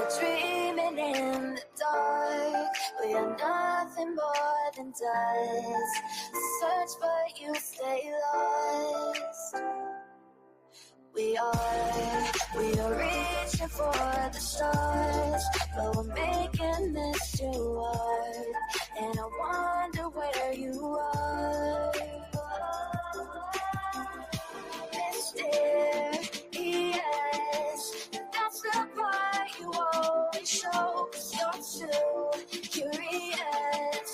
We're dreaming in the dark. We are nothing more than dust. Search but you stay lost. We are reaching for the stars, but we're making this too hard. And I wonder where you are. Mysterious, that's the part you always show. 'Cause you're too curious.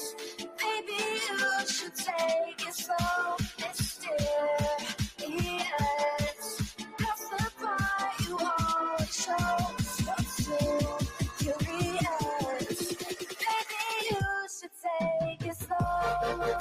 Maybe you should take it slow. Mysterious, that's the part you always show. 'Cause you're too curious. Maybe you should take it slow.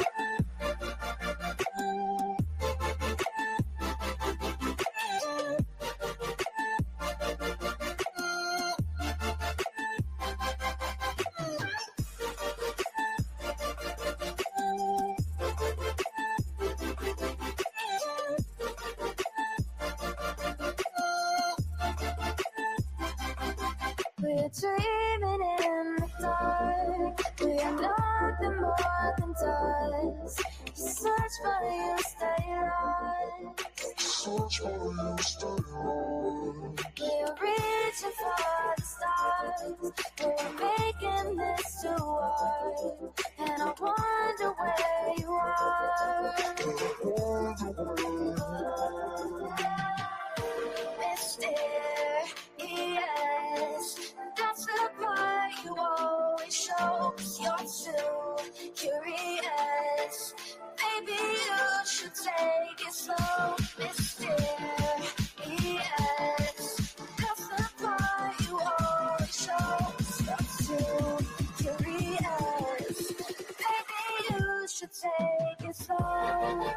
We're dreaming in the dark. We are nothing more than dust. Search for you, stay lost. Search for you, stay lost. We're reaching for the stars. We're making this too hard. And I wonder where you are. Mysterious, that's the part you always show. 'Cause you're too curious. Maybe you should take it slow. Mysterious, that's the part you always show. 'Cause you're too curious. Maybe you should take it slow.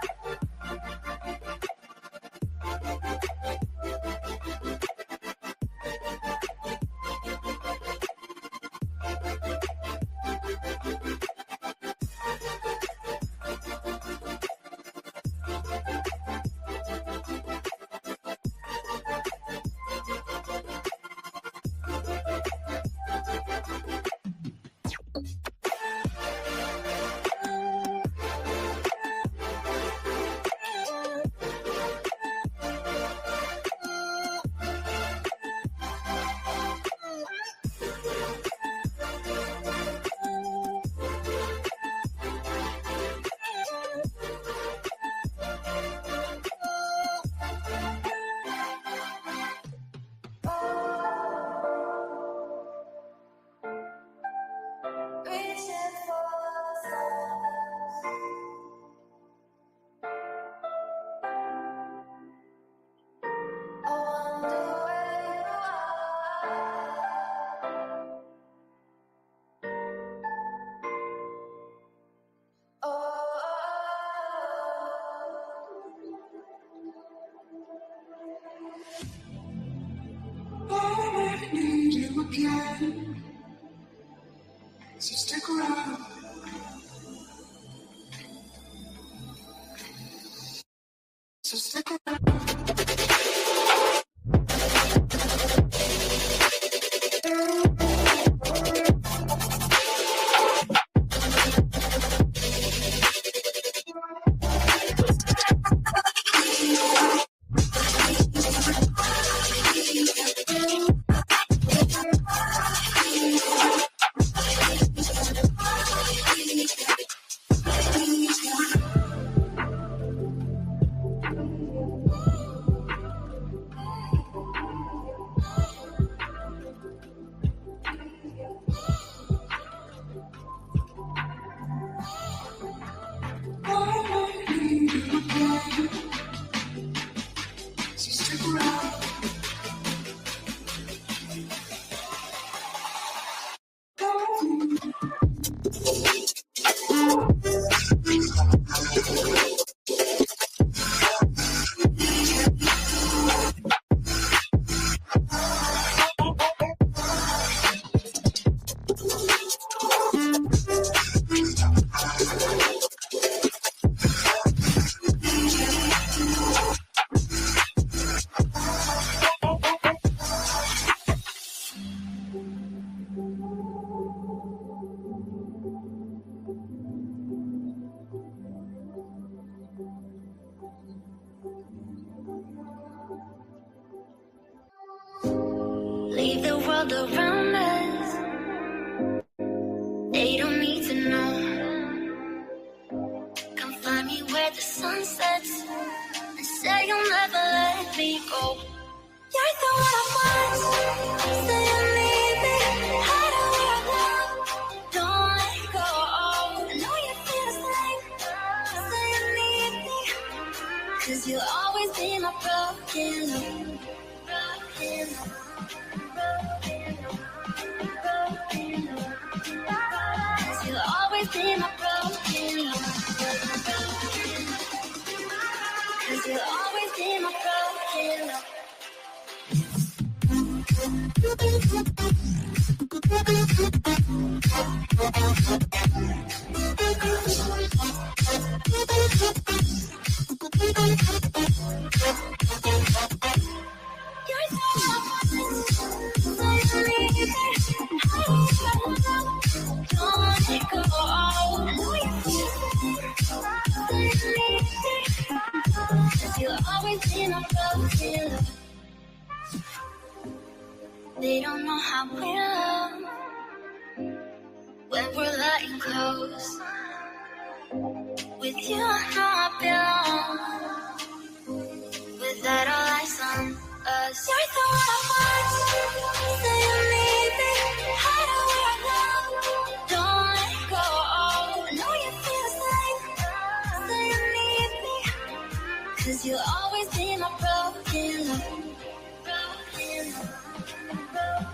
Reaching for the stars. I wonder where you are. I need you again, so stick around. So stick around. Leave the world around us. They don't need to know. Come find me where the sun sets and say you'll never let me go. You're the one I want. Say you need me. Hide away now. Don't let go. I know you feel the same. Say you need me. 'Cause you'll always be my broken love. Broken love. Broken love. Broken love. 'Cause you'll always be my broken love. Cause you'll always be my broken love. You're so don't let it go. I know you feel it. Cause you'll always be my broken love. They don't know how we love when we're letting close. With you, I know I belong. Without all eyes on us, you're the one I want. Say you need me. Hide away now. Don't let go. I know you feel the same. Say you need me. 'Cause you'll always be my broken love. Broken love.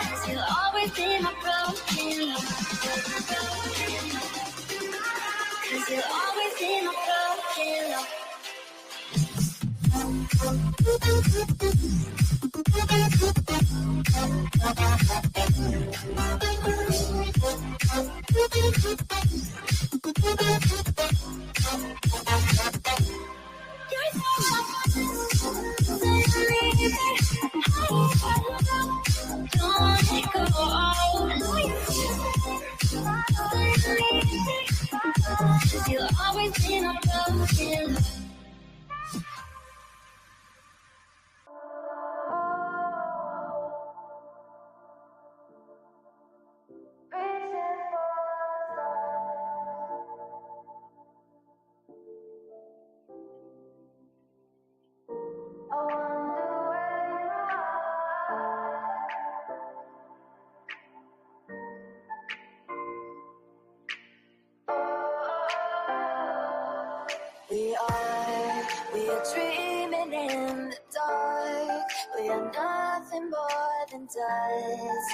Cause you'll always be my broken love. Cause you'll always be my broken love. You're so don't let go. I know you feel it. Cause you'll always be my broken love. We are dreaming in the dark. We are nothing more than dust.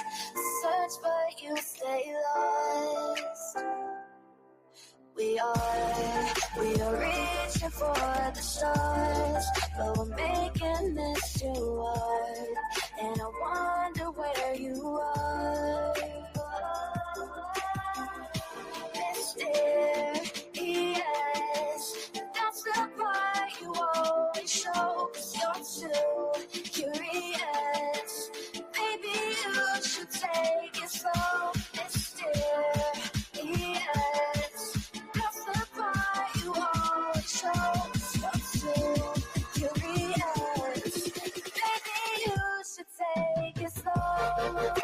Search but you stay lost. We are reaching for the stars, but we're making this too hard. And I wonder where you are. Mysterious, that's the part you always show. 'Cause you're too curious. Maybe you should take it slow. Mysterious, that's the part you always show. 'Cause you're too curious. Maybe you should take it slow.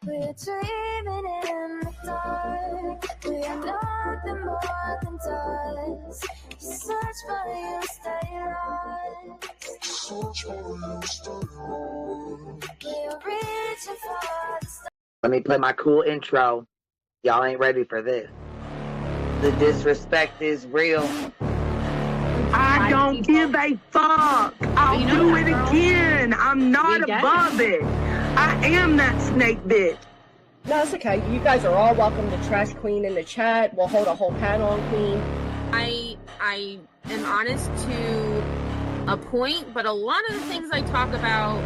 We're dreaming in the dark. We are nothing more than dust. You search but you stay lost. Search for you, stay lost. We're reaching for the stars. Let me play my cool intro. Y'all ain't ready for this. The disrespect is real. I don't give a fuck. I'll do it again. I'm not above it. I am that snake bitch. No, it's okay. You guys are all welcome to trash Queen in the chat. We'll hold a whole panel on Queen. I am honest to a point, but a lot of the things I talk about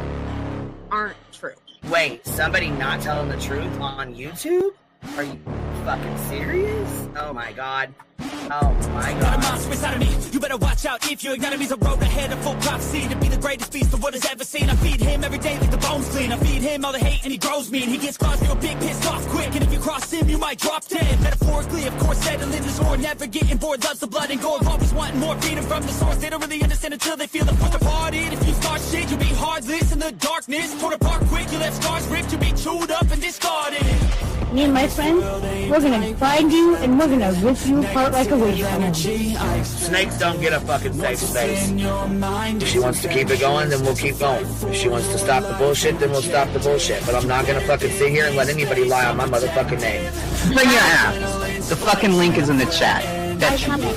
aren't true. Wait, somebody not telling the truth on YouTube? Are you fucking serious? Oh my god. Oh my god. Got a monster inside of me. You better watch out if your enemy's a road ahead of full prophecy to be the greatest beast the world has ever seen. I feed him every day like the bones clean. I feed him all the hate and he grows me. And he gets claws real big, pissed off quick. And if you cross him, you might drop dead. Metaphorically, of course, settling the score. Never getting bored, loves the blood and gore. Always wanting more freedom from the source. They don't really understand until they feel the force departed. If you start shit, you'll be heartless in the darkness. Torn apart quick, you left scars ripped. You'll be chewed up and discarded. Me and my friends, we're gonna find you and we're gonna rip you apart like a witch. Snakes don't get a fucking safe space. If she wants to keep it going, then we'll keep going. If she wants to stop the bullshit, then we'll stop the bullshit. But I'm not gonna fucking sit here and let anybody lie on my motherfucking name. Bring your ass. The fucking link is in the chat. That should be.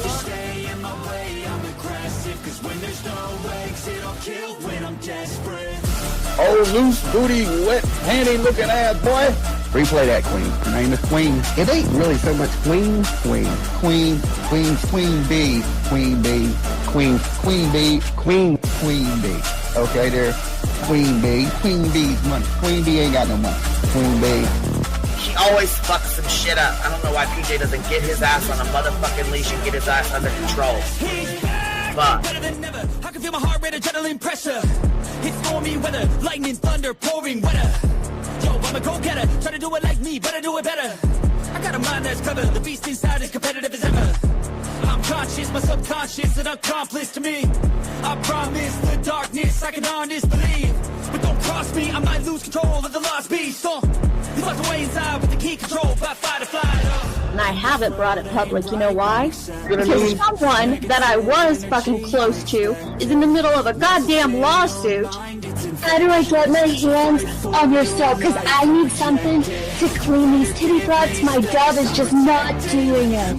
Oh, loose booty, wet panty looking ass boy. Replay that, Queen. Her name is Queen. It ain't really so much Queen. Queen B. Queen B. Queen B. Queen B. Okay, there. Queen B. Queen B's money. Queen B ain't got no money. Queen B. She always fucks some shit up. I don't know why PJ doesn't get his ass on a motherfucking leash and get his ass under control. Fuck. Better than never. I can feel my heart rate, adrenaline pressure. It's stormy weather, lightning, thunder, pouring weather. Yo, I'm a go-getter, try to do it like me, but I do it better. I got a mind that's clever, the beast inside is competitive as ever. I'm conscious, my subconscious, an accomplice to me. I promise the darkness, I can honest believe. But don't cross me, I might lose control of the lost beast. He's locked away inside with the key control by fight or flight. And I haven't brought it public, you know why? Because someone that I was fucking close to is in the middle of a goddamn lawsuit. How do I get my hands on your soap? Because I need something to clean these titty butts. My dove is just not doing it.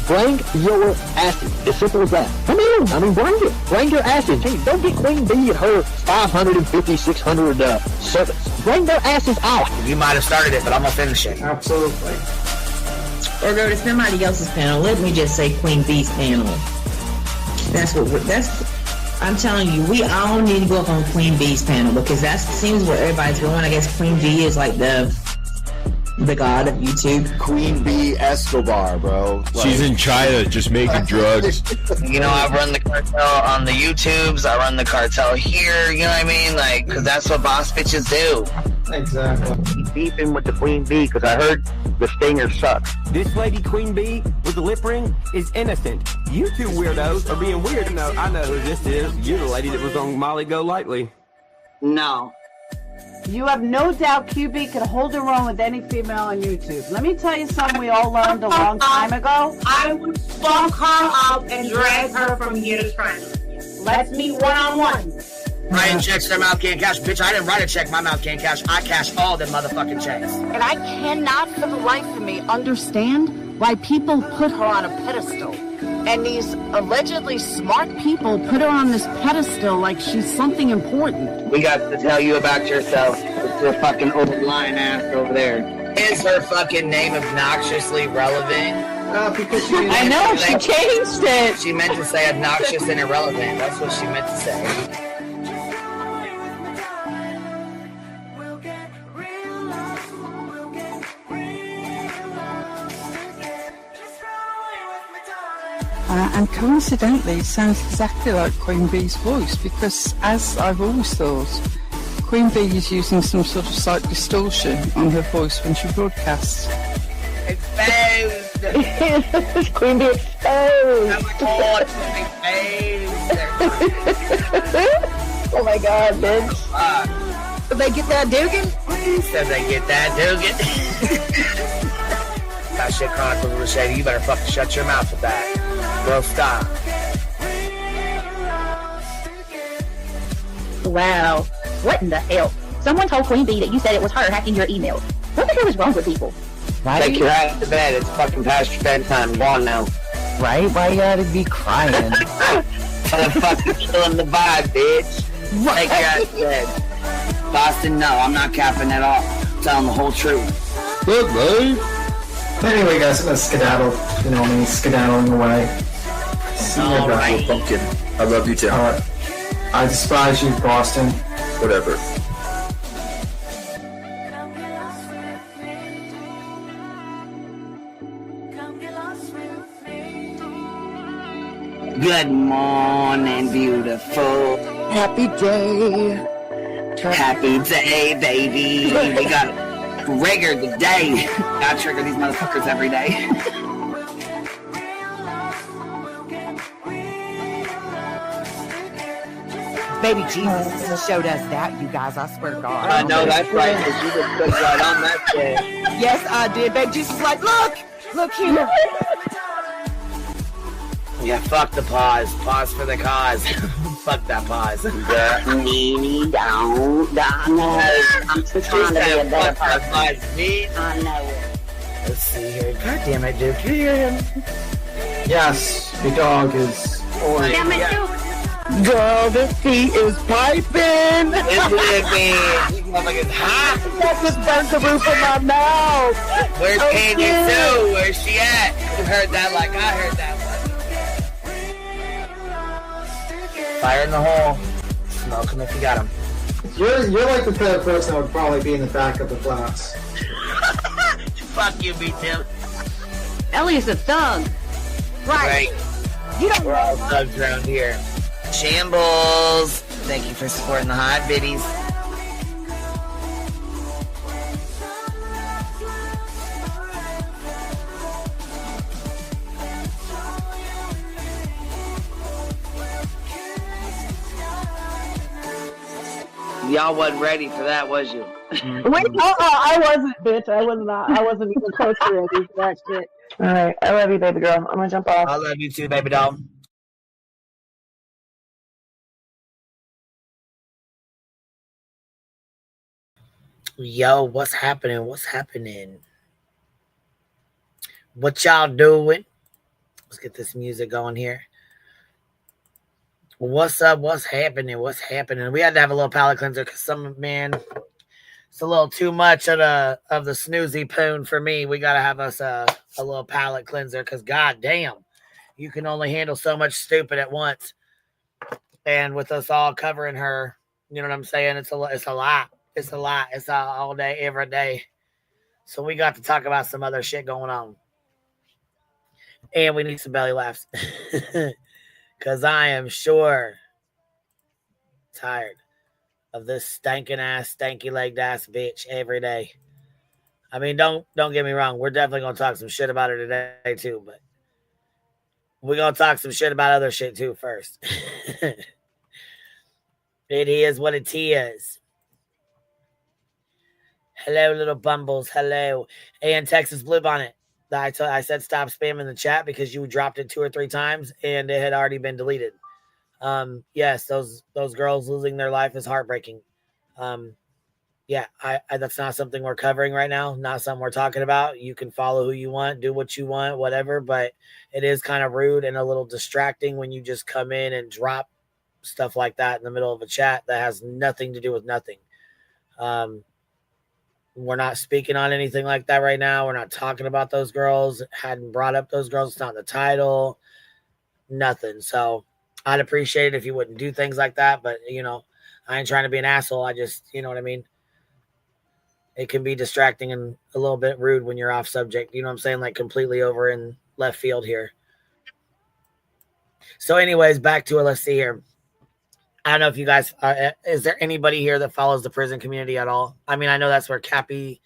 Bring your asses. As simple as that. Come on. I mean, bring it. Bring your asses. Hey, don't get Queen B and her 550, 600 servants. Bring their asses out. You might have started it, but I'm gonna finish it. Absolutely. Or go to somebody else's panel. Let me just say Queen B's panel. I'm telling you, we all need to go up on Queen B's panel because that seems where everybody's going. I guess Queen B is like the god of YouTube. Queen B Escobar, bro. She's in China just making drugs. You know, I run the cartel on the YouTubes. I run the cartel here. You know what I mean? Like, because that's what boss bitches do. Exactly. Beefing with the Queen B because I heard the stinger sucks. This lady Queen B with the lip ring is innocent. You two weirdos are being weird. No, I know who this is. You're the lady that was on Molly Go Lightly. No. You have no doubt QB can hold her own with any female on YouTube. Let me tell you something we all learned a long time ago. I would fuck her up and drag her from here to China. Let's meet one-on-one. Writing checks their mouth can't cash. Bitch, I didn't write a check my mouth can't cash. I cash all them motherfucking checks. And I cannot for the life of me understand why people put her on a pedestal. And these allegedly smart people put her on this pedestal like she's something important. We got to tell you about yourself. It's your fucking old lying ass over there. Is her fucking name obnoxiously relevant? Because I know, she changed it. She meant to say obnoxious and irrelevant. That's what she meant to say. And coincidentally, it sounds exactly like Queen Bee's voice because, as I've always thought, Queen Bee is using some sort of slight distortion on her voice when she broadcasts. Exposed! Queen Bee exposed! Oh my god, Oh my god, bitch. Did they get that Dugan? Said they get that Dugan. That shit crying for the shady. You better fucking shut your mouth with that. Bro, stop. Wow. What in the hell? Someone told Queen Bee that you said it was her hacking your email. What the hell is wrong with people? Right? Take your ass to bed. It's fucking past your bedtime. Go on now. Right? Why you gotta be crying? I'm fucking killing the vibe, bitch. Take your ass to bed. Boston, no. I'm not capping at all. I'm telling the whole truth. Good, babe. Anyway, guys, I'm gonna skedaddle. You know me, skedaddling away. All right. Pumpkin. I love you, Tim. I despise you, Boston. Whatever. Good morning, beautiful. Happy day. Happy day, baby. We got trigger today. I trigger these motherfuckers every day. Baby Jesus showed us that, you guys. I swear to God. I know that's right, because you just put right on that shit. Yes, I did. Baby Jesus was like, look here. Yeah, fuck the pause. Pause for the cause. Fuck that pause. I'm just trying to be a better person. I know it. Let's see here. God damn it, Duke. You hear him? Yes, the dog is. Damn it, Duke. Girl, this tea is piping. It's living. This motherfucker's hot. That just burnt the roof of my mouth. Where's Candy Sue? Where's she at? You heard that like I heard that one. Fire in the hole. Smoke him if you got him. You're like the type of person that would probably be in the back of the class. Fuck you, me Tim. Ellie's a thug. Right. You don't We're all thugs around here. Shambles. Thank you for supporting the hot biddies. Y'all wasn't ready for that, was you? Wait, I wasn't, bitch. I was not. I wasn't even close to ready for that shit. All right, I love you, baby girl. I'm gonna jump off. I love you too, baby doll. Yo, what's happening? What's happening? What y'all doing? Let's get this music going here. What's up? What's happening? What's happening? We had to have a little palate cleanser because it's a little too much of the snoozy poon for me. We gotta have us a little palate cleanser because goddamn, you can only handle so much stupid at once. And with us all covering her, you know what I'm saying? It's a lot. It's a lot. It's all day, every day. So we got to talk about some other shit going on. And we need some belly laughs. Because I am sure tired of this stinking ass, stanky legged ass bitch every day. I mean, don't get me wrong. We're definitely going to talk some shit about her today too. But we're going to talk some shit about other shit too first. It is what it is. Hello, little bumbles. Hello. And Texas Bluebonnet. I said stop spamming the chat because you dropped it 2 or 3 times and it had already been deleted. Yes, those girls losing their life is heartbreaking. Yeah, I that's not something we're covering right now. Not something we're talking about. You can follow who you want, do what you want, whatever. But it is kind of rude and a little distracting when you just come in and drop stuff like that in the middle of a chat that has nothing to do with nothing. We're not speaking on anything like that right now. We're not talking about those girls. Hadn't brought up those girls. It's not in the title. Nothing. So I'd appreciate it if you wouldn't do things like that. But, you know, I ain't trying to be an asshole. I just, you know what I mean? It can be distracting and a little bit rude when you're off subject. You know what I'm saying? Like completely over in left field here. So anyways, back to it. Let's see here. I don't know if you guys, is there anybody here that follows the prison community at all? I mean, I know that's where Captain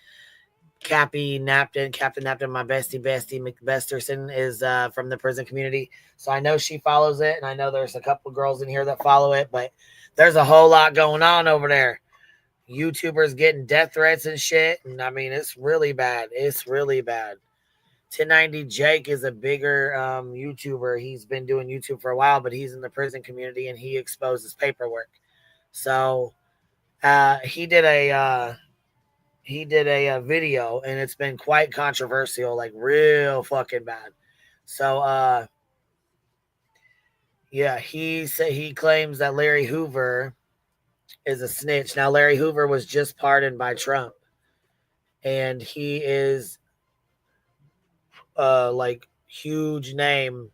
Napton, my bestie McBesterson is from the prison community. So I know she follows it. And I know there's a couple girls in here that follow it, but there's a whole lot going on over there. YouTubers getting death threats and shit. And I mean, it's really bad. It's really bad. 1090 Jake is a bigger YouTuber. He's been doing YouTube for a while, but he's in the prison community and he exposes paperwork. So he did a video and it's been quite controversial, like real fucking bad. So yeah, he claims that Larry Hoover is a snitch. Now Larry Hoover was just pardoned by Trump, and he is like huge name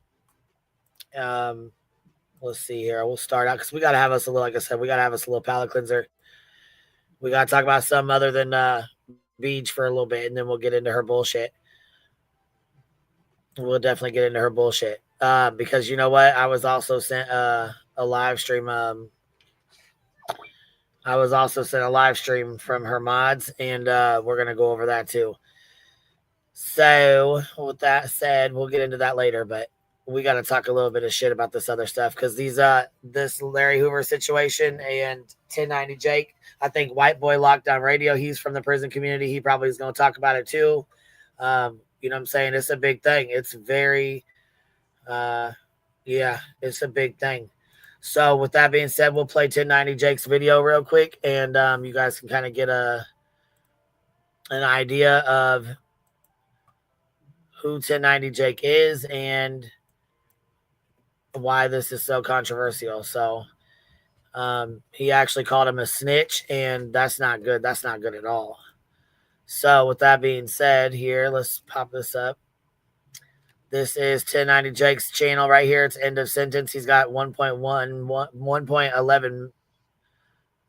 Let's see here. We'll start out because we gotta have us a little, like I said, we gotta have us a little palate cleanser. We gotta talk about something other than Beach for a little bit, and then we'll get into her bullshit. We'll definitely get into her bullshit. Because you know what? I was also sent a live stream. I was also sent a live stream from her mods, and we're gonna go over that too. So, with that said, we'll get into that later. But we got to talk a little bit of shit about this other stuff because this Larry Hoover situation and 1090 Jake. I think White Boy Lockdown Radio. He's from the prison community. He probably is going to talk about it too. You know what I'm saying? It's a big thing. It's very, it's a big thing. So with that being said, we'll play 1090 Jake's video real quick, and you guys can kind of get an idea of who 1090 Jake is and why this is so controversial. So he actually called him a snitch, and that's not good. That's not good at all. So with that being said, here, let's pop this up. This is 1090 Jake's channel right here. It's end of sentence. He's got 1.11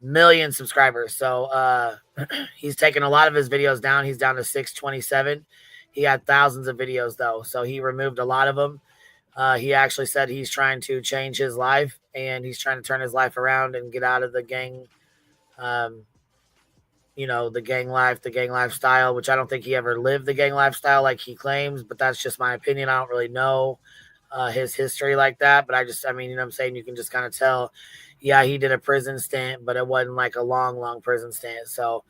million subscribers. So he's taken a lot of his videos down. He's down to 627. He had thousands of videos though, so he removed a lot of them. He actually said he's trying to change his life, and he's trying to turn his life around and get out of the gang, the gang life, the gang lifestyle, which I don't think he ever lived the gang lifestyle like he claims, but that's just my opinion. I don't really know his history like that, but you know what I'm saying? You can just kind of tell, yeah, he did a prison stint, but it wasn't like a long, long prison stint. So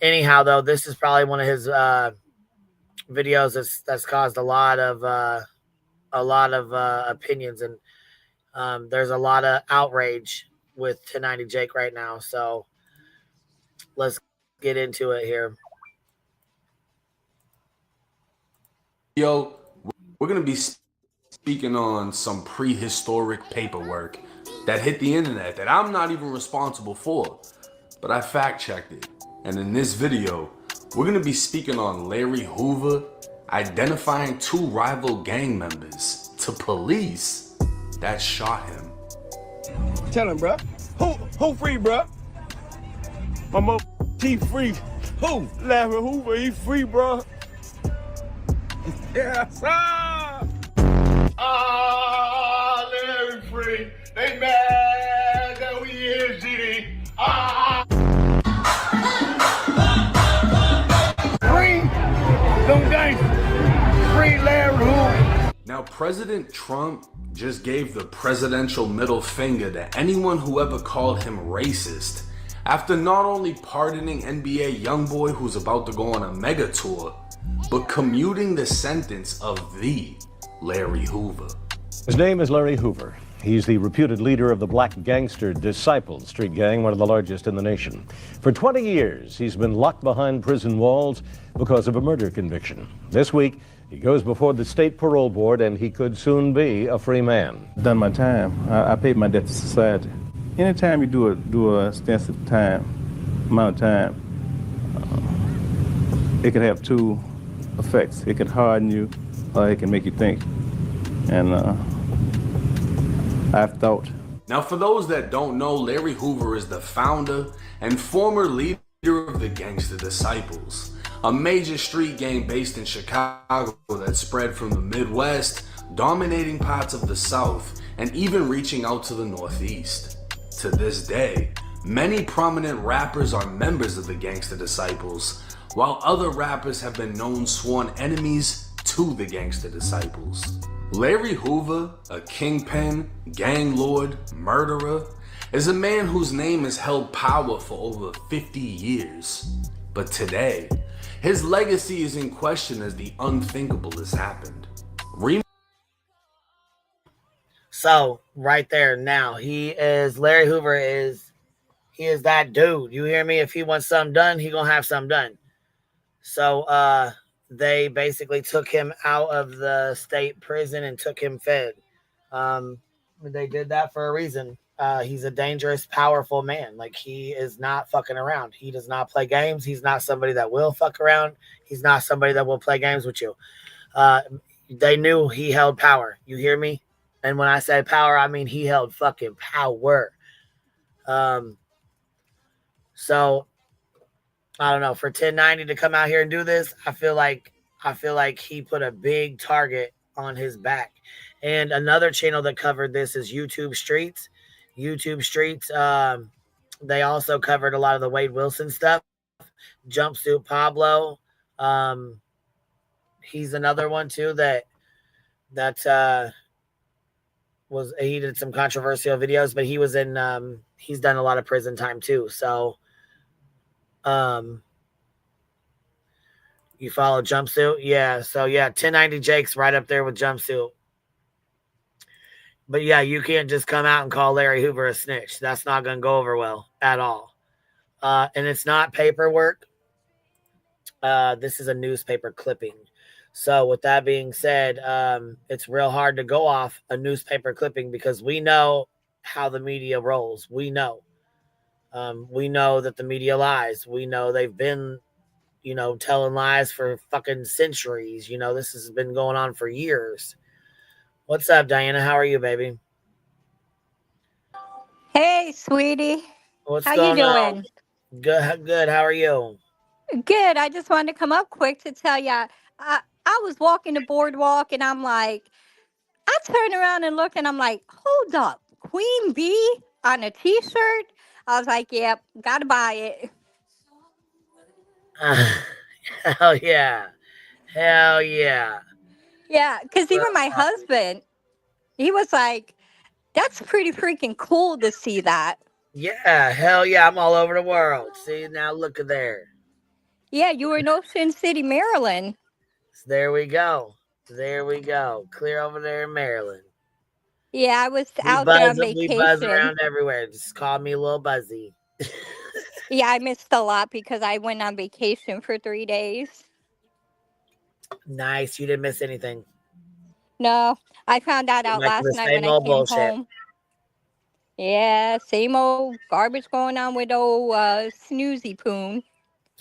anyhow, though, this is probably one of his videos that's caused a lot of opinions, and there's a lot of outrage with 1090 Jake right now. So let's get into it here. Yo, we're going to be speaking on some prehistoric paperwork that hit the internet that I'm not even responsible for, but I fact-checked it. And in this video, we're going to be speaking on Larry Hoover identifying 2 rival gang members to police that shot him. Tell him, bro. Who free, bro? My mother, he free. Who? Larry Hoover, he free, bro. Yes, sir. Larry free. They mad that we here, GD. Free. Them gangsters. Free Larry Hoover. Now, President Trump just gave the presidential middle finger to anyone who ever called him racist after not only pardoning NBA YoungBoy who's about to go on a mega tour, but commuting the sentence of the Larry Hoover. His name is Larry Hoover. He's the reputed leader of the black gangster Disciples street gang, one of the largest in the nation. For 20 years, he's been locked behind prison walls because of a murder conviction. This week, he goes before the state parole board, and he could soon be a free man. Done my time. I paid my debt to society. Anytime you do a extensive amount of time, it could have 2 effects. It could harden you, or it can make you think. And I've thought. Now, for those that don't know, Larry Hoover is the founder and former leader of the Gangster Disciples, a major street gang based in Chicago that spread from the Midwest, dominating parts of the South, and even reaching out to the Northeast. To this day, many prominent rappers are members of the Gangster Disciples, while other rappers have been known sworn enemies to the Gangster Disciples. Larry Hoover, a kingpin, gang lord, murderer, is a man whose name has held power for over 50 years. But today, his legacy is in question as the unthinkable has happened. So right there now, Larry Hoover is that dude. You hear me? If he wants something done, he gonna have something done. So they basically took him out of the state prison and took him fed. They did that for a reason. He's a dangerous, powerful man. Like, he is not fucking around. He does not play games. He's not somebody that will fuck around. He's not somebody that will play games with you. They knew he held power. You hear me? And when I say power, I mean he held fucking power. So I don't know, for 1090 to come out here and do this, I feel like he put a big target on his back. And another channel that covered this is YouTube Streets. YouTube Streets, they also covered a lot of the Wade Wilson stuff. Jumpsuit Pablo, he's another one too that he did some controversial videos, but he was in he's done a lot of prison time too. So you follow Jumpsuit? Yeah. So yeah, 1090 Jake's right up there with Jumpsuit. But yeah, you can't just come out and call Larry Hoover a snitch. That's not going to go over well at all. And it's not paperwork. This is a newspaper clipping. So with that being said, it's real hard to go off a newspaper clipping because we know how the media rolls. We know that the media lies. We know they've been, telling lies for fucking centuries. This has been going on for years. What's up, Diana? How are you, baby? Hey, sweetie. What's How going you on? doing? Good. How are you? Good. I just wanted to come up quick to tell you, I was walking the boardwalk and I'm like, I turn around and look and I'm like, hold up, Queen Bee on a t-shirt? I was like, yep, gotta buy it. Hell yeah. Hell yeah. Yeah, because even my husband, he was like, that's pretty freaking cool to see that. Yeah, hell yeah. I'm all over the world. See, now look at there. Yeah, you were in Ocean City, Maryland. So there we go. Clear over there in Maryland. Yeah, I was out there on vacation. We buzz around everywhere. Just call me Little Buzzy. Yeah, I missed a lot because I went on vacation for 3 days. Nice. You didn't miss anything. No, I found that out last night when I came home. Yeah, same old garbage going on with old Snoozy Poon.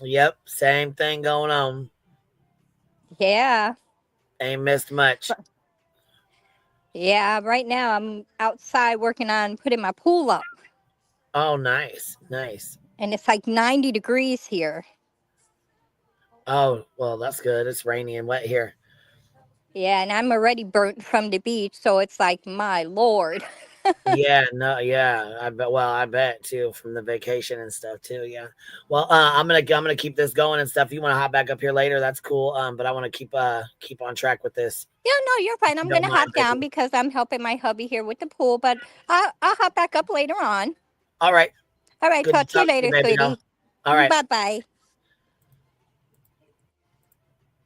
Yep, same thing going on. Yeah. Ain't missed much. Yeah, right now I'm outside working on putting my pool up. Oh, nice. And it's like 90 degrees here. Oh, well, that's good. It's rainy and wet here. Yeah, and I'm already burnt from the beach, so it's like, my Lord. Yeah, I bet too, from the vacation and stuff too. Yeah. Well, I'm gonna keep this going and stuff. You want to hop back up here later? That's cool. But I want to keep on track with this. Yeah, no, you're fine. I'm gonna hop down because I'm helping my hubby here with the pool. But I'll hop back up later on. All right. All right. Talk to you later, sweetie. All right. Bye.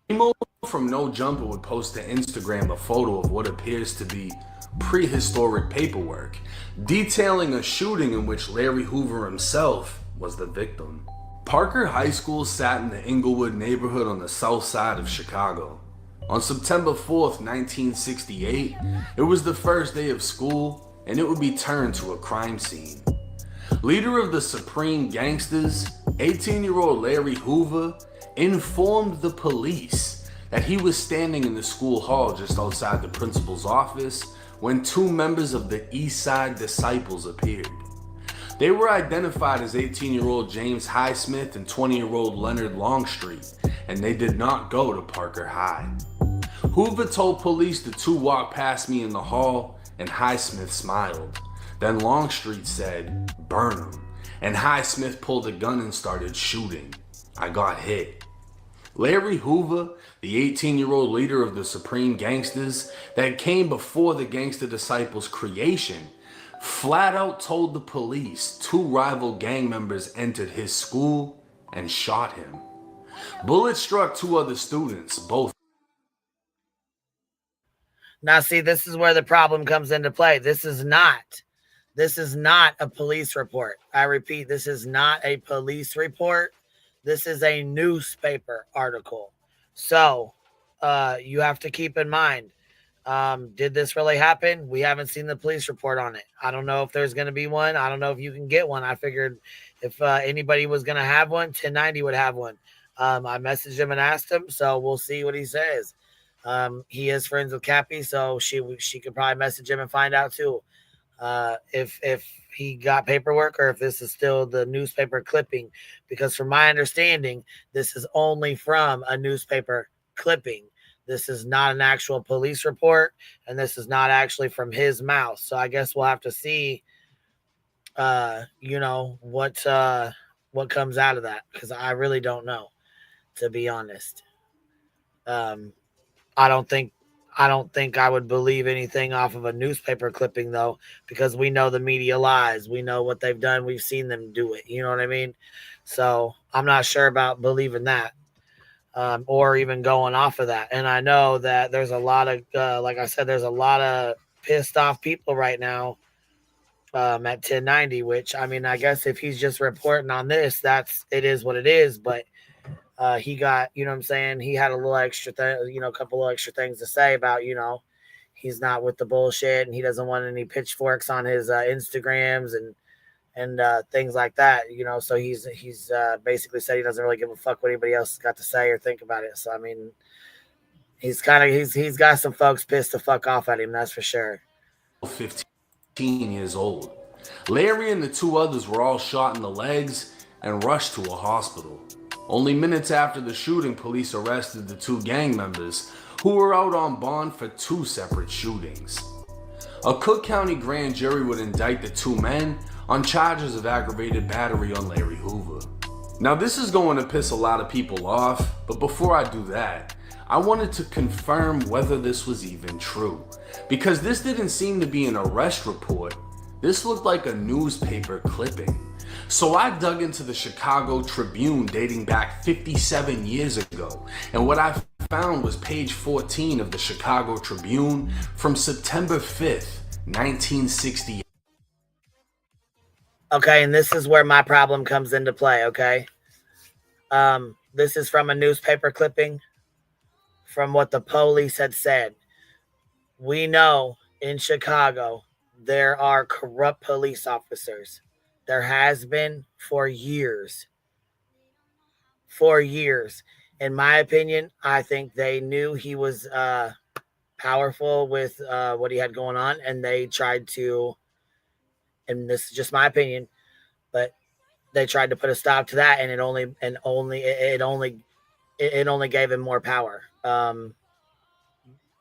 Emo from No Jumper would post to Instagram a photo of what appears to be prehistoric paperwork detailing a shooting in which Larry Hoover himself was the victim. Parker High School sat in the Inglewood neighborhood on the south side of Chicago. On September 4th, 1968, it was the first day of school and it would be turned to a crime scene. Leader of the Supreme Gangsters, 18-year-old Larry Hoover informed the police that he was standing in the school hall just outside the principal's office when two members of the East Side Disciples appeared. They were identified as 18-year-old James Highsmith and 20-year-old Leonard Longstreet, and they did not go to Parker High. Hoover told police the two walked past me in the hall, and Highsmith smiled. Then Longstreet said, "Burn him," and Highsmith pulled a gun and started shooting. I got hit. Larry Hoover, the 18-year-old leader of the Supreme Gangsters that came before the Gangster Disciples' creation, flat out told the police two rival gang members entered his school and shot him. Bullets struck two other students, both. Now, see, this is where the problem comes into play. This is not a police report. I repeat, this is not a police report. This is a newspaper article. So you have to keep in mind, did this really happen? We haven't seen the police report on it. I don't know if there's going to be one. I don't know if you can get one. I figured if anybody was going to have one, 1090 would have one. I messaged him and asked him, so we'll see what he says. He is friends with Cappy, so she could probably message him and find out too. If he got paperwork or if this is still the newspaper clipping, because from my understanding, this is only from a newspaper clipping. This is not an actual police report, and this is not actually from his mouth. So I guess we'll have to see, what comes out of that, because I really don't know, to be honest. I don't think I would believe anything off of a newspaper clipping, though, because we know the media lies. We know what they've done. We've seen them do it. You know what I mean? So I'm not sure about believing that, or even going off of that. And I know that there's a lot of, like I said, there's a lot of pissed off people right now at 1090, which, I mean, I guess if he's just reporting on this, it is what it is. But he got, you know what I'm saying? He had a little extra a couple of extra things to say about, he's not with the bullshit and he doesn't want any pitchforks on his Instagrams and things like that, so he's basically said he doesn't really give a fuck what anybody else has got to say or think about it. So, I mean, he's got some folks pissed the fuck off at him. That's for sure. 15 years old. Larry and the two others were all shot in the legs and rushed to a hospital. Only minutes after the shooting, police arrested the two gang members who were out on bond for two separate shootings. A Cook County grand jury would indict the two men on charges of aggravated battery on Larry Hoover. Now, this is going to piss a lot of people off, but before I do that, I wanted to confirm whether this was even true, because this didn't seem to be an arrest report. This looked like a newspaper clipping. So I dug into the Chicago Tribune dating back 57 years ago, and what I found was page 14 of the Chicago Tribune from September 5th, 1968. Okay, and this is where my problem comes into play, okay? This is from a newspaper clipping from what the police had said. We know in Chicago there are corrupt police officers. There has been for years. For years. In my opinion, I think they knew he was powerful with what he had going on, and they tried to, and this is just my opinion, but they tried to put a stop to that, and it only gave him more power,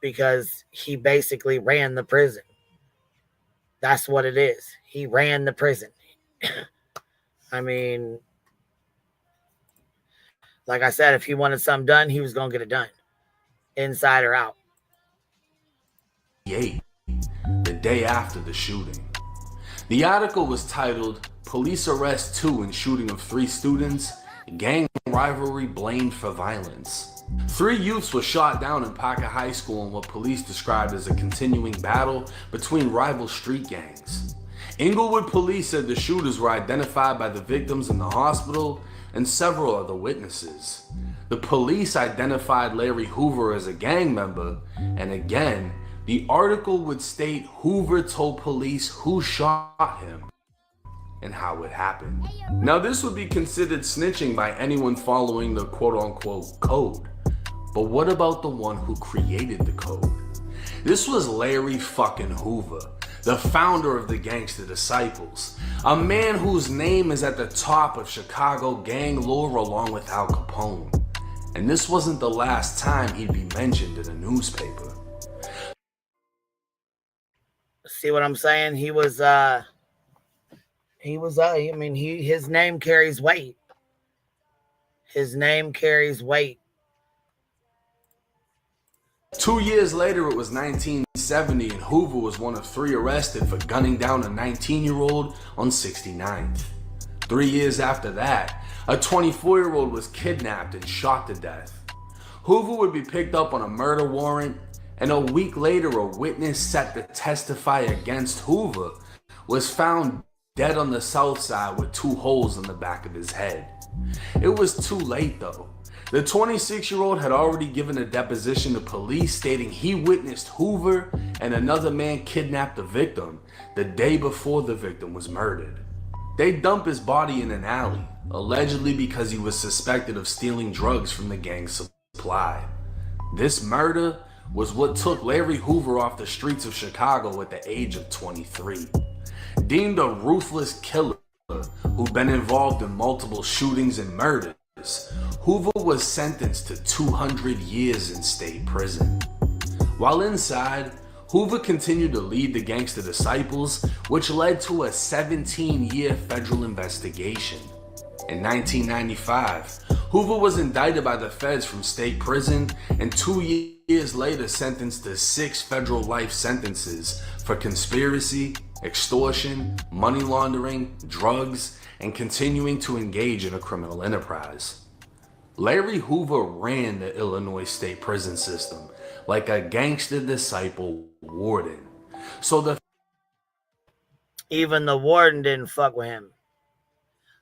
because he basically ran the prison. That's what it is. He ran the prison. I mean, like I said, if he wanted something done, he was going to get it done, inside or out. The day after the shooting. The article was titled, "Police Arrest 2 in Shooting of 3 Students, Gang Rivalry Blamed for Violence." 3 youths were shot down in Parker High School in what police described as a continuing battle between rival street gangs. Inglewood police said the shooters were identified by the victims in the hospital and several other witnesses. The police identified Larry Hoover as a gang member, and again, the article would state Hoover told police who shot him and how it happened. Now, this would be considered snitching by anyone following the quote-unquote code. But what about the one who created the code? This was Larry fucking Hoover, the founder of the Gangster Disciples, a man whose name is at the top of Chicago gang lore along with Al Capone. And this wasn't the last time he'd be mentioned in a newspaper. See what I'm saying? His name carries weight. His name carries weight. 2 years later, it was 1970, and Hoover was one of 3 arrested for gunning down a 19-year-old on 69th. 3 years after that, a 24-year-old was kidnapped and shot to death. Hoover would be picked up on a murder warrant, and a week later, a witness set to testify against Hoover was found dead on the south side with 2 holes in the back of his head. It was too late, though. The 26-year-old had already given a deposition to police stating he witnessed Hoover and another man kidnap the victim the day before the victim was murdered. They dumped his body in an alley, allegedly because he was suspected of stealing drugs from the gang's supply. This murder was what took Larry Hoover off the streets of Chicago at the age of 23. Deemed a ruthless killer who'd been involved in multiple shootings and murders, Hoover was sentenced to 200 years in state prison. While inside, Hoover continued to lead the Gangster Disciples, which led to a 17-year federal investigation. In 1995, Hoover was indicted by the feds from state prison and 2 years later sentenced to 6 federal life sentences for conspiracy, extortion, money laundering, drugs, and continuing to engage in a criminal enterprise. Larry Hoover ran the Illinois state prison system like a gangster disciple warden. So even the warden didn't fuck with him.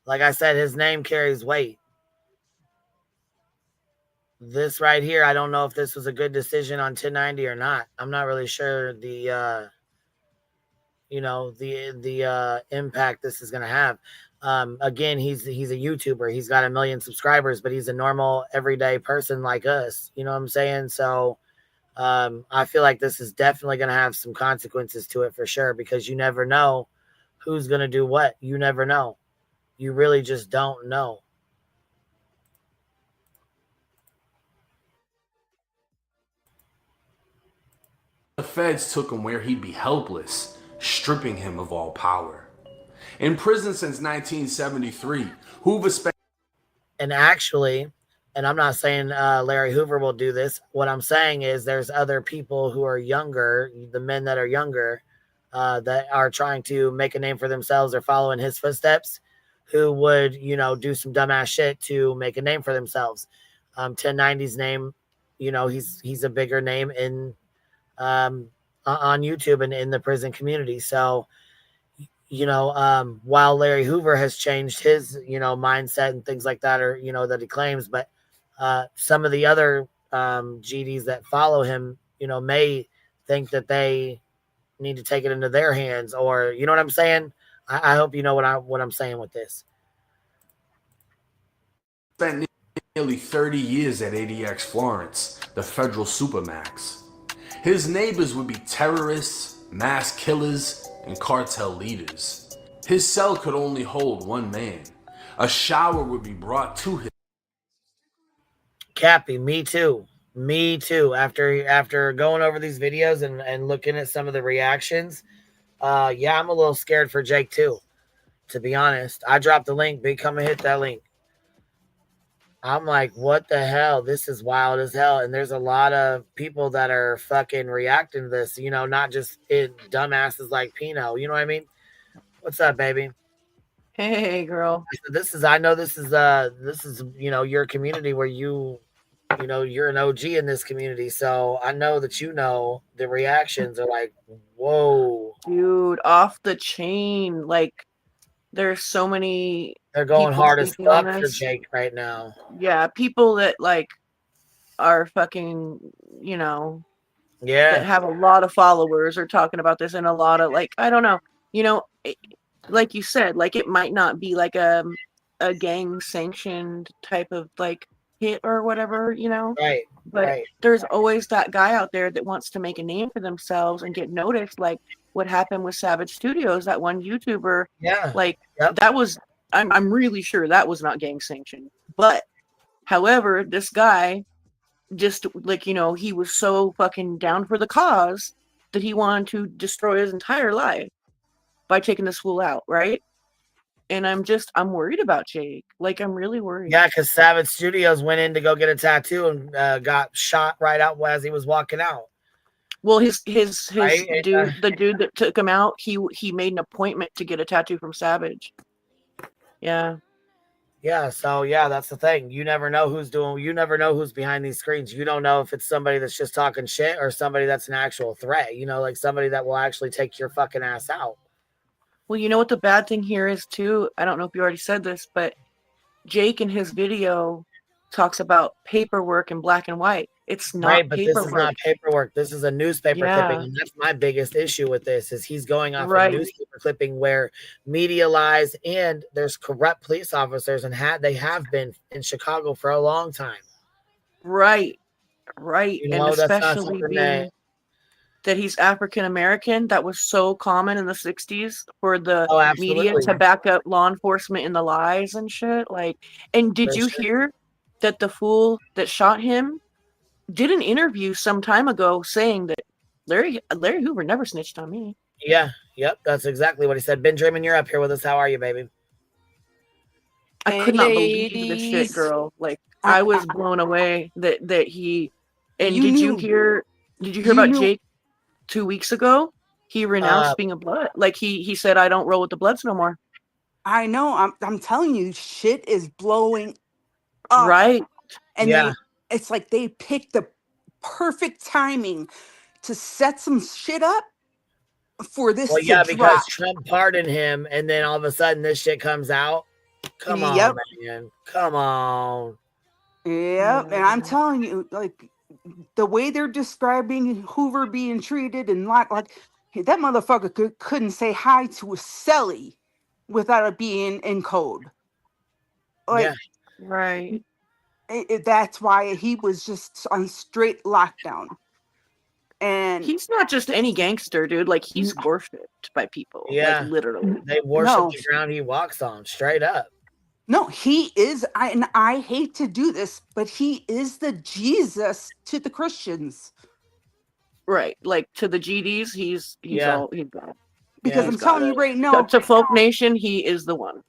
Like I said, his name carries weight. This right here, I don't know if this was a good decision on 1090 or not. I'm not really sure the impact this is going to have. Again, he's a YouTuber. He's got 1 million subscribers, but he's a normal, everyday person like us. You know what I'm saying? So I feel like this is definitely going to have some consequences to it for sure, because you never know who's going to do what. You never know. You really just don't know. the feds took him where he'd be helpless, stripping him of all power. In prison since 1973, Hoover spent... And actually, and I'm not saying Larry Hoover will do this. What I'm saying is there's other people who are younger, the men that are younger, that are trying to make a name for themselves or follow in his footsteps, who would, do some dumbass shit to make a name for themselves. 1090's name, he's a bigger name in on YouTube and in the prison community. So, while Larry Hoover has changed his, mindset and things like that, or, that he claims, but some of the other GDs that follow him, may think that they need to take it into their hands, or, you know what I'm saying? I hope you know what I'm saying with this. Spent nearly 30 years at ADX Florence, the federal supermax. His neighbors would be terrorists, mass killers, and cartel leaders. His cell could only hold one man. A shower would be brought to him. Cappy, me too. Me too. After going over these videos and looking at some of the reactions, yeah, I'm a little scared for Jake too, to be honest. I dropped the link. Big, come and hit that link. I'm like, what the hell? This is wild as hell. And there's a lot of people that are fucking reacting to this, not just dumbasses like Pino. You know what I mean? What's up, baby? Hey, girl. I know this is your community where you're an OG in this community. So I know that the reactions are like, whoa. Dude, off the chain. Like, there's so many. They're going hard as fuck for Jake right now. Yeah, people that are fucking, that have a lot of followers are talking about this, and a lot of I don't know, like you said, it might not be like a gang sanctioned type of hit or whatever, Right. But right. There's always that guy out there that wants to make a name for themselves and get noticed, like what happened with Savage Studios, that one YouTuber. Yeah. That was, I'm really sure that was not gang sanctioned. But however, this guy just he was so fucking down for the cause that he wanted to destroy his entire life by taking this fool out, right? And I'm worried about Jake. I'm really worried. Yeah, because Savage Studios went in to go get a tattoo and got shot right out as he was walking out. Well, his right? dude, the dude that took him out, he made an appointment to get a tattoo from Savage. Yeah. Yeah, so yeah, that's the thing. You never know you never know who's behind these screens. You don't know if it's somebody that's just talking shit or somebody that's an actual threat, somebody that will actually take your fucking ass out. Well, you know what the bad thing here is too? I don't know if you already said this, but Jake in his video talks about paperwork in black and white. It's not right, but paperwork. This is not paperwork. This is a newspaper clipping, and that's my biggest issue with this. Is he's going off a newspaper clipping where media lies, and there's corrupt police officers, and they have been in Chicago for a long time. Right. Right, You and know, that's not especially something that. being that he's African American, that was so common in the 60s for the Oh, media absolutely. to back up law enforcement in the lies and shit. Like, and did For you sure. hear that the fool that shot him did an interview some time ago saying that Larry Hoover never snitched on me. Yeah. Yep. That's exactly what he said. Benjamin, you're up here with us. How are you, baby? I Hey, could not believe this shit, ladies. girl. Like, I was blown away that he. And You did you knew. hear? Did you hear You about knew. Jake 2 weeks ago? He renounced being a blood. Like he said, I don't roll with the Bloods no more. I know. I'm telling you, shit is blowing up. Right. And Yeah. it's like they picked the perfect timing to set some shit up for this Well, to yeah, drop. because Trump pardoned him, and then all of a sudden this shit comes out. Come on, man. Come on. Yep. And I'm telling you, like the way they're describing Hoover being treated, and like that motherfucker couldn't say hi to a cellie without it being in code. Like, Yeah. Right. That's why he was just on straight lockdown. And he's not just any gangster, dude. Like, he's worshipped by people. Yeah. Like, literally. They worship the ground he walks on, straight up. No, he is. I hate to do this, but he is the Jesus to the Christians. Right. Like, to the GDs, he's God. Because I'm telling you right now, to Folk Nation, he is the one.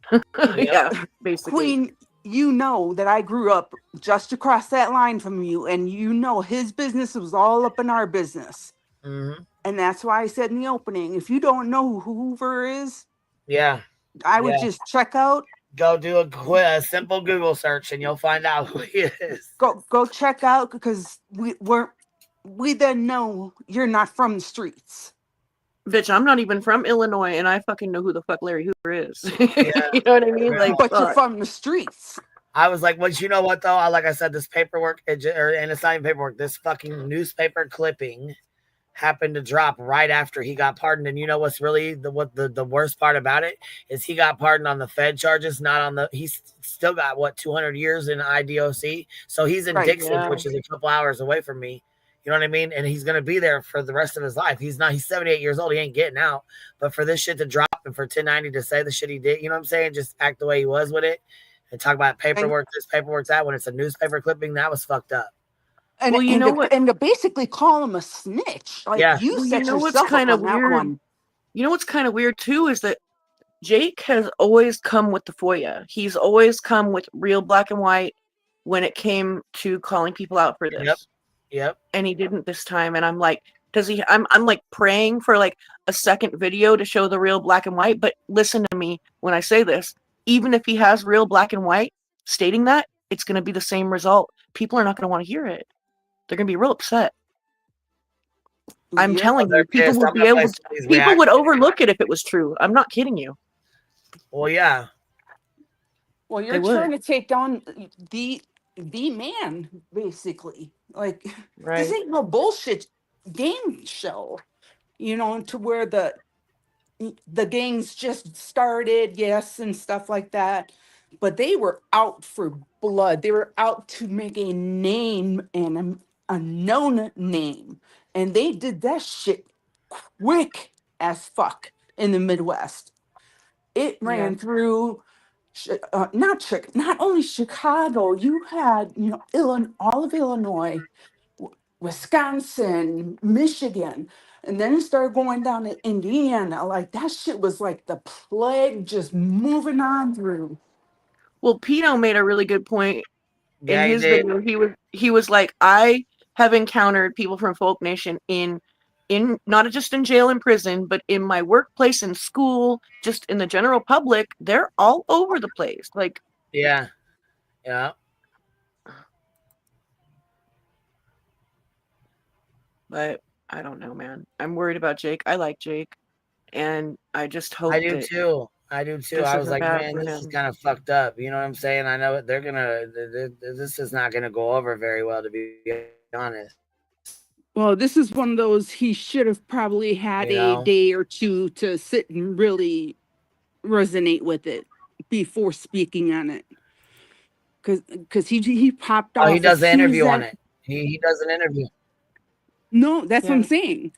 Yeah, basically. Queen, you know that I grew up just across that line from you, and you know his business was all up in our business. Mm-hmm. And that's why I said in the opening, if you don't know who Hoover is, yeah, I would just check out. Go do a simple Google search, and you'll find out who he is. Go check out, because we then know you're not from the streets. Bitch, I'm not even from Illinois, and I fucking know who the fuck Larry Hoover is. You know what I mean? Like, but you're from the streets. I was like, well, you know what though? Like I said, this paperwork, and it's not even paperwork. This fucking newspaper clipping happened to drop right after he got pardoned. And you know what's really the worst part about it is he got pardoned on the Fed charges, not on the. He's still got 200 years in IDOC, so he's in Dixon, which is a couple hours away from me. You know what I mean? And he's going to be there for the rest of his life. He's 78 years old. He ain't getting out. But for this shit to drop and for 1090 to say the shit he did, you know what I'm saying? Just act the way he was with it and talk about paperwork, this paperwork, that, when it's a newspaper clipping, that was fucked up. And, well, you know what? And to basically call him a snitch. Like, you set yourself up on that one. You know what's kind of weird, too, is that Jake has always come with the FOIA. He's always come with real black and white when it came to calling people out for this. Yep. And he didn't this time. And I'm like, does he? I'm like praying for like a second video to show the real black and white. But listen to me when I say this. Even if he has real black and white stating that, it's going to be the same result. People are not going to want to hear it. They're going to be real upset. I'm telling you, people would be able to, people would overlook it if it was true. I'm not kidding you. Well, yeah. Well, you're trying to take down the man, basically. Like, this ain't no bullshit game show, you know, to where the gangs just started, yes, and stuff like that. But they were out for blood. They were out to make a name and a known name. And they did that shit quick as fuck in the Midwest. It ran through not only Chicago, you had, you know, all of Illinois, Wisconsin, Michigan, and then it started going down to Indiana. Like, that shit was like the plague just moving on through. Well, Pino made a really good point in his video. He was like, I have encountered people from Folk Nation in not just in jail and prison, but in my workplace and school, just in the general public. They're all over the place. Like, yeah. But I don't know, man. I'm worried about Jake. I like Jake, and I just hope I do too. I was like, man, this is kind of fucked up. You know what I'm saying? I know they're gonna. This is not gonna go over very well, to be honest. Well, this is one of those, he should have probably had a day or two to sit and really resonate with it before speaking on it. Because he popped off. He does the interview on it. He does an interview. No, that's what I'm saying.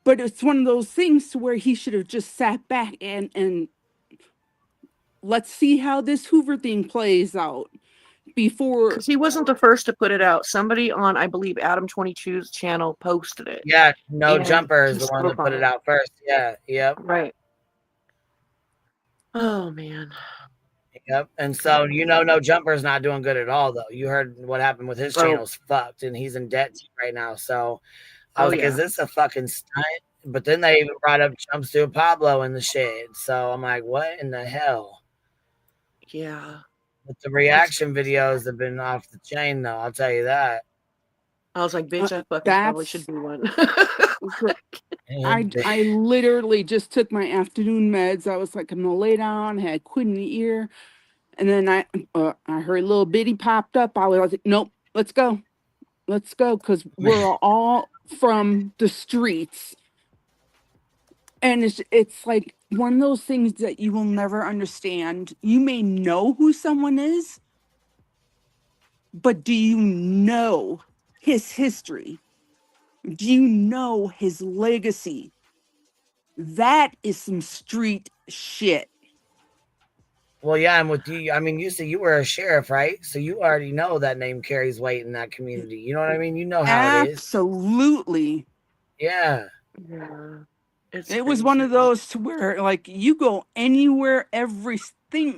But it's one of those things to where he should have just sat back and let's see how this Hoover thing plays out before. Because he wasn't the first to put it out. Somebody on, I believe, Adam 22's channel posted it. Yeah, No And Jumper is he the one spoke that put on it out first. Yeah, yep. Right. Oh man. Yep. And so No Jumper's not doing good at all, though. You heard what happened with his channel's fucked, and he's in debt right now. So I was like, is this a fucking stunt? But then they even brought up Jumpsuit Pablo in the shade. So I'm like, what in the hell? Yeah. But the reaction videos have been off the chain, though. I'll tell you that. I was like, bitch, I fucking probably should do one. I literally just took my afternoon meds. I was like, I'm gonna lay down, had quid in the ear, and then I heard little bitty popped up. I was like, nope, let's go, because we're all from the streets, and it's like one of those things that you will never understand. You may know who someone is, but do you know his history? Do you know his legacy? That is some street shit. Well, yeah, and with you, I mean, you said you were a sheriff, right? So you already know that name carries weight in that community. You know what I mean? You know how it is. Absolutely. Yeah. Yeah. It was one of those to where, like, you go anywhere,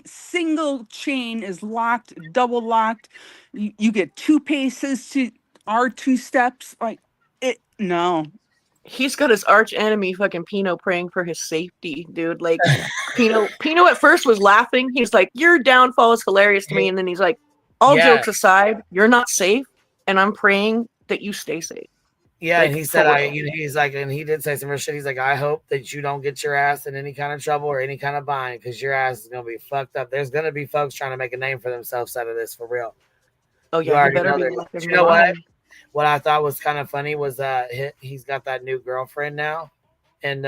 single chain is locked, double locked. You get 2 paces to our 2 steps. Like, no. He's got his arch enemy fucking Pino praying for his safety, dude. Like Pino at first was laughing. He's like, your downfall is hilarious to me. And then he's like, all jokes aside, you're not safe, and I'm praying that you stay safe. Yeah, like, and he said, he's like, and he did say some real shit. He's like, I hope that you don't get your ass in any kind of trouble or any kind of bind, because your ass is gonna be fucked up. There's gonna be folks trying to make a name for themselves out of this, for real. Oh yeah, you better be looking. You know what? What I thought was kind of funny was he's got that new girlfriend now, and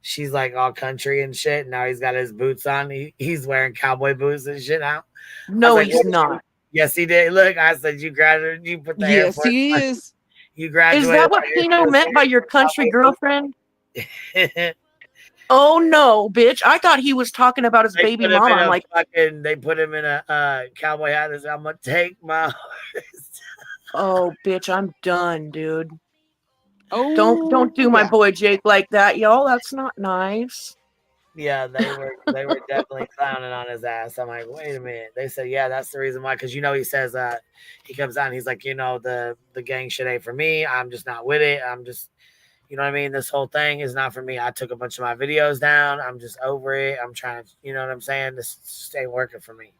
she's like all country and shit. And now he's got his boots on. He's wearing cowboy boots and shit now. No, he's not. Yes, he did. Look, I said you graduated. You put the yes, he is. You graduated. Is that what Pino meant by your country girlfriend? Oh no, bitch! I thought he was talking about his baby mama. I'm like, they put him in a cowboy hat. And said, I'm gonna take my. Oh, bitch! I'm done, dude. Oh, don't do my boy Jake like that, y'all. That's not nice. Yeah, they were definitely clowning on his ass. I'm like, wait a minute. They said, yeah, that's the reason why. Because he says he comes out and he's like, the gang shit ain't for me. I'm just not with it. I'm just, you know what I mean? This whole thing is not for me. I took a bunch of my videos down. I'm just over it. I'm trying to, you know what I'm saying? This just ain't working for me.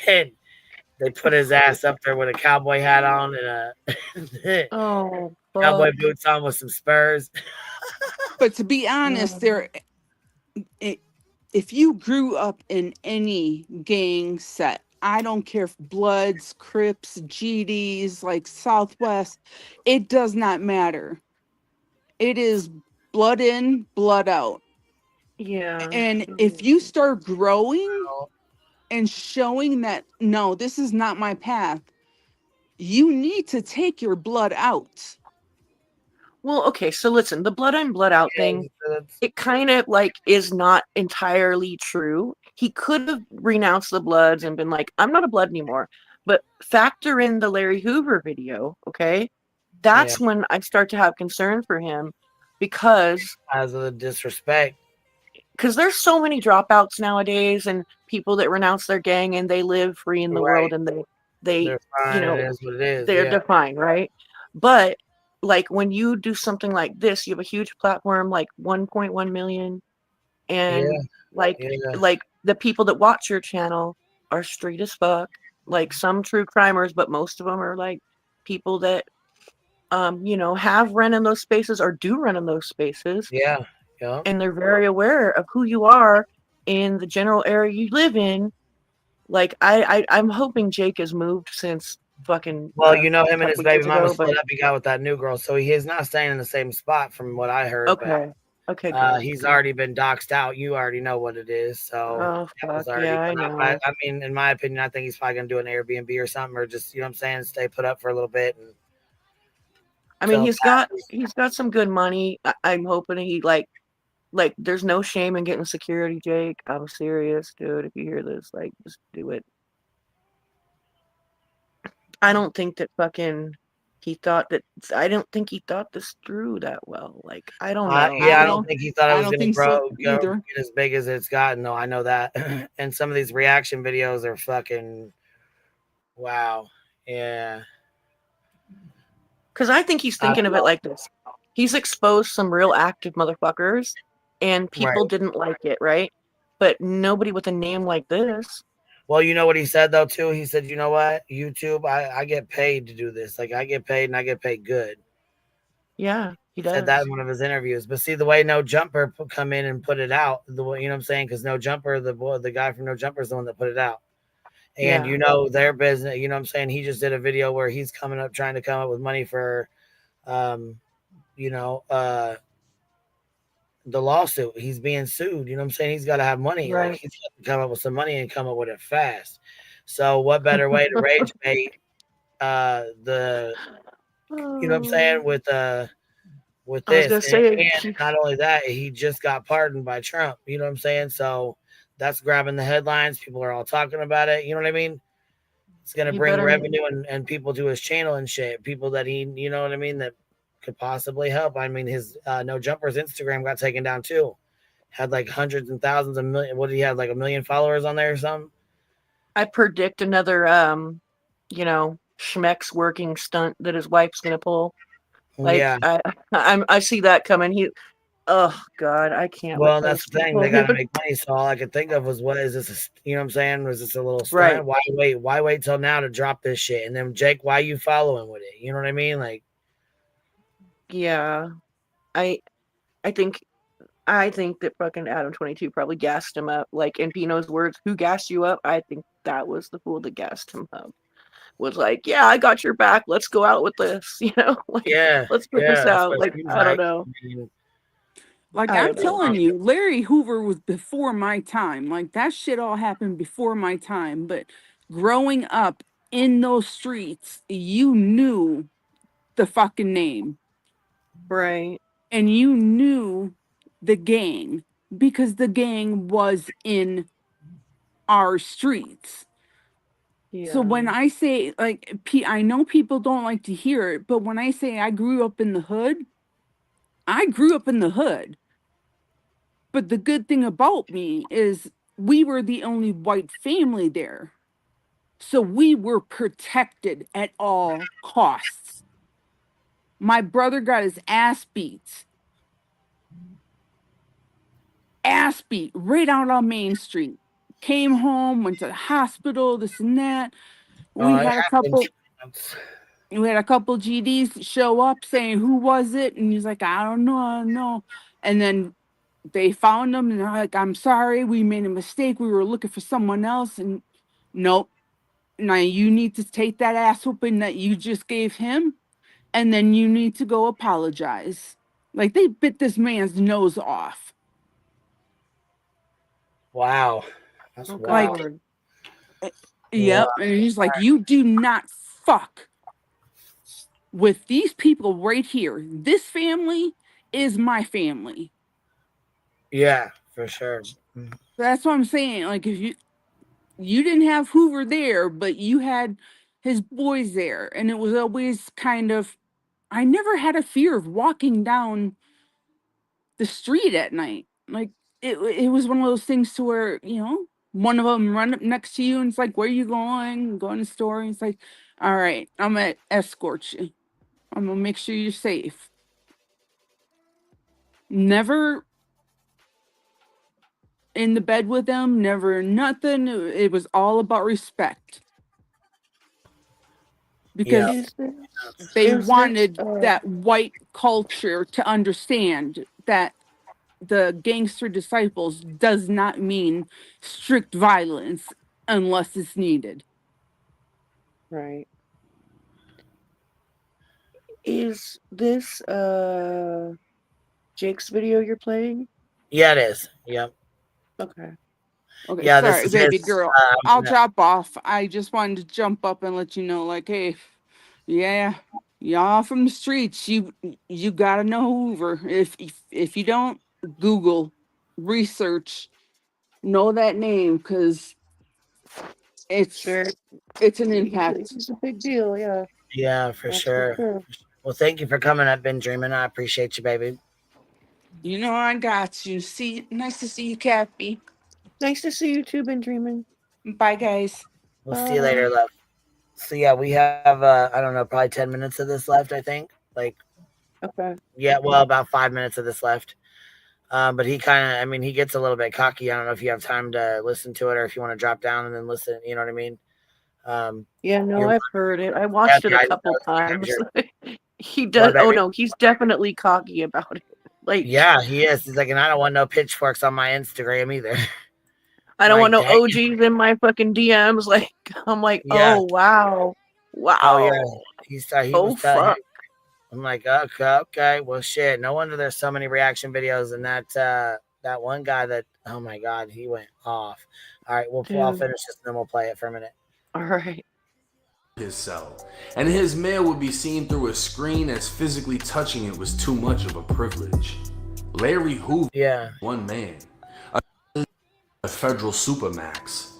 And they put his ass up there with a cowboy hat on and a cowboy boots on with some spurs. But to be honest, if you grew up in any gang set, I don't care if Bloods, Crips, GDs, like Southwest, it does not matter. It is blood in, blood out. Yeah. And if you start growing and showing that, no, this is not my path, you need to take your blood out. Well, okay, so listen, the blood in, blood out thing, it kind of like is not entirely true. He could have renounced the Bloods and been like, I'm not a Blood anymore. But factor in the Larry Hoover video, okay? That's when I start to have concern for him, because as of the disrespect. Because there's so many dropouts nowadays and people that renounce their gang and they live free in the world and they're fine, it is what it is. They're fine, right? But like when you do something like this, you have a huge platform, like 1.1 million, and like the people that watch your channel are street as fuck. Like some true crimers, but most of them are like people that have run in those spaces or do run in those spaces. Yeah. And they're very aware of who you are in the general area you live in. Like I'm hoping Jake has moved since fucking. Well, him and his baby mama split up. He got with that new girl, so he is not staying in the same spot, from what I heard. Okay. Okay, good. He's already been doxed out. You already know what it is. So Oh that was fuck already yeah, I put out. know. I mean, in my opinion, I think he's probably gonna do an Airbnb or something, or just you know what I'm saying, stay put up for a little bit. And I mean, till he's got some good money. I'm hoping he like there's no shame in getting security, Jake. I'm serious, dude. If you hear this, like, just do it. I don't think that fucking he thought that. I don't think he thought this through that well. Like, I don't know. Yeah, I don't think he thought it I was don't gonna think so go either. get as big as it's gotten. Though I know that, and some of these reaction videos are fucking wow. Yeah, Because I think he's I thinking don't of it know. like this. He's exposed some real active motherfuckers, and people Right. didn't like it, right? But nobody with a name like this. Well, you know what he said though too. He said, "You know what? YouTube, I get paid to do this. Like I get paid and I get paid good." Yeah, he He said that does. in one of his interviews. But see, the way No Jumper come in and put it out, the way you know what I'm saying, because No Jumper, the guy from No Jumper is the one that put it out. And Yeah. you know their business. You know what I'm saying. He just did a video where he's coming up trying to come up with money for, um, you know, the lawsuit. He's being sued. You know what I'm saying. He's got to have money. Like Right. he's got to come up with some money and come up with it fast. So what better way to rage bait the you know what I'm saying with I was this gonna say, and not only that he just got pardoned by Trump, you know what I'm saying? So that's grabbing the headlines, people are all talking about it, you know what I mean? It's going to he bring better. revenue and people to his channel and shit, people that he you know what I mean, that could possibly help. I mean his No Jumper's Instagram got taken down too, had like hundreds and thousands of million, what did he have, like a million followers on there or something? I predict another, Schmeck's working stunt that his wife's gonna pull. Like, Yeah. I see that coming. Oh God, I can't with Well, that's those the thing. people, They got to dude. make money. So all I could think of was, what is this? You know what I'm saying? Was this a little Right. stunt? Why wait? Why wait till now to drop this shit? And then Jake, why you following with it? You know what I mean? Like, Yeah, I, I think, I think that fucking Adam 22 probably gassed him up. Like in Pino's words, "Who gassed you up?" I think that was the fool that gassed him up. Was like, "Yeah, I got your back. Let's go out with this." Like, yeah, let's put this yeah, that's out. what it Like, seems I don't like. know. I mean, Like I I'm don't know. telling you, Larry Hoover was before my time. Like that shit all happened before my time. But growing up in those streets, you knew the fucking name. Right. And you knew the gang because the gang was in our streets. So Yeah. when I say like I know people don't like to hear it, but when I say I grew up in the hood, I grew up in the hood. But the good thing about me is we were the only white family there. So we were protected at all costs. My brother got his ass beat. Ass beat right out on Main Street. Came home, went to the hospital, this and that. We it had a happens. couple we had a couple GDs show up saying who was it, and he's like, I don't know, I don't know. And then they found him and they're like, I'm sorry, we made a mistake. We were looking for someone else. And nope. Now you need to take that ass whooping that you just gave him, and then you need to go apologize. Like they bit this man's nose off. Wow, that's Oh, good Like, wild. Lord. yep. And he's like, you do not fuck with these people right here. This family is my family. Yeah, for sure. That's what I'm saying. Like if you didn't have Hoover there, but you had his boys there, and it was always kind of I never had a fear of walking down the street at night. Like it was one of those things to where, one of them run up next to you and it's like, where are you going? Going to the store. And it's like, all right, I'm gonna escort you. I'm gonna make sure you're safe. Never in the bed with them, never nothing. It was all about respect. Yeah. Because Is they this wanted that white culture to understand that the gangster disciples does not mean strict violence unless it's needed. right? Is this Jake's video you're playing? Yeah, it is. Yep. Okay. Okay, Yeah, this sorry, is baby his. girl. I'll drop off. I just wanted to jump up and let you know, like, hey, yeah, y'all from the streets, you gotta know Hoover. If you don't, Google, research, know that name, because it's an impact. It's a big deal, yeah. Yeah, for sure. Well, thank you for coming. I've been dreaming. I appreciate you, baby. You know I got you. Nice to see you, Cappy. Nice to see you too, been dreaming. Bye, guys. We'll see you later, love. So yeah, we have I don't know, probably 10 minutes of this left, I think. Like, okay. Yeah, well, about 5 minutes of this left. But he kind of, I mean, he gets a little bit cocky. I don't know if you have time to listen to it or if you want to drop down and then listen. You know what I mean? Yeah, no, I've heard it. I watched it a couple times. He does. Oh no, he's definitely cocky about it. Like, yeah, he is. He's like, and I don't want no pitchforks on my Instagram either. I don't want no dang. OGs in my fucking DMs. Like, I'm like, oh wow, wow. Oh yeah, he oh was telling. fuck. I'm like, okay, well, shit. No wonder there's so many reaction videos, and that one guy that, oh my god, he went off. All right, I'll finish this, and then we'll play it for a minute. All right. His cell, and his mail would be seen through a screen as physically touching it was too much of a privilege. Larry Hoover, one man, a federal supermax.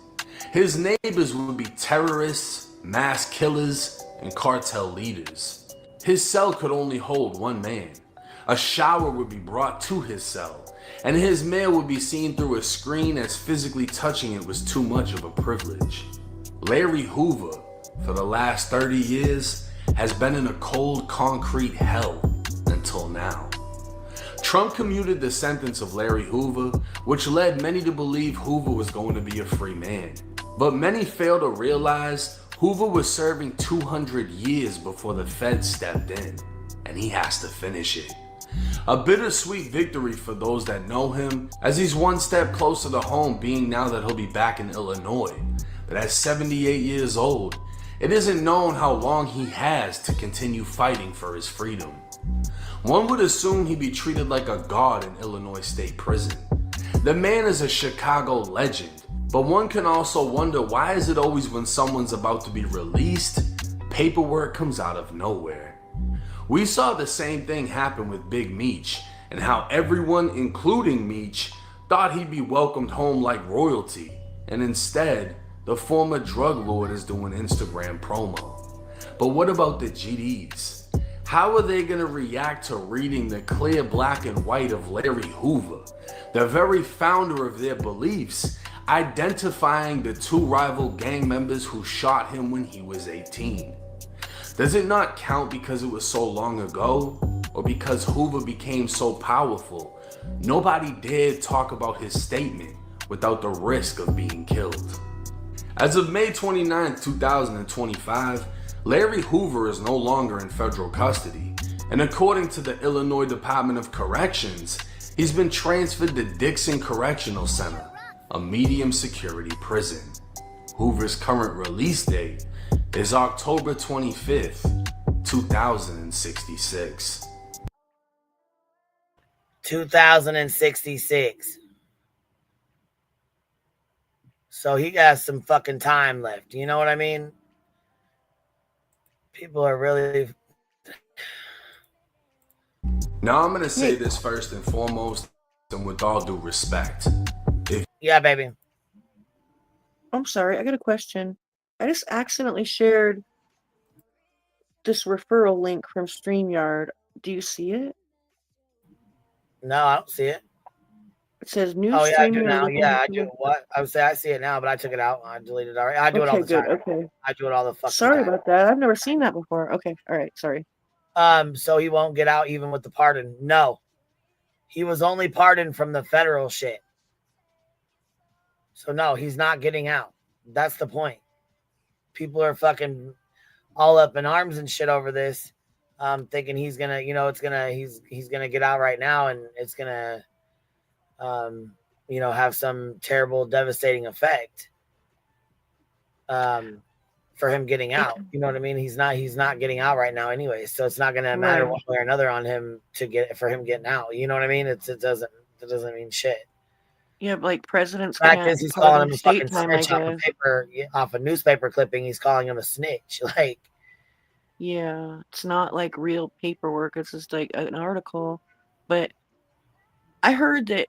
His neighbors would be terrorists, mass killers, and cartel leaders. His cell could only hold one man. A shower would be brought to his cell, and his mail would be seen through a screen as physically touching it was too much of a privilege. Larry Hoover, for the last 30 years, has been in a cold concrete hell until now. Trump commuted the sentence of Larry Hoover, which led many to believe Hoover was going to be a free man. But many fail to realize Hoover was serving 200 years before the feds stepped in, and he has to finish it. A bittersweet victory for those that know him, as he's one step closer to home, being now that he'll be back in Illinois. But at 78 years old, it isn't known how long he has to continue fighting for his freedom. One would assume he'd be treated like a god in Illinois State Prison. The man is a Chicago legend, but one can also wonder, why is it always when someone's about to be released, paperwork comes out of nowhere? We saw the same thing happen with Big Meech, and how everyone, including Meech, thought he'd be welcomed home like royalty, and instead, the former drug lord is doing Instagram promo. But what about the GDs? How are they going to react to reading the clear black and white of Larry Hoover, the very founder of their beliefs, identifying the two rival gang members who shot him when he was 18? Does it not count because it was so long ago, or because Hoover became so powerful, nobody dared talk about his statement without the risk of being killed? As of May 29, 2025, Larry Hoover is no longer in federal custody, and according to the Illinois Department of Corrections, he's been transferred to Dixon Correctional Center, a medium security prison. Hoover's current release date is October 25th, 2066. 2066. So he got some fucking time left. You know what I mean? People are really... Now I'm going to say this first and foremost, and with all due respect. Yeah, baby. I'm sorry, I got a question. I just accidentally shared this referral link from StreamYard. Do you see it? No, I don't see it. It says new StreamYard. I do now. looking Yeah, I do. What? I would say I see it now, but I took it out. I deleted it already. I do it all the time. Okay. I do it all the fucking Sorry time. about that. I've never seen that before. Okay. All right. Sorry. So he won't get out even with the pardon. No. He was only pardoned from the federal shit. So no, he's not getting out. That's the point. People are fucking all up in arms and shit over this, thinking he's gonna, he's gonna get out right now, and it's gonna, have some terrible, devastating effect. for him getting out. You know what I mean? He's not getting out right now anyway, so it's not gonna matter Right. one way or another on him for him getting out. You know what I mean? It doesn't mean shit. Yeah, but like presidents Fact can't is, he's calling pardon him a state fucking time, I snitch guess. off a newspaper clipping. He's calling him a snitch. Like, Yeah, it's not like real paperwork. It's just like an article. But I heard that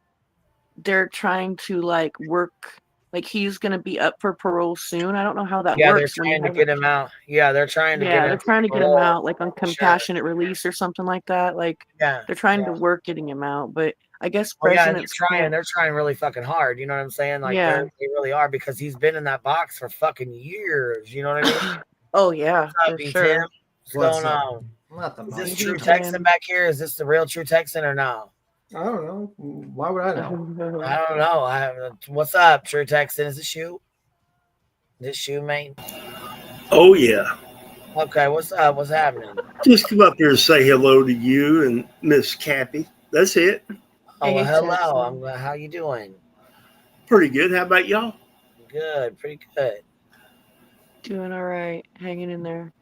they're trying to like work, like he's gonna be up for parole soon. I don't know how that yeah, they're works when you trying to have get him out. Yeah, they're trying to get yeah, they're him trying to get him parole. out like on For sure. compassionate release or something like that. Like Yeah, they're trying yeah. to work getting him out, but I guess Oh yeah, and presidents can't. they're trying really fucking hard. You know what I'm saying? Like Yeah. they really are because he's been in that box for fucking years. You know what I mean? Oh yeah, What's up, for B-Tim? sure. What's going on? Nothing Is this much. True Hey, Texan Tim. back here? Is this the real True Texan or no? I don't know. Why would I know? I don't know. What's up, True Texan? Is this you? This you, mate? Oh yeah. Okay, what's up? What's happening? Just come up here and say hello to you and Miss Cappy. That's it. Oh, well, Hey, hello. Texan. How you doing? Pretty good. How about y'all? Good, pretty good. Doing all right, hanging in there.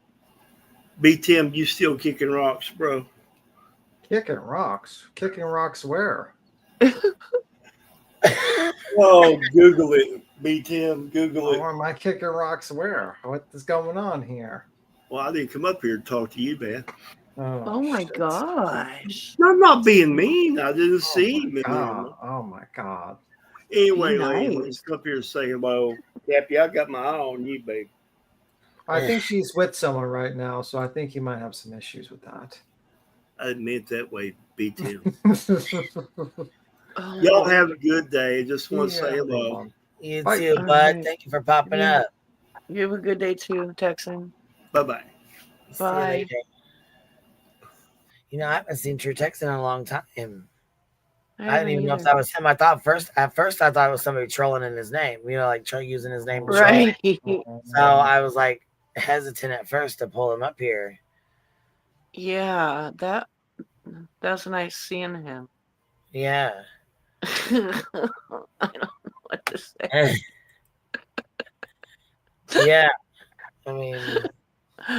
B Tim, you still kicking rocks, bro? Kicking rocks? Kicking rocks where? Oh, Google it, B Tim. Google it. Or am I kicking rocks where? What is going on here? Well, I didn't come up here to talk to you, man. Oh my shit. gosh. No, I'm not being mean. I didn't see him. Oh my god. Anyway, Be ladies, nice. let's come up here and say hello. Cappy, I got my eye on you, babe. I think she's with someone right now, so I think you might have some issues with that. I didn't mean it that way, B Tim. Oh, Y'all have a good day. Just want to say Yeah, hello. You Bye. too, All bud. right. Thank you for popping Yeah. up. You have a good day too, Texan. Bye-bye. See you Bye. later. You know, I haven't seen True Texan in a long time. I didn't even know if that was him. At first I thought it was somebody trolling in his name. You know, like using his name to troll. Right. So I was like hesitant at first to pull him up here. Yeah, that's nice seeing him. Yeah. I don't know what to say. Yeah. I mean,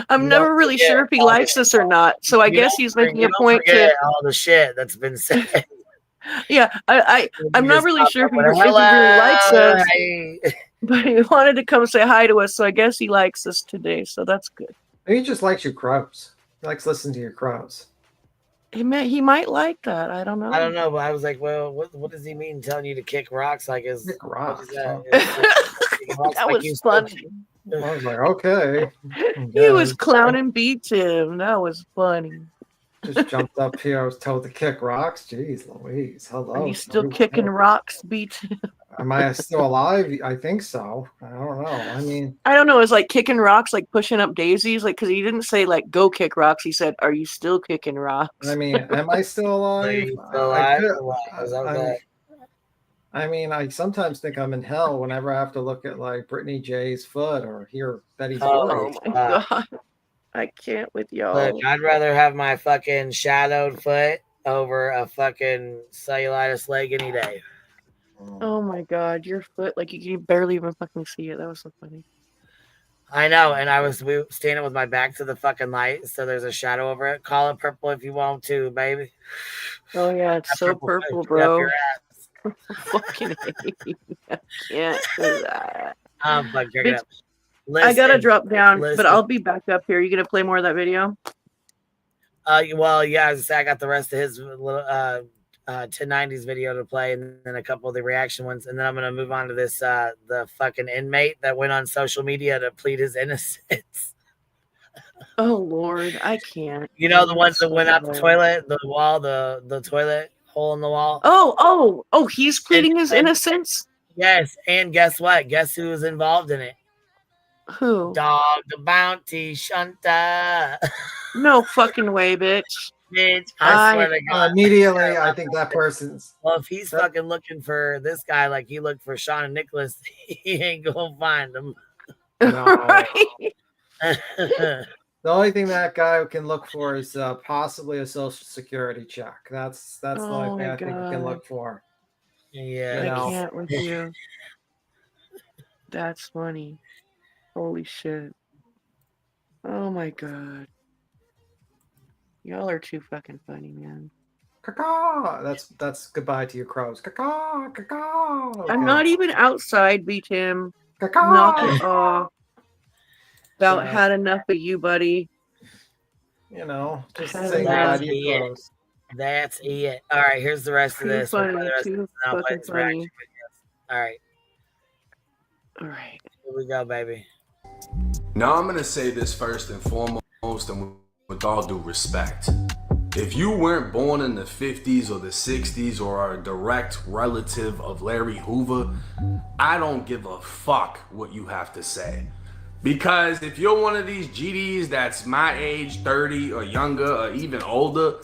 I'm you never don't really forget sure if he all likes the- us or not. So I you guess don't he's for- making you a don't point forget to. all the shit that's been said. Yeah, I'm You not just really pop sure up if he with a really likes hello. us, Hey. but he wanted to come say hi to us. So I guess he likes us today. So that's good. Maybe he just likes your crows. He likes listening to your crows. He might like that. I don't know. I don't know, but I was like, well, what does he mean telling you to kick rocks? Like, is Kick rocks, that? That Like was you funny. I was like, okay. He was Yeah. clowning beat him. That was funny. Just jumped up here. I was told to kick rocks. Jeez Louise. Are Hello. you still kicking rocks, beat him? Am I still alive? I think so. I don't know. I mean, I don't know. It's like kicking rocks, like pushing up daisies. Like, because he didn't say like go kick rocks. He said, "Are you still kicking rocks?" am I still alive? Are you still alive or what? Is that that? I mean, I sometimes think I'm in hell whenever I have to look at like Brittany J's foot or hear Betty's voice. Oh my god. I can't with y'all. Look, I'd rather have my fucking shadowed foot over a fucking cellulitis leg any day. Oh my god, your foot, like you can barely even fucking see it. That was so funny. I know, and we were standing with my back to the fucking light, so there's a shadow over it. Call it purple if you want to, baby. Oh yeah, it's That so purple, bro. Fucking hate you. I can't do that. I'm fucking Bitch, up. I gotta Listen, drop down, listen. but I'll be back up here. You gonna play more of that video? Well, yeah, as I said, I got the rest of his little 1090s video to play, and then a couple of the reaction ones, and then I'm gonna move on to this the fucking inmate that went on social media to plead his innocence. Oh Lord, I can't. You know, the ones that went out the toilet, the wall, the toilet hole in the wall. Oh, he's pleading his innocence? Yes, and guess what? Guess who was involved in it? Who? Dog the Bounty Shunta. No fucking way, bitch. Bitch, I swear to God. Immediately, I think that person's. Well, if he's fucking looking for this guy like he looked for Sean and Nicholas, he ain't gonna find him. No. The only thing that guy can look for is possibly a social security check. That's the only thing I think we can look for. Yeah, I can't with you. That's funny. Holy shit. Oh my god. Y'all are too fucking funny, man. Caw. That's goodbye to your crows. Caw, caw. I'm not even outside, B-Tim. Caw. Knock it off. About So- had enough of you, buddy. You know, just Had say enough. goodbye to your crows. That's it. All right, here's the rest of Too this. We'll play funny. the rest of Too this, and I'll play fucking this reaction funny. videos. All right, Alright. here we go, baby. Now I'm gonna say this first and foremost, and with all due respect. If you weren't born in the 50s or the 60s or are a direct relative of Larry Hoover, I don't give a fuck what you have to say. Because if you're one of these GDs that's my age, 30 or younger or even older,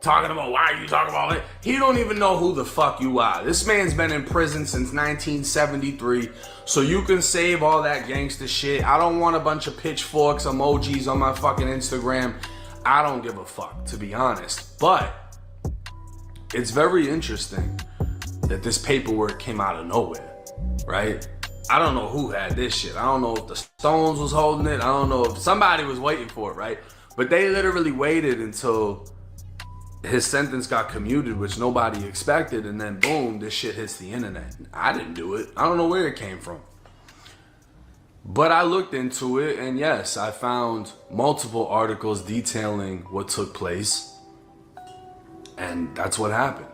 talking about why are you talking about it, he don't even know who the fuck you are. This man's been in prison since 1973, so you can save all that gangster shit. I don't want a bunch of pitchforks emojis on my fucking Instagram. I don't give a fuck, to be honest. But it's very interesting that this paperwork came out of nowhere, right? I don't know who had this shit. I don't know if the Stones was holding it. I don't know if somebody was waiting for it, right? But they literally waited until his sentence got commuted, which nobody expected, and then boom, this shit hits the internet. I didn't do it. I don't know where it came from. But I looked into it, and yes, I found multiple articles detailing what took place. And that's what happened.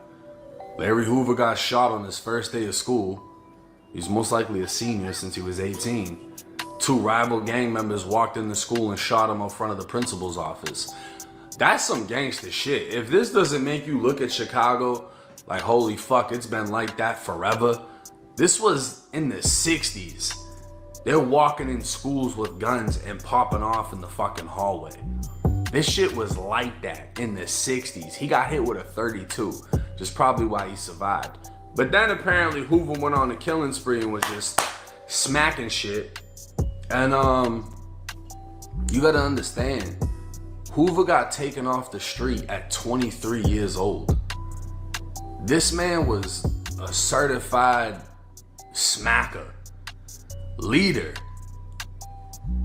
Larry Hoover got shot on his first day of school. He's most likely a senior since he was 18. Two rival gang members walked into school and shot him in front of the principal's office. That's some gangster shit. If this doesn't make you look at Chicago like, holy fuck, it's been like that forever. This was in the 60s. They're walking in schools with guns and popping off in the fucking hallway. This shit was like that in the 60s. He got hit with a 32, which is probably why he survived. But then apparently Hoover went on a killing spree and was just smacking shit. And you gotta understand, Hoover got taken off the street at 23 years old. This man was a certified smacker, leader.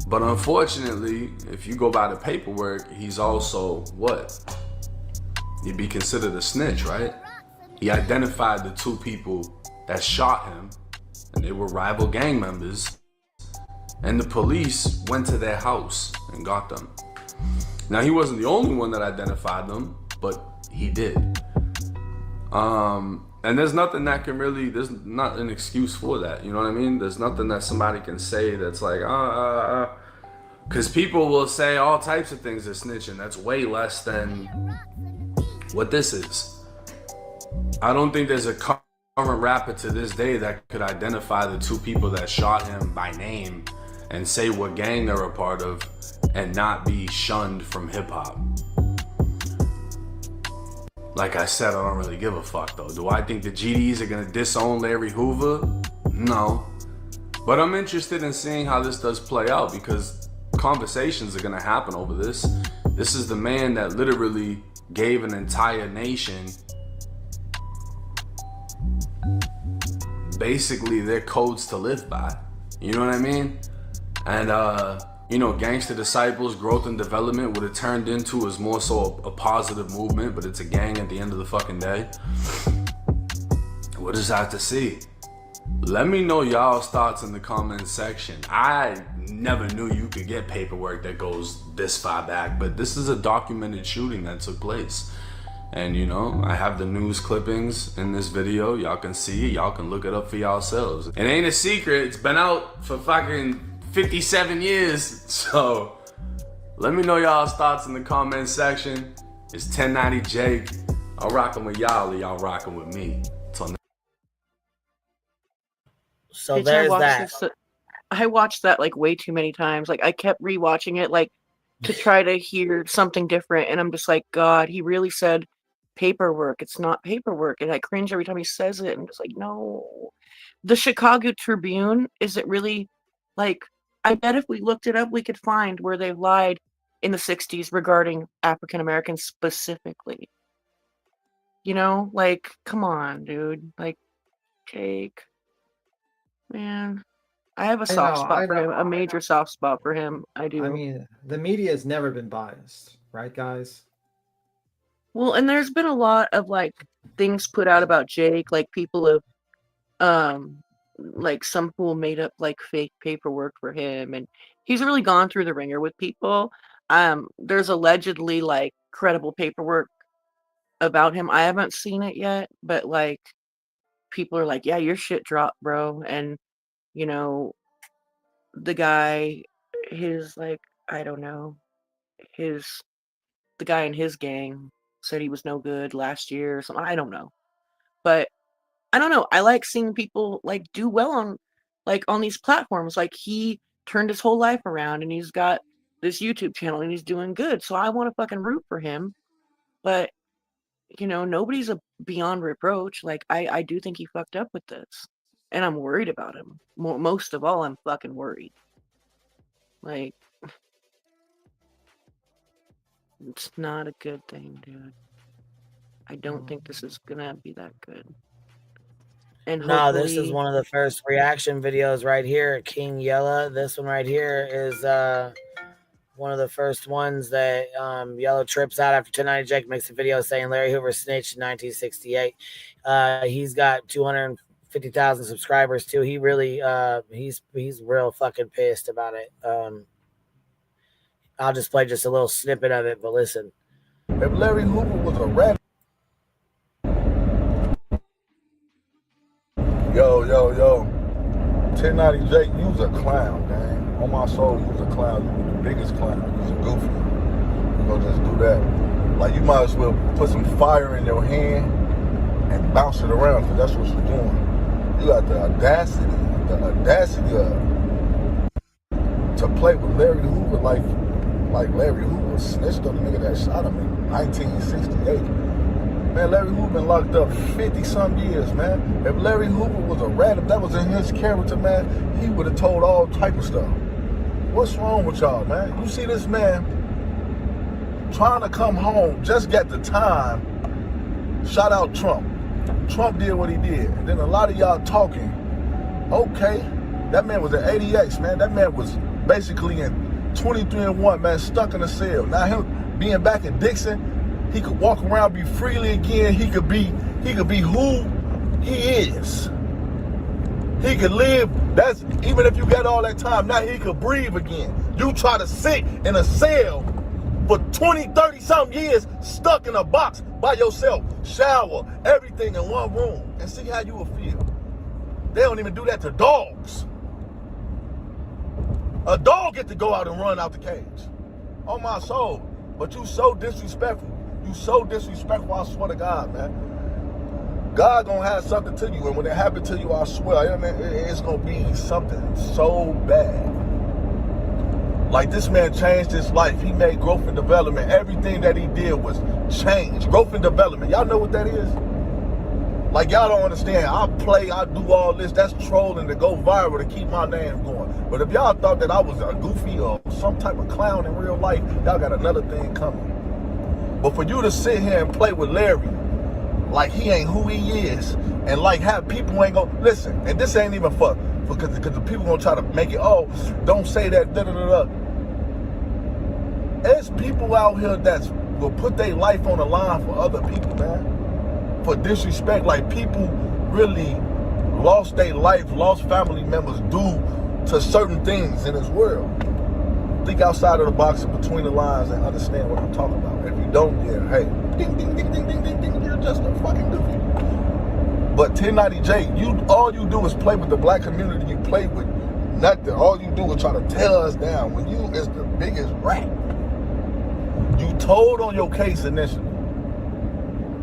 But unfortunately, if you go by the paperwork, he's also what? He'd be considered a snitch, right? He identified the two people that shot him, and they were rival gang members. And the police went to their house and got them. Now, he wasn't the only one that identified them, but he did. And there's nothing that can really, there's not an excuse for that. You know what I mean? There's nothing that somebody can say that's like, because people will say all types of things as snitching. That's way less than what this is. I don't think there's a current rapper to this day that could identify the two people that shot him by name and say what gang they're a part of and not be shunned from hip hop. Like I said, I don't really give a fuck though. Do I think the GDs are gonna disown Larry Hoover? No. But I'm interested in seeing how this does play out because conversations are gonna happen over this. This is the man that literally gave an entire nation basically their codes to live by. You know what I mean? And you know, Gangster Disciples, growth and development, what it turned into is more so a positive movement, but it's a gang at the end of the fucking day. We'll just have to see. Let me know y'all's thoughts in the comments section. I never knew you could get paperwork that goes this far back, but this is a documented shooting that took place. And you know, I have the news clippings in this video. Y'all can see it. Y'all can look it up for yourselves. It ain't a secret. It's been out for fucking 57 years. So let me know y'all's thoughts in the comments section. It's 1090 Jake. I'm rocking with y'all or y'all rocking with me. So Bitch, there's that. I watched that like way too many times. Like I kept rewatching it like to try to hear something different. And I'm just like, God, he really said paperwork. It's not paperwork. And I cringe every time he says it. I'm just like, no. The Chicago Tribune, is it really like, I bet if we looked it up, we could find where they've lied in the 60s regarding African Americans specifically. You know, like, come on, dude. Like, Jake. Man, I have a soft spot for him, a major soft spot for him. I do. I mean, the media has never been biased, right, guys? Well, and there's been a lot of like things put out about Jake, like people have like some fool made up like fake paperwork for him, and he's really gone through the ringer with people. There's allegedly like credible paperwork about him. I haven't seen it yet, but like people are like, yeah, your shit dropped, bro. And you know, the guy, his like, I don't know, the guy in his gang said he was no good last year or something. I don't know. But I don't know. I like seeing people like do well on these platforms. Like he turned his whole life around and he's got this YouTube channel and he's doing good. So I want to fucking root for him. But you know, nobody's beyond reproach. Like I do think he fucked up with this. And I'm worried about him. Most of all, I'm fucking worried. Like, it's not a good thing, dude. I don't think this is gonna be that good. And no, this is one of the first reaction videos right here. King Yella. This one right here is one of the first ones that Yellow trips out after 1090 Jake makes a video saying Larry Hoover snitched in 1968. He's got 250,000 subscribers too. He really he's real fucking pissed about it. I'll just play just a little snippet of it, but listen. If Larry Hoover was a rat. Yo. 1090 Jake, you was a clown, man. On my soul, you was a clown. You was the biggest clown. You was a goofy. You gonna just do that. Like, you might as well put some fire in your hand and bounce it around, because that's what you're doing. You got the audacity to play with Larry Hoover like Larry Hoover snitched on the nigga that shot him in 1968. Man, Larry Hoover been locked up 50-some years, man. If Larry Hoover was a rat, if that was in his character, man, he would have told all type of stuff. What's wrong with y'all, man? You see this man trying to come home, just got the time. Shout out Trump. Trump did what he did. And then a lot of y'all talking, okay, that man was at 80X, man. That man was basically in 23-1, man, stuck in a cell. Now him being back in Dixon, he could walk around, be freely again. He could be who he is. He could live. That's even if you got all that time. Now he could breathe again. You try to sit in a cell for 20, 30 some years, stuck in a box by yourself, shower, everything in one room, and see how you will feel. They don't even do that to dogs. A dog get to go out and run out the cage. On my soul. But you so disrespectful. You so disrespectful, I swear to God, man. God gonna have something to you, and when it happens to you, I swear, it's gonna be something so bad. Like, this man changed his life. He made growth and development. Everything that he did was change. Growth and development. Y'all know what that is? Like, y'all don't understand. I play, I do all this. That's trolling to go viral to keep my name going. But if y'all thought that I was a goofy or some type of clown in real life, y'all got another thing coming. But for you to sit here and play with Larry like he ain't who he is, and like have people ain't gonna listen, and this ain't even because the people gonna try to make it, oh, don't say that, da-da-da-da. There's people out here that will put their life on the line for other people, man. For disrespect, like people really lost their life, lost family members due to certain things in this world. Think outside of the box and between the lines and understand what I'm talking about. If you don't, yeah, hey, ding, ding, ding, ding, ding, ding, ding, you're just a fucking goofy. But 1090J, all you do is play with the black community. You play with nothing. All you do is try to tear us down when you is the biggest rat. You told on your case initially.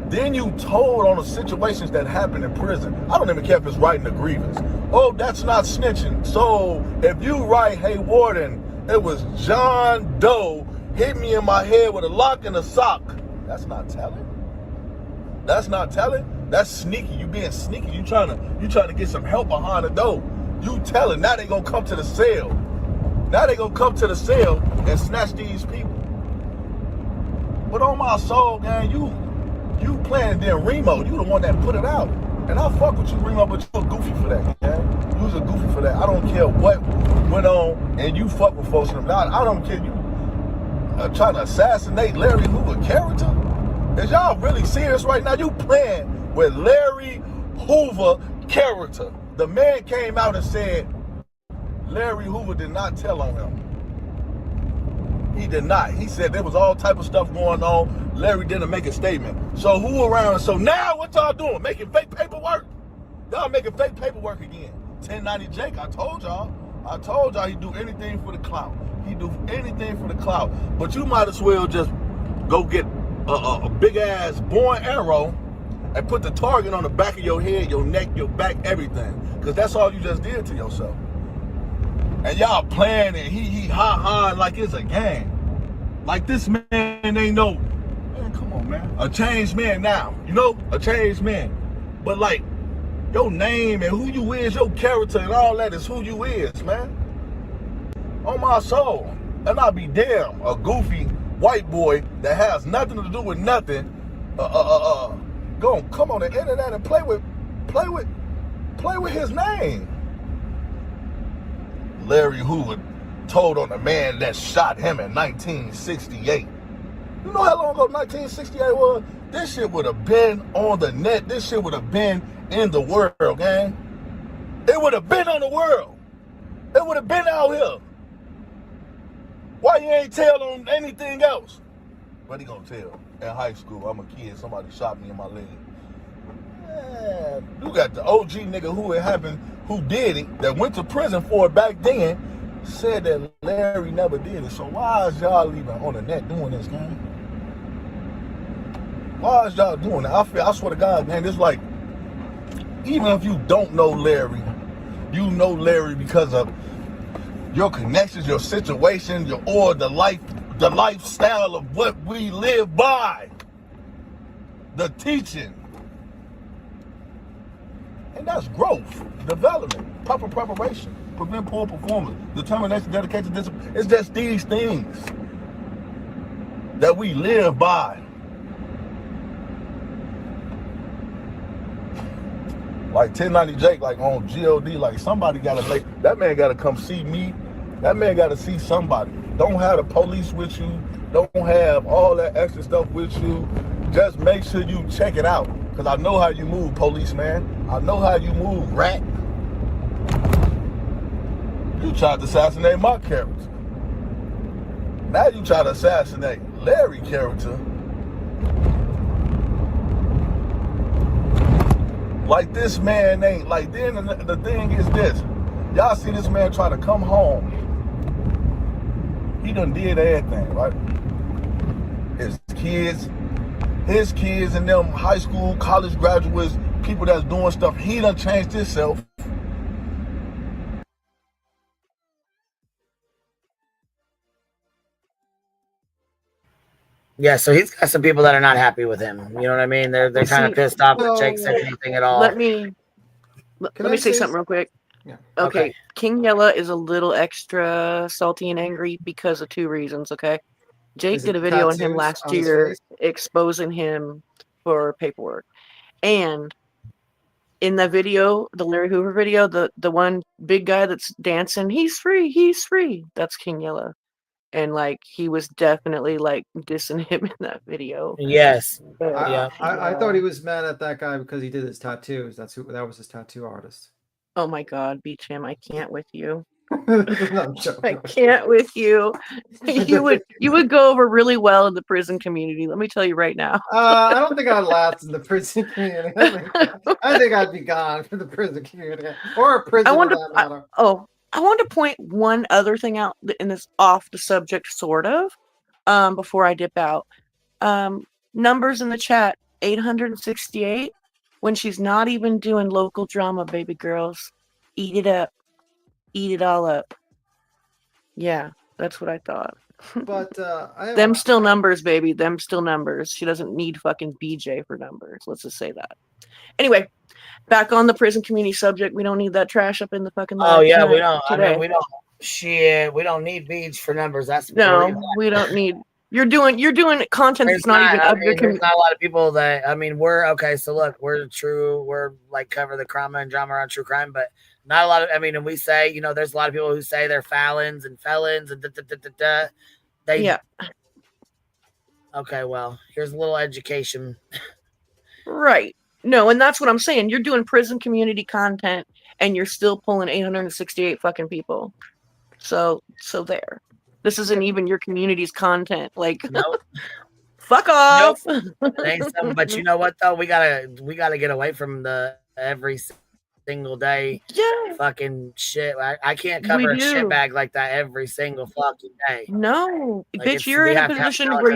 Then you told on the situations that happened in prison. I don't even care if it's writing a grievance. Oh, that's not snitching. So if you write, hey, Warden, it was John Doe hit me in my head with a lock and a sock. That's not telling. That's not telling. That's sneaky. You being sneaky. You trying to get some help behind the door. You telling. Now they gonna come to the cell. Now they gonna come to the cell and snatch these people. But on my soul, man, you playing then Remo. You the one that put it out. And I fuck with you, Remo, but you a goofy for that, man. You was a goofy for that. I don't care what went on, and you fuck with folks. I don't care you trying to assassinate Larry Hoover character. Is y'all really serious right now? You playing with Larry Hoover character. The man came out and said Larry Hoover did not tell on him. He did not. He said there was all type of stuff going on. Larry didn't make a statement. So who around? So now what y'all doing? Making fake paperwork? Y'all making fake paperwork again. 1090 Jake, I told y'all he do anything for the clout. He do anything for the clout. But you might as well just go get a big ass bow and arrow and put the target on the back of your head, your neck, your back, everything. Because that's all you just did to yourself. And y'all playing it, he ha like it's a game. Like this man ain't no, man, come on, man. A changed man now, you know, a changed man. But like, your name and who you is, your character and all that is who you is, man. On my soul. And I'll be damn, a goofy white boy that has nothing to do with nothing, go come on the internet and play with his name. Larry Hoover told on the man that shot him in 1968. You know how long ago 1968 was? This shit would have been on the net. This shit would have been in the world, gang. It would have been on the world. It would have been out here. Why you ain't tell on anything else? But he gonna tell. In high school, I'm a kid, somebody shot me in my leg. Man, you got the OG nigga who it happened, who did it, that went to prison for it back then, said that Larry never did it. So why is y'all even on the net doing this, gang? Why is y'all doing that? I swear to God, man, it's like, even if you don't know Larry, you know Larry because of your connections, your situation, the lifestyle of what we live by, the teaching. And that's growth, development, proper preparation, prevent poor performance, determination, dedication, discipline. It's just these things that we live by. Like 1090 Jake, like on GOD, like somebody gotta that man gotta come see me. That man gotta see somebody. Don't have the police with you. Don't have all that extra stuff with you. Just make sure you check it out. Cause I know how you move, policeman. I know how you move, rat. You tried to assassinate my character. Now you try to assassinate Larry character. Like this man ain't, like then the thing is this. Y'all see this man try to come home. He done did everything, right? His kids and them high school, college graduates, people that's doing stuff, he done changed himself. Yeah, so he's got some people that are not happy with him. You know what I mean? They're kind of pissed off that Jake said anything at all. Let me say something real quick. Yeah. Okay. King Yella is a little extra salty and angry because of two reasons, okay? Jake did a video on him last year exposing him for paperwork. And in the video, the Larry Hoover video, the one big guy that's dancing, he's free. That's King Yella. And like he was definitely like dissing him in that video. Yes. I thought he was mad at that guy because he did his tattoos. That was his tattoo artist. Oh my God, Beach Him, I can't with you. I can't with you. You would go over really well in the prison community. Let me tell you right now. I don't think I'd last in the prison community. I think I'd be gone for the prison community or a prison. I want to point one other thing out, and it's off the subject, sort of. Before I dip out, numbers in the chat: 868. When she's not even doing local drama, baby girls, eat it up. Eat it all up. Yeah, that's what I thought. But them still numbers, baby. Them still numbers. She doesn't need fucking BJ for numbers. Let's just say that. Anyway, back on the prison community subject. We don't need that trash up in the fucking. Oh yeah, we don't. Today. I mean, we don't. Shit, we don't need Beach for numbers. That's no. We don't need. You're doing content There's that's not even of your there's community. not a lot of people that, I mean, we're okay. So look, we're like cover the crime and drama around true crime, but not a lot of, I mean, and we say, you know, there's a lot of people who say they're felons and they, yeah. Okay, well, here's a little education. Right. No, and that's what I'm saying. You're doing prison community content and you're still pulling 868 fucking people. So there. This isn't even your community's content. Like, nope. Fuck off. Nope. But you know what though? We gotta get away from the every single day fucking shit. I can't cover a shit bag like that every single fucking day. No, like, bitch, you're in a position where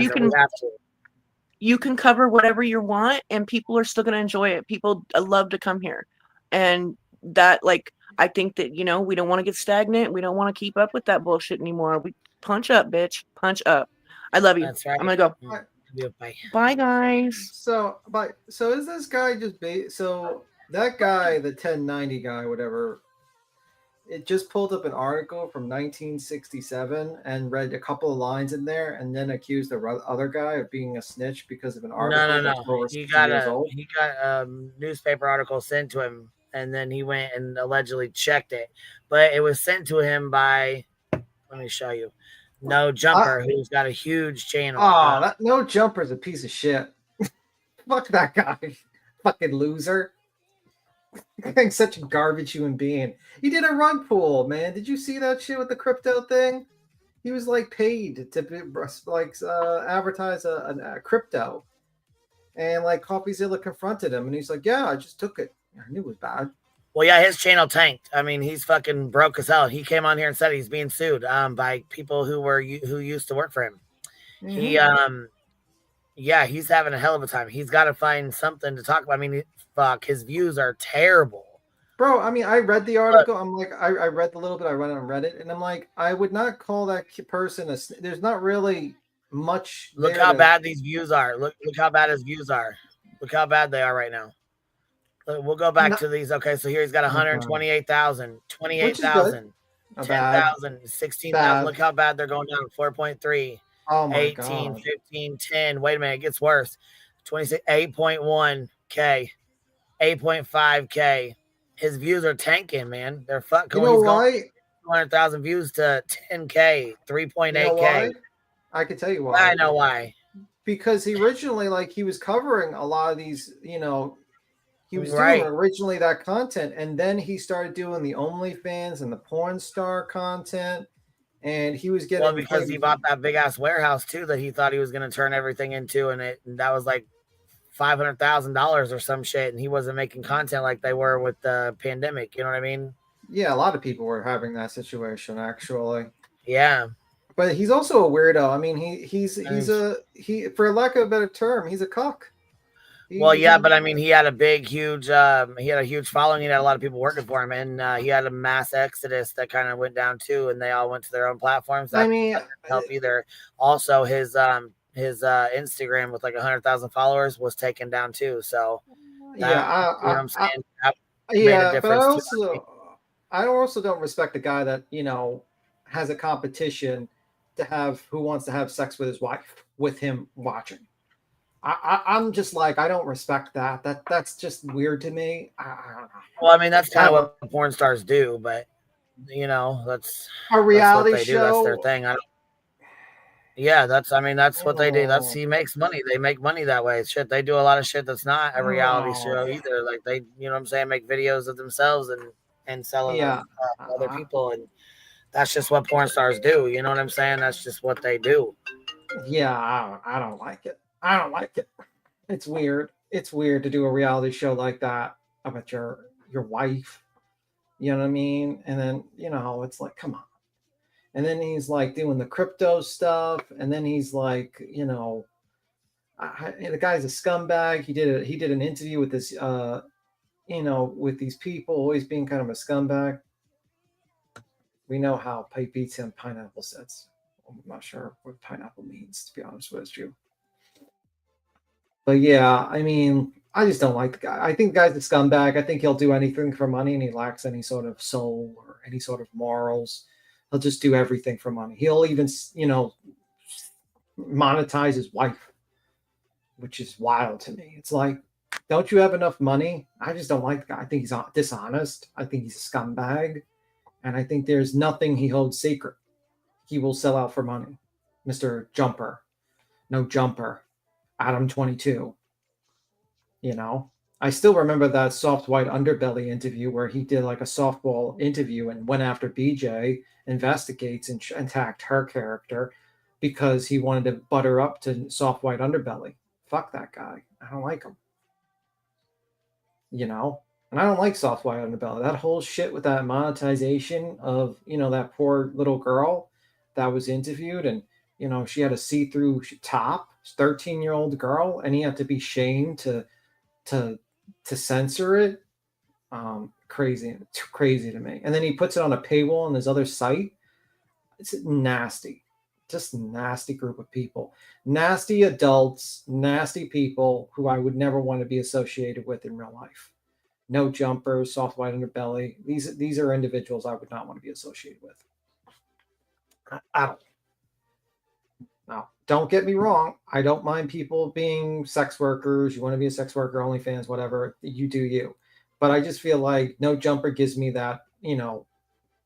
you can cover whatever you want and people are still going to enjoy it. People love to come here. And that, like, I think that, you know, we don't want to get stagnant. We don't want to keep up with that bullshit anymore. We punch up, bitch. Punch up. I love you. That's right. I'm going to go. Bye. Bye, guys. So is this guy just so that guy, the 1090 guy, whatever, it just pulled up an article from 1967 and read a couple of lines in there and then accused the other guy of being a snitch because of an article. No. He got a newspaper article sent to him and then he went and allegedly checked it. But it was sent to him by, let me show you, No Jumper, who's got a huge channel. Oh, that No Jumper's a piece of shit. Fuck that guy. Fucking loser. He's such a garbage human being. He did a rug pull, man. Did you see that shit with the crypto thing? He was like paid to advertise a crypto, and like CoffeeZilla confronted him, and he's like, "Yeah, I just took it. I knew it was bad." Well, yeah, his channel tanked. I mean, he's fucking broke as hell. He came on here and said he's being sued by people who used to work for him. Mm-hmm. He's having a hell of a time. He's got to find something to talk about. I mean, fuck, his views are terrible. Bro, I mean, I read the article. I'm like, I read a little bit. I went on Reddit, and I'm like, I would not call that person there's not really much. Look how bad these views are. Look how bad his views are. Look how bad they are right now. We'll go back to these. Okay, so here he's got 128,000, 28,000, 10,000, 16,000. Look how bad they're going down. 4.3, 18, God. 15, 10. Wait a minute, it gets worse. 26, 8.1K, 8.5K. His views are tanking, man. They're fucking. You know why? 200,000 views to 10K, 3.8K. You know why? I can tell you why. I know why. Because he originally, he was covering a lot of these, he was doing originally that content, and then he started doing the OnlyFans and the porn star content, and he was getting because he bought that big ass warehouse too that he thought he was going to turn everything into, and that was like $500,000 or some shit, and he wasn't making content like they were with the pandemic. You know what I mean? Yeah, a lot of people were having that situation actually. Yeah. But he's also a weirdo. I mean, he's for lack of a better term, he's a cuck. But I mean, he had a huge following. He had a lot of people working for him, and he had a mass exodus that kind of went down too, and they all went to their own platforms. That didn't help either. Also, his Instagram with like 100,000 followers was taken down too. So you know what I'm saying? But I also don't respect the guy that has a competition to have who wants to have sex with his wife with him watching. I'm just like, I don't respect that. That's just weird to me. I don't know. Well, I mean, that's kind of what porn stars do, but that's a reality that's what they show. Do. That's their thing. That's what they do. He makes money. They make money that way. Shit, they do a lot of shit that's not a reality show either. Like they, you know what I'm saying, make videos of themselves and selling them to other people, and that's just what porn stars do. You know what I'm saying? That's just what they do. Yeah, I don't like it. I don't like it. It's weird. It's weird to do a reality show like that about your wife. You know what I mean? And then, it's like, come on. And then he's like doing the crypto stuff. And then he's like, the guy's a scumbag. He did an interview with this, with these people always being kind of a scumbag. We know how Pipe beats him pineapple sets. I'm not sure what pineapple means, to be honest with you. But yeah, I mean, I just don't like the guy. I think the guy's a scumbag. I think he'll do anything for money, and he lacks any sort of soul or any sort of morals. He'll just do everything for money. He'll even, monetize his wife, which is wild to me. It's like, don't you have enough money? I just don't like the guy. I think he's dishonest. I think he's a scumbag. And I think there's nothing he holds sacred. He will sell out for money. Mr. Jumper. No Jumper. Adam 22. You know? I still remember that soft white underbelly interview where he did like a softball interview and went after BJ, investigates and attacked her character because he wanted to butter up to soft white underbelly. Fuck that guy. I don't like him. You know? And I don't like soft white underbelly. That whole shit with that monetization of, you know, that poor little girl that was interviewed, and, you know, she had a see-through top, 13-year-old girl, and he had to be shamed to censor it. Crazy to me. And then he puts it on a paywall on his other site. It's nasty. Just nasty group of people. Nasty adults, nasty people who I would never want to be associated with in real life. No Jumpers, soft white underbelly. These are individuals I would not want to be associated with. I don't. Now, don't get me wrong. I don't mind people being sex workers. You want to be a sex worker, OnlyFans, whatever. You do you. But I just feel like No Jumper gives me that, you know,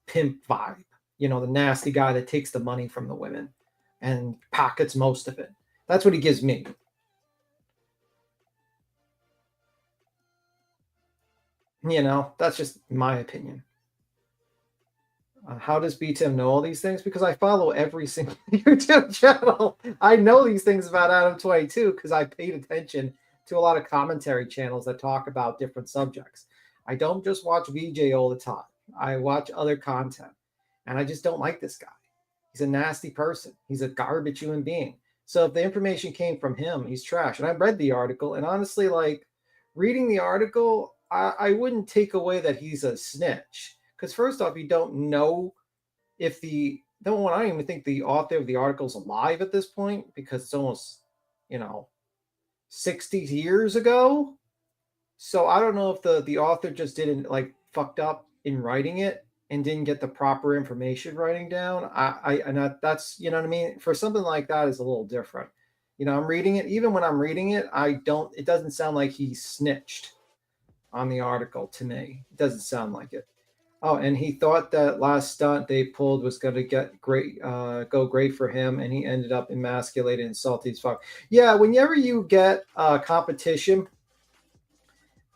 pimp vibe. You know, the nasty guy that takes the money from the women and pockets most of it. That's what he gives me. You know, that's just my opinion. How does BTM know all these things? Because I follow every single YouTube channel. I know these things about Adam 22 because I paid attention to a lot of commentary channels that talk about different subjects. I don't just watch VJ all the time. I watch other content. And I just don't like this guy. He's a nasty person. He's a garbage human being. So if the information came from him, he's trash. And I read the article, and honestly, like, reading the article, I wouldn't take away that he's a snitch. Because first off, you don't know if I don't even think the author of the article is alive at this point, because it's almost, you know, 60 years ago. So I don't know if the author just didn't, like, fucked up in writing it and didn't get the proper information writing down. That's, you know what I mean? For something like that is a little different. You know, I'm reading it. Even when I'm reading it, it doesn't sound like he snitched on the article to me. It doesn't sound like it. Oh, and he thought that last stunt they pulled was going to go great for him, and he ended up emasculated and salty as fuck. Yeah, whenever you get a competition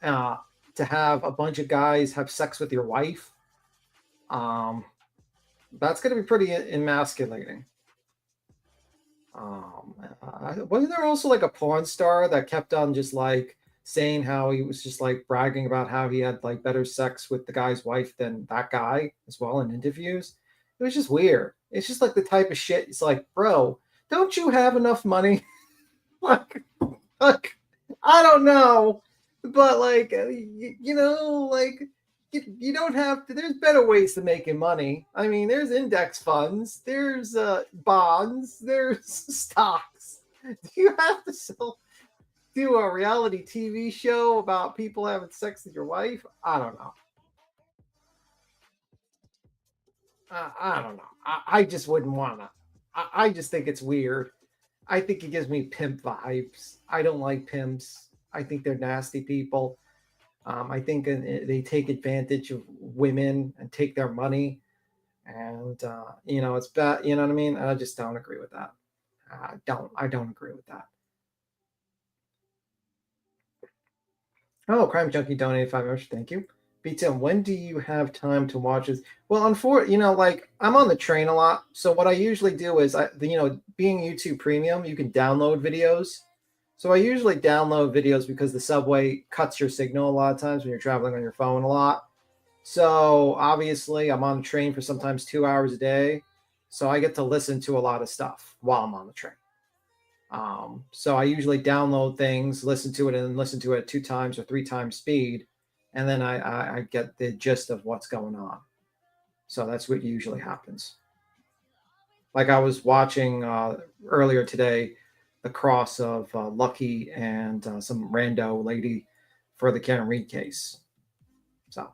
to have a bunch of guys have sex with your wife, that's going to be pretty emasculating. Wasn't there also like a porn star that kept on just like saying how he was just like bragging about how he had like better sex with the guy's wife than that guy as well in interviews? It was just weird. It's just like the type of shit. It's like, bro, don't you have enough money? like, I don't know, but like, you know, like you don't have to. There's better ways to making money. I mean, there's index funds, there's bonds, there's stocks. Do you have to do a reality TV show about people having sex with your wife? I don't know. I don't know. I just wouldn't want to. I just think it's weird. I think it gives me pimp vibes. I don't like pimps. I think they're nasty people. I think they take advantage of women and take their money. And, you know, it's bad. You know what I mean? I just don't agree with that. I don't agree with that. Oh, Crime Junkie donated $5. Thank you. BTM, when do you have time to watch this? Well, you know, like, I'm on the train a lot. So what I usually do is, you know, being YouTube Premium, you can download videos. So I usually download videos because the subway cuts your signal a lot of times when you're traveling on your phone a lot. So obviously I'm on the train for sometimes 2 hours a day. So I get to listen to a lot of stuff while I'm on the train. So I usually download things, listen to it, and then listen to it at 2 times or 3 times speed. And then I get the gist of what's going on. So that's what usually happens. Like I was watching earlier today, the cross of Lucky and some rando lady for the Karen Reed case. So.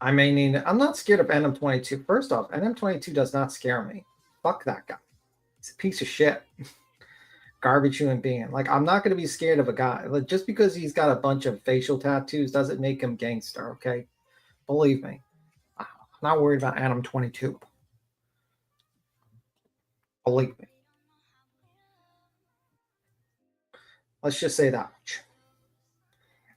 I may need. I'm not scared of NM22. First off, NM22 does not scare me. Fuck that guy. He's a piece of shit. Garbage human being. Like, I'm not going to be scared of a guy. Like, just because he's got a bunch of facial tattoos doesn't make him gangster, okay? Believe me. I'm not worried about NM22. Believe me. Let's just say that much.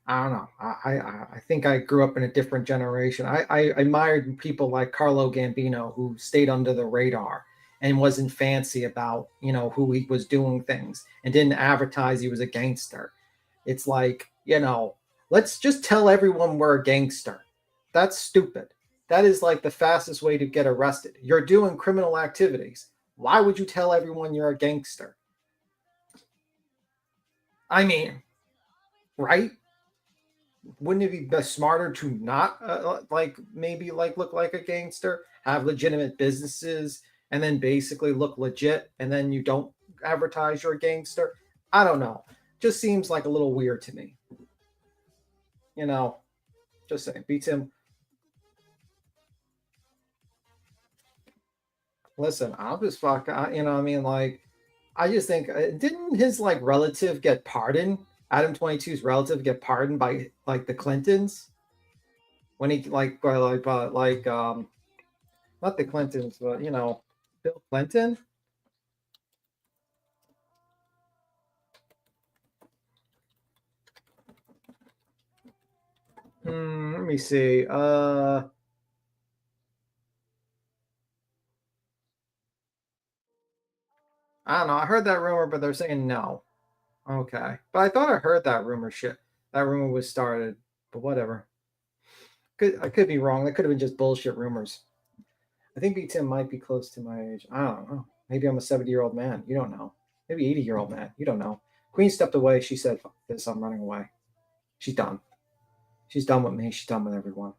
I don't know. I think I grew up in a different generation. I admired people like Carlo Gambino, who stayed under the radar and wasn't fancy about, you know, who he was doing things and didn't advertise he was a gangster. It's like, you know, let's just tell everyone we're a gangster. That's stupid. That is like the fastest way to get arrested. You're doing criminal activities. Why would you tell everyone you're a gangster? I mean, right? Wouldn't it be smarter to not maybe look like a gangster, have legitimate businesses, and then basically look legit, and then you don't advertise you're a gangster? I don't know. Just seems like a little weird to me. You know, just saying. Beats him. Listen, I'll just fuck. You know what I mean? Like, I just think, didn't his like relative get pardoned? Adam 22's relative get pardoned by like the Clintons when he not the Clintons, but you know, Bill Clinton. Let me see. I don't know. I heard that rumor, but they're saying no. Okay. But I thought I heard that rumor shit. That rumor was started, but whatever. I could be wrong. That could have been just bullshit rumors. I think B Tim might be close to my age. I don't know. Maybe I'm a 70-year-old man. You don't know. Maybe 80-year-old man. You don't know. Queen stepped away. She said, fuck this, I'm running away. She's done. She's done with me. She's done with everyone.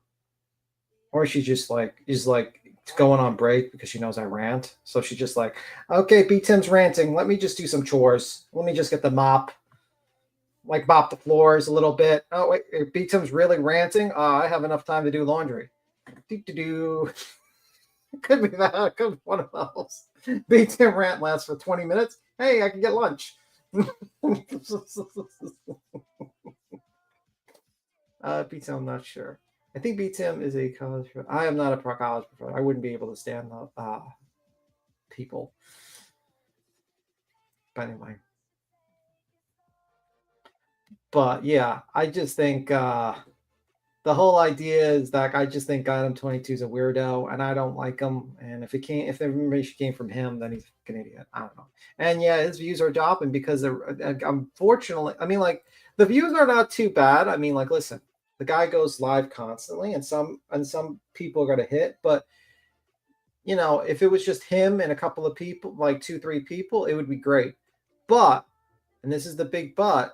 Or she just is going on break because she knows I rant. So she's just like, okay, B Tim's ranting. Let me just do some chores. Let me just get the mop. Like mop the floors a little bit. Oh, wait, B Tim's really ranting. I have enough time to do laundry. Do. Could be that. Could be one of those. B Tim rant lasts for 20 minutes. Hey, I can get lunch. B Tim, I'm not sure. I think B Tim is a college professor. I am not a college professor. I wouldn't be able to stand the people. But anyway. But yeah, I just think the whole idea is that I just think Adam 22 is a weirdo, and I don't like him. And if the information came from him, then he's an idiot. I don't know. And yeah, his views are dropping because unfortunately, I mean, like the views are not too bad. I mean, like, listen, the guy goes live constantly, and some people are gonna hit, but you know, if it was just him and a couple of people, like 2-3 people, it would be great. But, and this is the big but,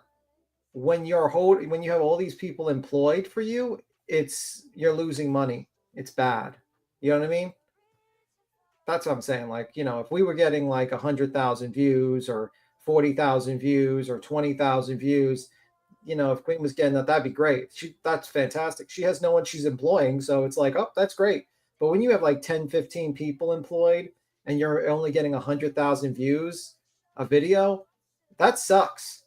when you have all these people employed for you, you're losing money. It's bad. You know what I mean? That's what I'm saying. Like, you know, if we were getting like 100,000 views or 40,000 views or 20,000 views, you know, if Queen was getting that, that'd be great. That's fantastic. She has no one she's employing. So it's like, oh, that's great. But when you have like 10, 15 people employed and you're only getting 100,000 views a video, that sucks.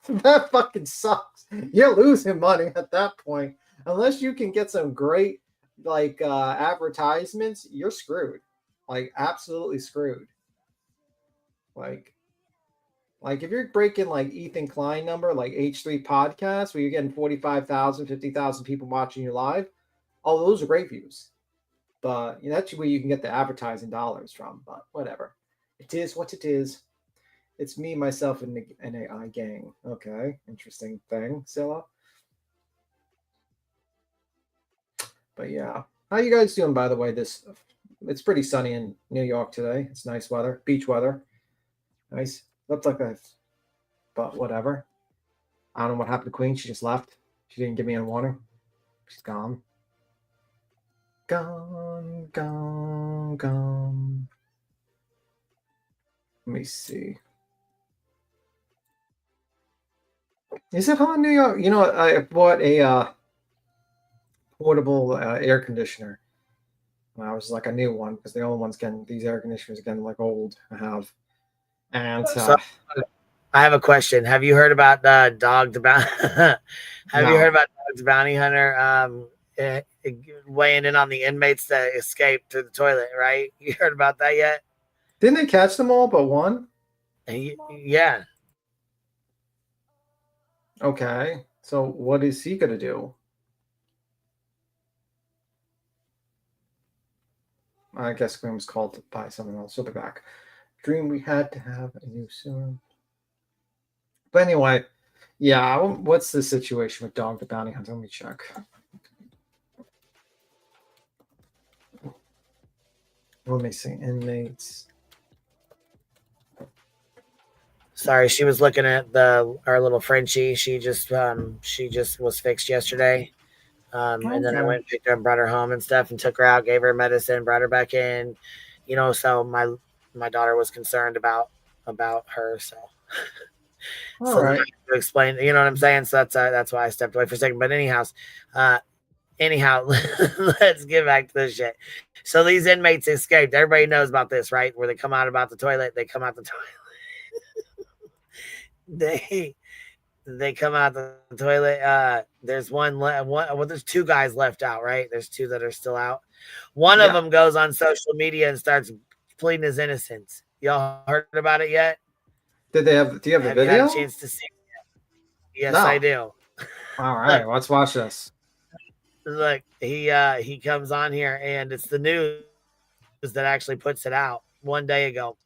That fucking sucks. You're losing money at that point. Unless you can get some great like advertisements, you're screwed. Like absolutely screwed. Like if you're breaking like Ethan Klein number, like H3 podcast, where you're getting 45,000, 50,000 people watching you live, oh, those are great views. But you know, that's where you can get the advertising dollars from. But whatever. It is what it is. It's me, myself, and an AI gang. Okay, interesting thing, Scylla. But yeah, how you guys doing? By the way, it's pretty sunny in New York today. It's nice weather, beach weather. Nice. Looked like that, but whatever. I don't know what happened to Queen. She just left. She didn't give me a warning. She's gone. Gone. Let me see. Is it hot in New York? You know, I bought a portable air conditioner. And I was like a new one because the old one's getting, these air conditioners are getting like old. I have. And So, I have a question. Have you heard about Dog the Bounty? Have you heard about Dog the Bounty Hunter weighing in on the inmates that escaped through the toilet? Right? You heard about that yet? Didn't they catch them all but one? Yeah. Okay. So what is he gonna do? I guess Green was called by someone else. She'll be back. Dream we had to have a new soon. But anyway, yeah, what's the situation with Dog the Bounty Hunter? Let me check. Let me see. Inmates. Sorry, she was looking at our little Frenchie. She just was fixed yesterday. And then I went and picked her and brought her home and stuff and took her out, gave her medicine, brought her back in. You know, so my daughter was concerned about her. So, All right. to explain, you know what I'm saying? So that's why I stepped away for a second. But anyhow, let's get back to this shit. So these inmates escaped. Everybody knows about this, right? Where they come out about the toilet. They come out the toilet. They come out the toilet. There's there's two guys left out, right? There's two that are still out. One of them goes on social media and starts pleading his innocence. Y'all heard about it yet? Do you have the video? You had a chance to see it? Yes, No. I do. All right, let's watch this. Look, he comes on here, and it's the news that actually puts it out 1 day ago.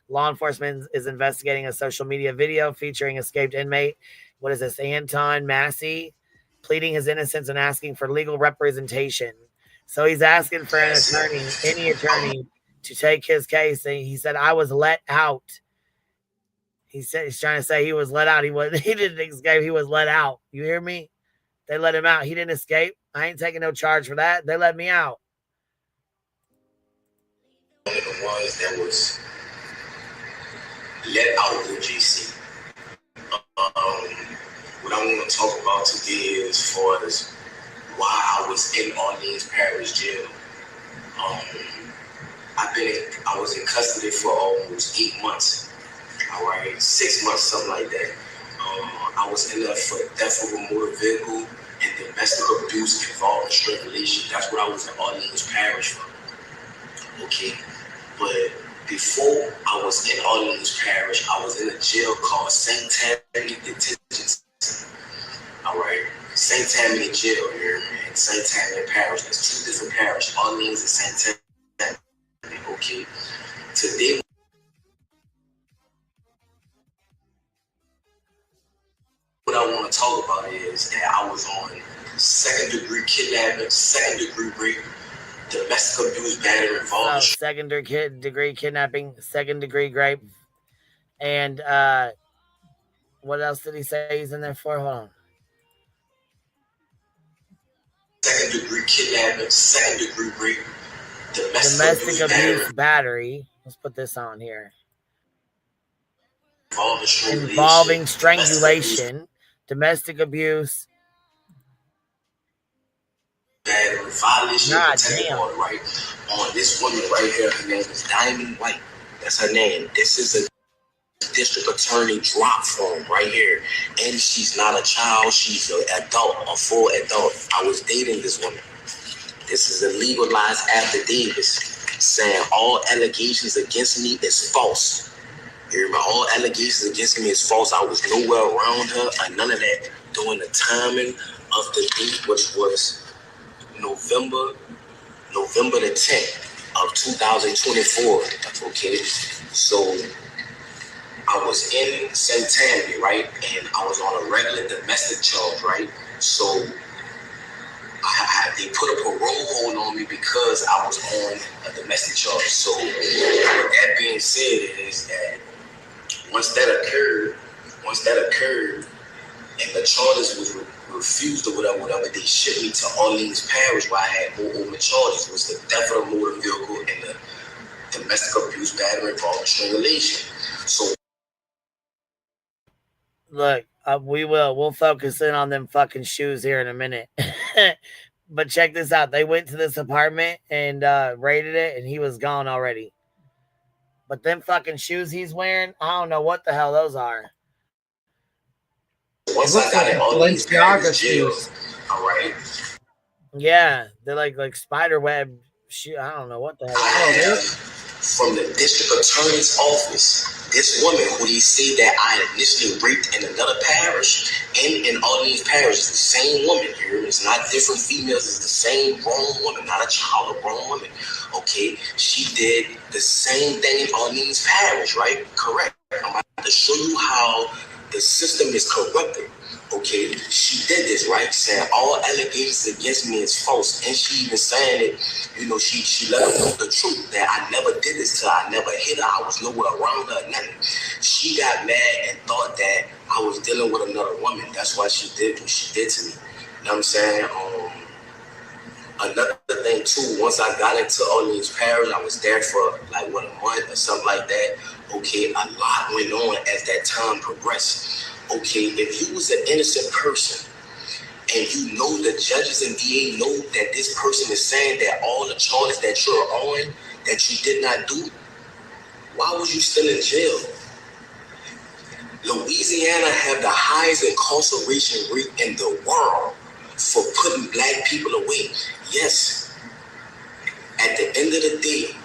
Law enforcement is investigating a social media video featuring escaped inmate. What is this? Anton Massey pleading his innocence and asking for legal representation. So he's asking for an attorney, any attorney, to take his case. And he said, "I was let out." He said he's trying to say he was let out. He didn't escape. He was let out. You hear me? They let him out. He didn't escape. I ain't taking no charge for that. They let me out. One of the ones that was let out of GC. What I want to talk about today is as far as why I was in Orleans Parish Jail. I was in custody for almost 8 months. All right, 6 months, something like that. I was in there for theft of a motor vehicle and domestic abuse involving strangulation. That's what I was in Orleans Parish for. Okay, but before I was in Orleans Parish, I was in a jail called St. Tammany Detention Center. All right, St. Tammany Jail here and St. Tammany Parish. There's two different parishes, Orleans and St. Tammany. Okay, today. What I want to talk about is that I was on second-degree kidnapping, second-degree rape, domestic abuse, battery involved. Second-degree kidnapping, second-degree rape, and what else did he say he's in there for? Hold on. Second-degree kidnapping, second-degree rape, domestic abuse, battery. Let's put this on here. Involving strangulation, domestic abuse. Violation of protected order, right? On this woman right here, her name is Diamond White. That's her name. This is a district attorney drop form right here. And she's not a child, she's an adult, a full adult. I was dating this woman. This is a legalized affidavit saying all allegations against me is false. You remember, all allegations against me is false. I was nowhere around her or none of that during the timing of the date, which was November the 10th of 2024. Okay, so I was in St. Tammany, right, and I was on a regular domestic charge, right. So they put a parole hold on me because I was on a domestic charge. So with that being said, is that once that occurred, and the charges was refused or whatever, they shipped me to Orleans Parish where I had more open charges. It was the theft of a motor vehicle and the domestic abuse, battery, involving strangulation. So look, we'll focus in on them fucking shoes here in a minute. But check this out. They went to this apartment and raided it, and he was gone already. But them fucking shoes he's wearing, I don't know what the hell those are. Once I got in all these shoes. All right. Yeah, they're like spider web shoe. I don't know what the hell. From the district attorney's office, this woman who they say that I initially raped in another parish and in all these parishes, the same woman here. It's not different females. It's the same grown woman, not a child, a grown woman. Okay, she did the same thing in Orleans Parish, right? Correct. I'm about to show you how the system is corrupted. Okay, she did this, right? Saying all allegations against me is false. And she even saying it, you know, she let them know the truth, that I never did this to her. I never hit her. I was nowhere around her, nothing. She got mad and thought that I was dealing with another woman. That's why she did what she did to me. You know what I'm saying? Another thing too, once I got into Orleans Parish, I was there for like a month or something like that. Okay, a lot went on as that time progressed. Okay, if you was an innocent person and you know the judges and DA know that this person is saying that all the charges that you're on that you did not do, why was you still in jail? Louisiana have the highest incarceration rate in the world for putting black people away. Yes, at the end of the day,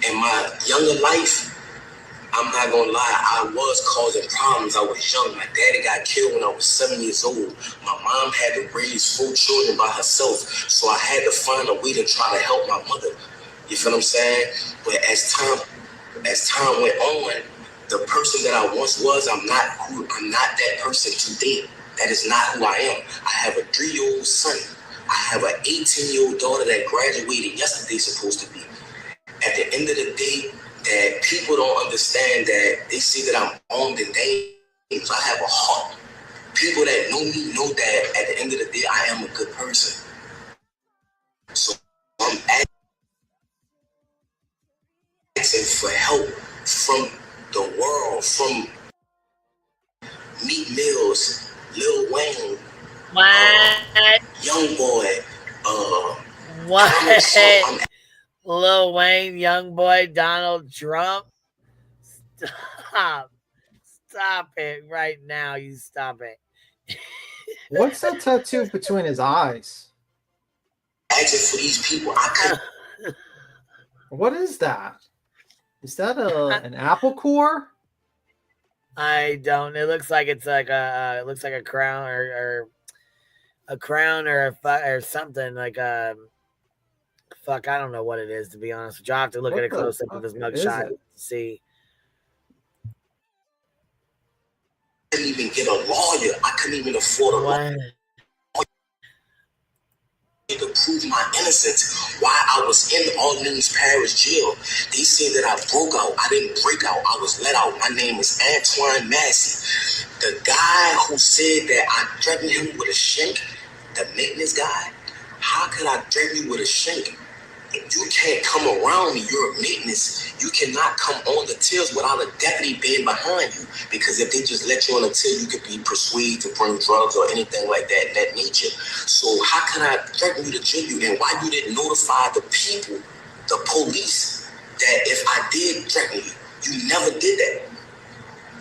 in my younger life, I'm not gonna lie, I was causing problems. I was young. My daddy got killed when I was 7 years old. My mom had to raise 4 children by herself, so I had to find a way to try to help my mother. You feel what I'm saying? But as time went on, the person that I once was, I'm not that person today. That is not who I am. I have a 3-year-old son. I have an 18-year-old daughter that graduated yesterday, supposed to be. At the end of the day, that people don't understand that they see that I'm armed and dangerous. I have a heart. People that know me know that at the end of the day, I am a good person. So I'm asking for help from the world, from Meek Mills, Lil Wayne, Young Boy, what? Lil Wayne, Young Boy, Donald Trump. Stop it right now. You stop it. What's that tattoo between his eyes? Asking for these people, What is that? Is that an apple core? I don't. It looks like it's like a crown or a crown or something like a. Fuck, I don't know what it is, to be honest with you. I have to look at a close up of his mugshot to see. I couldn't even get a lawyer. I couldn't even afford a lawyer to prove my innocence while I was in Orleans Parish jail. They said that I broke out. I didn't break out. I was let out. My name is Antoine Massey. The guy who said that I threatened him with a shank, the maintenance guy, how could I threaten you with a shank? You can't come around me. You're a maintenance. You cannot come on the tills without a deputy being behind you. Because if they just let you on the till, you could be persuaded to bring drugs or anything like that nature. So how can I threaten you to jail you? And why you didn't notify the people, the police, that if I did threaten you, you never did that.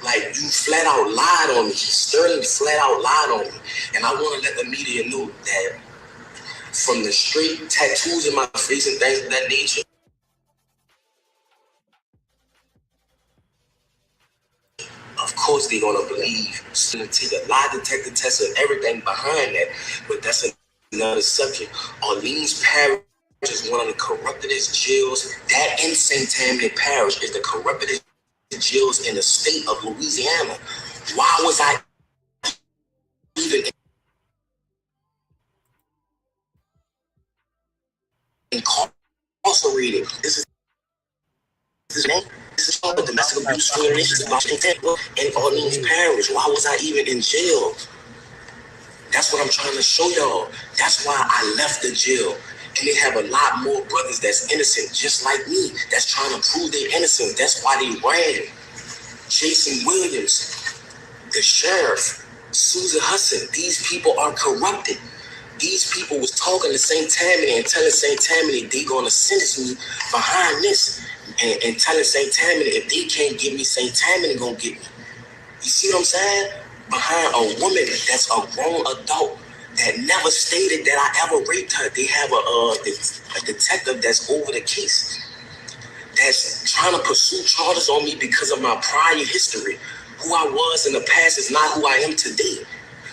Like, you flat out lied on me. Sterling flat out lied on me. And I want to let the media know that from the straight tattoos in my face and things of that nature, of course they're gonna believe. It's gonna take a lie detector test and everything behind that, but that's another subject. Orleans Parish is one of the corruptedest jails. That in St. Tammany Parish is the corruptedest jails in the state of Louisiana. Why was I even incarcerated? This is domestic abuse discrimination in Orleans Parish. Why was I even in jail? That's what I'm trying to show y'all. That's why I left the jail. And they have a lot more brothers that's innocent, just like me, that's trying to prove their innocence. That's why they ran. Jason Williams, the sheriff, Susan Hudson, these people are corrupted. These people was talking to St. Tammany and telling St. Tammany they gonna sentence me behind this, and telling St. Tammany if they can't give me, St. Tammany gonna get me. You see what I'm saying? Behind a woman that's a grown adult that never stated that I ever raped her. They have a detective that's over the case that's trying to pursue charges on me because of my prior history. Who I was in the past is not who I am today.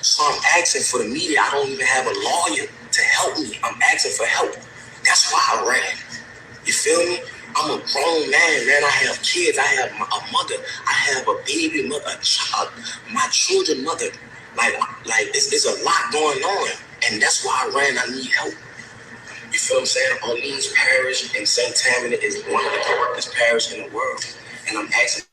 So I'm asking for the media. I don't even have a lawyer to help me. I'm asking for help. That's why I ran. You feel me? I'm a grown man. I have kids. I have a mother. I have a baby mother, a child, my children mother. Like it's a lot going on. And that's why I ran. I need help. You feel what I'm saying? Orleans Parish and St. Tammany is one of the corruptest parishes in the world. And I'm asking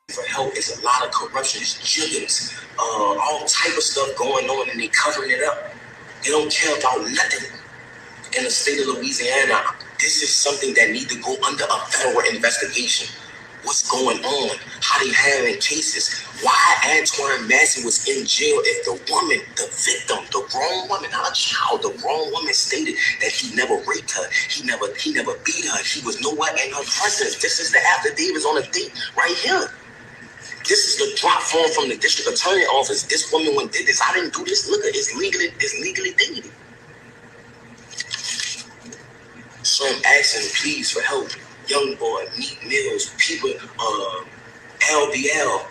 for help. It's a lot of corruption. It's jiggins, all type of stuff going on, and they covering it up. They don't care about nothing. In the state of Louisiana, this is something that needs to go under a federal investigation. What's going on? How they handling cases? Why Antoine Massey was in jail if the woman, the victim, the grown woman, not a child, the grown woman stated that he never raped her. He never beat her. He was nowhere in her presence. This is the affidavits on the date right here. This is the drop form from the district attorney office. This woman went did this. I didn't do this. Look, it's legally dated. So I'm asking, please, for help. Young boy, Meek Mills, people, LBL, you know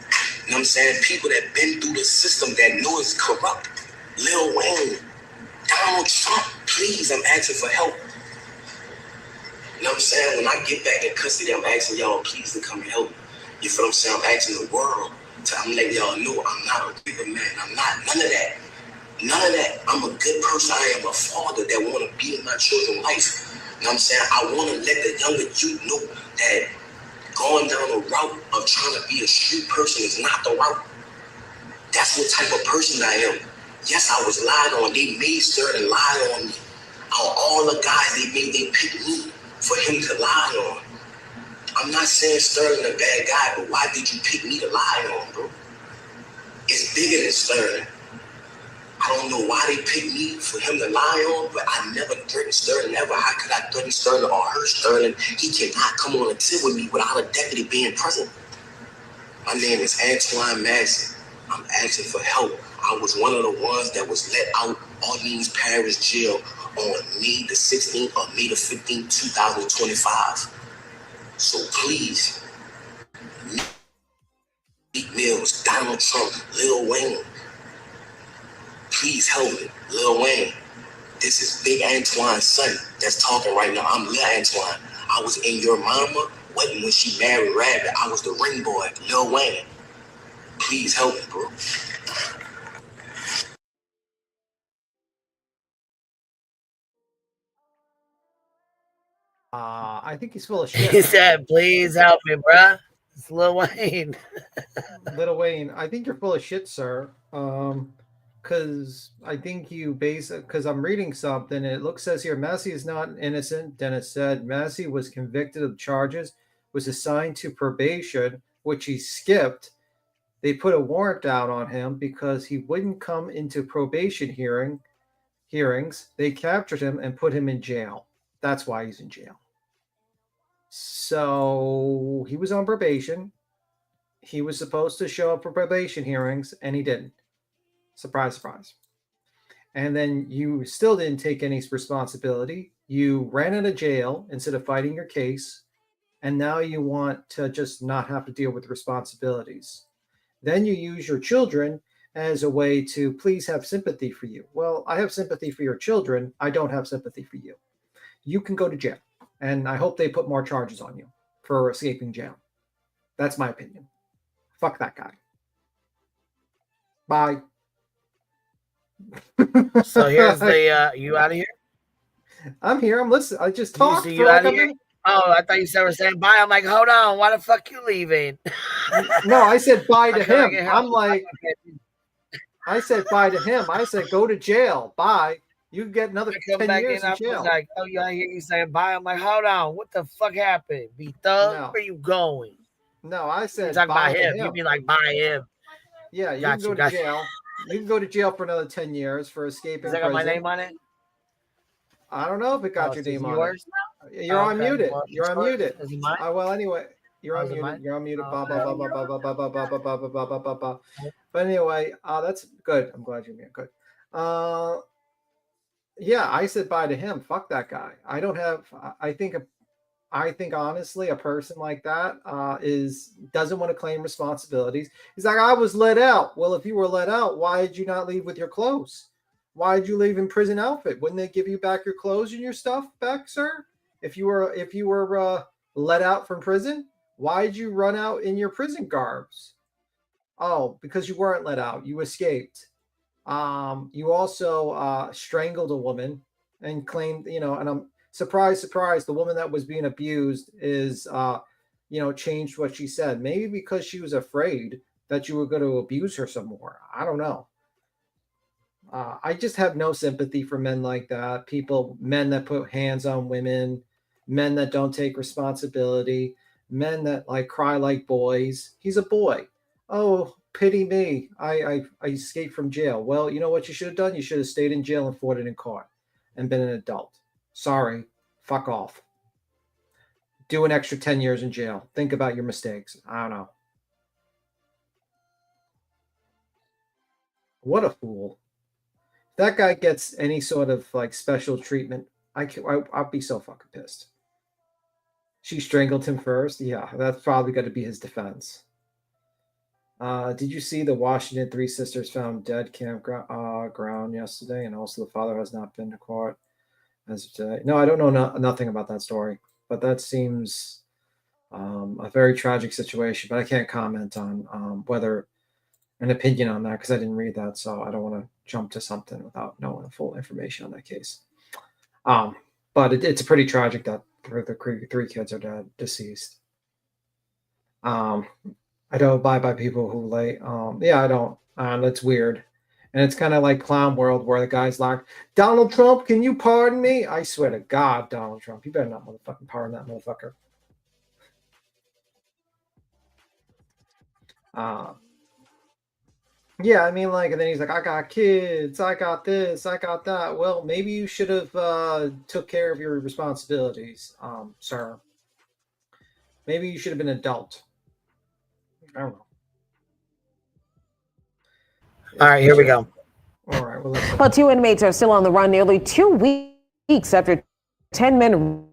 what I'm saying? People that been through the system that know it's corrupt. Lil Wayne, Donald Trump, please, I'm asking for help. You know what I'm saying? When I get back in custody, I'm asking y'all, please, to come and help. You feel what I'm saying? I'm asking the world I'm letting y'all know I'm not a bigger man. I'm not none of that. None of that. I'm a good person. I am a father that want to be in my children's life. You know what I'm saying? I want to let the younger youth know that going down the route of trying to be a street person is not the route. That's what type of person I am. Yes, I was lied on. They made certain lie on me. All the guys they picked me for him to lie on. I'm not saying Sterling a bad guy, but why did you pick me to lie on, bro? It's bigger than Sterling. I don't know why they picked me for him to lie on, but I never threatened Sterling ever. How could I threaten Sterling or hurt Sterling? He cannot come on and sit with me without a deputy being present. My name is Antoine Massey. I'm asking for help. I was one of the ones that was let out Orleans Parish Jail on May the 16th or May the 15th, 2025. So please, Meek Mills, Donald Trump, Lil Wayne, please help me. Lil Wayne, this is Big Antoine's son that's talking right now. I'm Lil Antoine. I was in your mama wedding when she married Rabbit. I was the ring boy, Lil Wayne. Please help me, bro. I think he's full of shit. He said, please help me, bruh. It's Lil Wayne. Lil Wayne, I think you're full of shit, sir. Because I think you because I'm reading something, and it says here, Massey is not innocent. Then it said Massey was convicted of charges, was assigned to probation, which he skipped. They put a warrant out on him because he wouldn't come into probation hearings. They captured him and put him in jail. That's why he's in jail. So he was on probation. He was supposed to show up for probation hearings, and he didn't. Surprise, surprise. And then you still didn't take any responsibility. You ran out of jail instead of fighting your case, and now you want to just not have to deal with responsibilities. Then you use your children as a way to please have sympathy for you. Well, I have sympathy for your children. I don't have sympathy for you. You can go to jail, and I hope they put more charges on you for escaping jail. That's my opinion. Fuck that guy. Bye. So here's the you out of here? I'm here. I'm listening. I just talked for like a minute. Oh, I thought you said we're saying bye. I'm like, hold on, why the fuck you leaving? No, I said bye to him. I'm like, I said bye to him. I said go to jail. Bye. You get another 10 years in jail. Like, oh yeah, I hear you saying bye. I'm like, hold on, what the fuck happened? Be thug? No. Where you going? No, I said talk bye about him. You mean like buy him? Yeah, you can go to jail. You can go to jail for another 10 years for escaping Has that prison. got my name on it? I don't know if it got your name on yours? it. You're unmuted. Well, You're unmuted. Is it mine? Well, anyway, you're Oh, is it unmuted. mine? You're unmuted. Ba, Okay. ba, ba, ba, ba, ba, ba, ba, ba, ba, ba, ba, ba, ba, ba. But anyway, that's good. I'm glad you're muted. Good. Yeah, I said bye to him. Fuck that guy. I don't have. I think honestly, a person like that doesn't want to claim responsibilities. He's like, I was let out. Well, if you were let out, why did you not leave with your clothes? Why did you leave in prison outfit? Wouldn't they give you back your clothes and your stuff back, sir? If you were let out from prison, why did you run out in your prison garbs? Oh, because you weren't let out. You escaped. You also strangled a woman and claimed, and I'm surprise, the woman that was being abused is, changed what she said. Maybe because she was afraid that you were going to abuse her some more. I don't know. I just have no sympathy for men like that. Men that put hands on women, men that don't take responsibility, men that like cry like boys. He's a boy. Oh, pity me. I escaped from jail. Well, you know what you should have done? You should have stayed in jail and fought it in court and been an adult. Sorry. Fuck off. Do an extra 10 years in jail. Think about your mistakes. I don't know. What a fool. If that guy gets any sort of like special treatment, I'll be so fucking pissed. She strangled him first. Yeah, that's probably going to be his defense. Did you see the Washington three sisters found dead campground yesterday? And also the father has not been to court as of today. No, I don't know nothing about that story, but that seems a very tragic situation. But I can't comment on whether an opinion on that because I didn't read that, so I don't want to jump to something without knowing the full information on that case. But it's pretty tragic that the three kids are deceased. I don't abide by people who lay. Yeah, I don't. That's weird. And it's kind of like Clown World where the guy's like, Donald Trump, can you pardon me? I swear to God, Donald Trump, you better not motherfucking pardon that motherfucker. Yeah, I mean, like, and then he's like, I got kids, I got this, I got that. Well, maybe you should have took care of your responsibilities, sir. Maybe you should have been an adult. I don't know. All right, here we go. All right. Well, 2 inmates are still on the run nearly 2 weeks after 10 men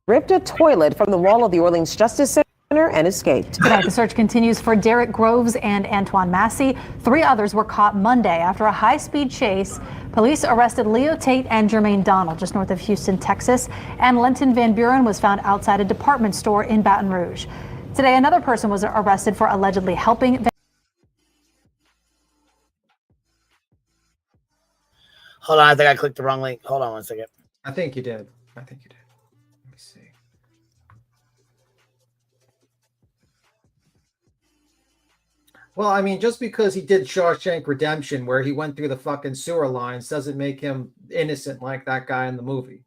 ripped a toilet from the wall of the Orleans Justice Center and escaped. Tonight, the search continues for Derek Groves and Antoine Massey. 3 others were caught Monday after a high-speed chase. Police arrested Leo Tate and Jermaine Donald just north of Houston, Texas. And Lenton Van Buren was found outside a department store in Baton Rouge. Today, another person was arrested for allegedly helping. Hold on, I think I clicked the wrong link. Hold on one second. I think you did. Let me see. Well, I mean, just because he did Shawshank Redemption, where he went through the fucking sewer lines, doesn't make him innocent like that guy in the movie.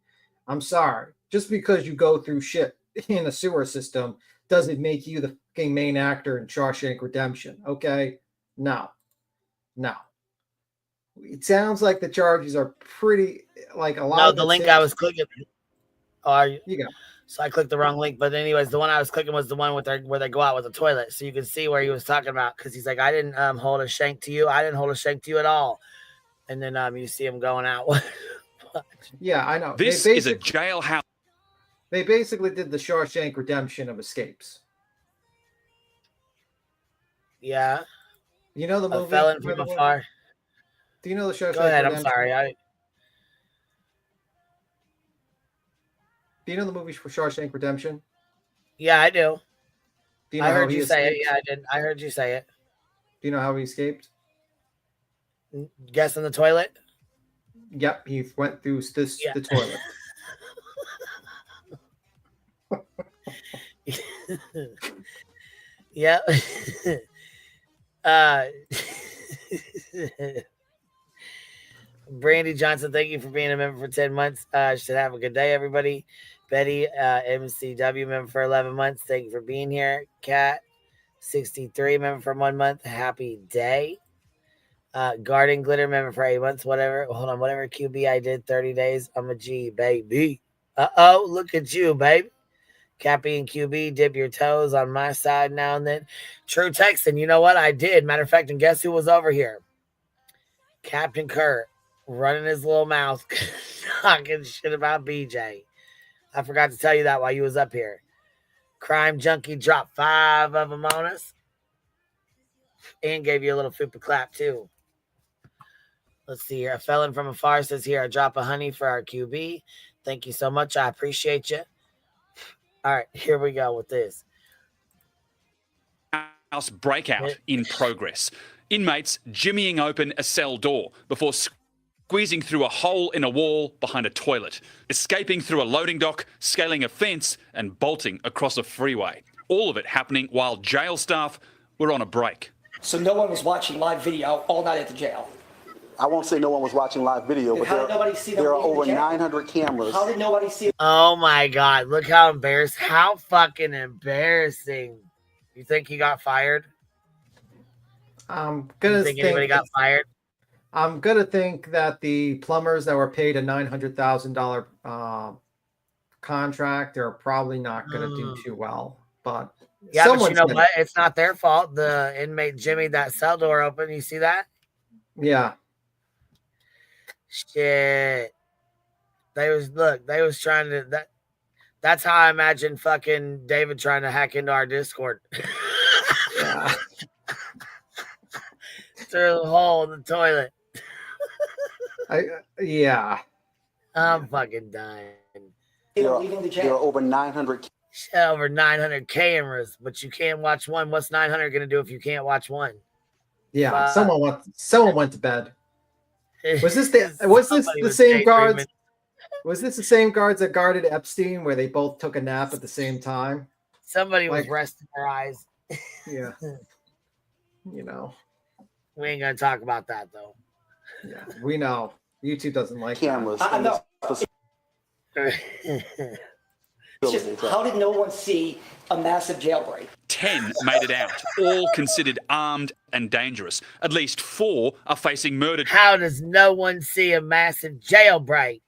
I'm sorry. Just because you go through shit in the sewer system doesn't make you the fucking main actor in Shawshank Redemption. Okay? No. It sounds like the charges are pretty, like a lot. No, of the link seems... I was clicking. Oh, you go. So I clicked the wrong link. But anyways, the one I was clicking was the one with where they go out with the toilet. So you can see where he was talking about, because he's like, I didn't hold a shank to you. I didn't hold a shank to you at all. And then you see him going out. Yeah, I know. This is a jailhouse. They basically did the Shawshank Redemption of escapes. Yeah. You know the movie? A felon from afar. Do you know the Shawshank Go ahead, Redemption? I'm sorry. Do you know the movie for Shawshank Redemption? Yeah, I do. Do you know I heard how you he say it. escaped? Yeah, I did. I heard you say it. Do you know how he escaped? Guess in the toilet? Yep, he went through the toilet. Yep. Brandy Johnson, thank you for being a member for 10 months. Should have a good day, everybody. Betty, MCW member for 11 months. Thank you for being here. Kat, 63 member for 1 month. Happy day. Guarding glitter member for 8 months, whatever. Hold on, whatever QB I did 30 days. I'm a G, baby. Uh-oh, look at you, baby. Cappy and QB, dip your toes on my side now and then. True Texan, you know what? I did. Matter of fact, and guess who was over here? Captain Kurt, running his little mouth, talking shit about BJ. I forgot to tell you that while you was up here. Crime Junkie dropped 5 of them on us. And gave you a little fupa clap, too. Let's see here. A felon from afar says here, a drop of honey for our QB. Thank you so much. I appreciate you. All right, here we go with this. House breakout in progress. Inmates jimmying open a cell door before squeezing through a hole in a wall behind a toilet, escaping through a loading dock, scaling a fence, and bolting across a freeway. All of it happening while jail staff were on a break. So no one was watching live video all night at the jail? I won't say no one was watching live video, but there are over 900 cameras. How did nobody see it? Oh my God, look how embarrassing. How fucking embarrassing. You think he got fired? I'm gonna think anybody got fired? I'm gonna think that the plumbers that were paid a $900,000 contract are probably not gonna do too well. But yeah, but you know what? It's not their fault. The inmate Jimmy, that cell door open. You see that? Yeah. Shit. They was trying to that's how I imagine fucking David trying to hack into our Discord. Yeah. Through the hole in the toilet. Yeah. I'm fucking dying. There are over 900 over 900 cameras, but you can't watch one. What's 900 going to do if you can't watch one? Yeah, someone went to bed. Was this the same guards? Was this the same guards that guarded Epstein, where they both took a nap at the same time? Somebody was resting their eyes. Yeah. You know. We ain't gonna talk about that though. Yeah, we know. YouTube doesn't like cameras. How did no one see a massive jailbreak? 10 made it out, all considered armed and dangerous. At least 4 are facing murder. How does no one see a massive jailbreak?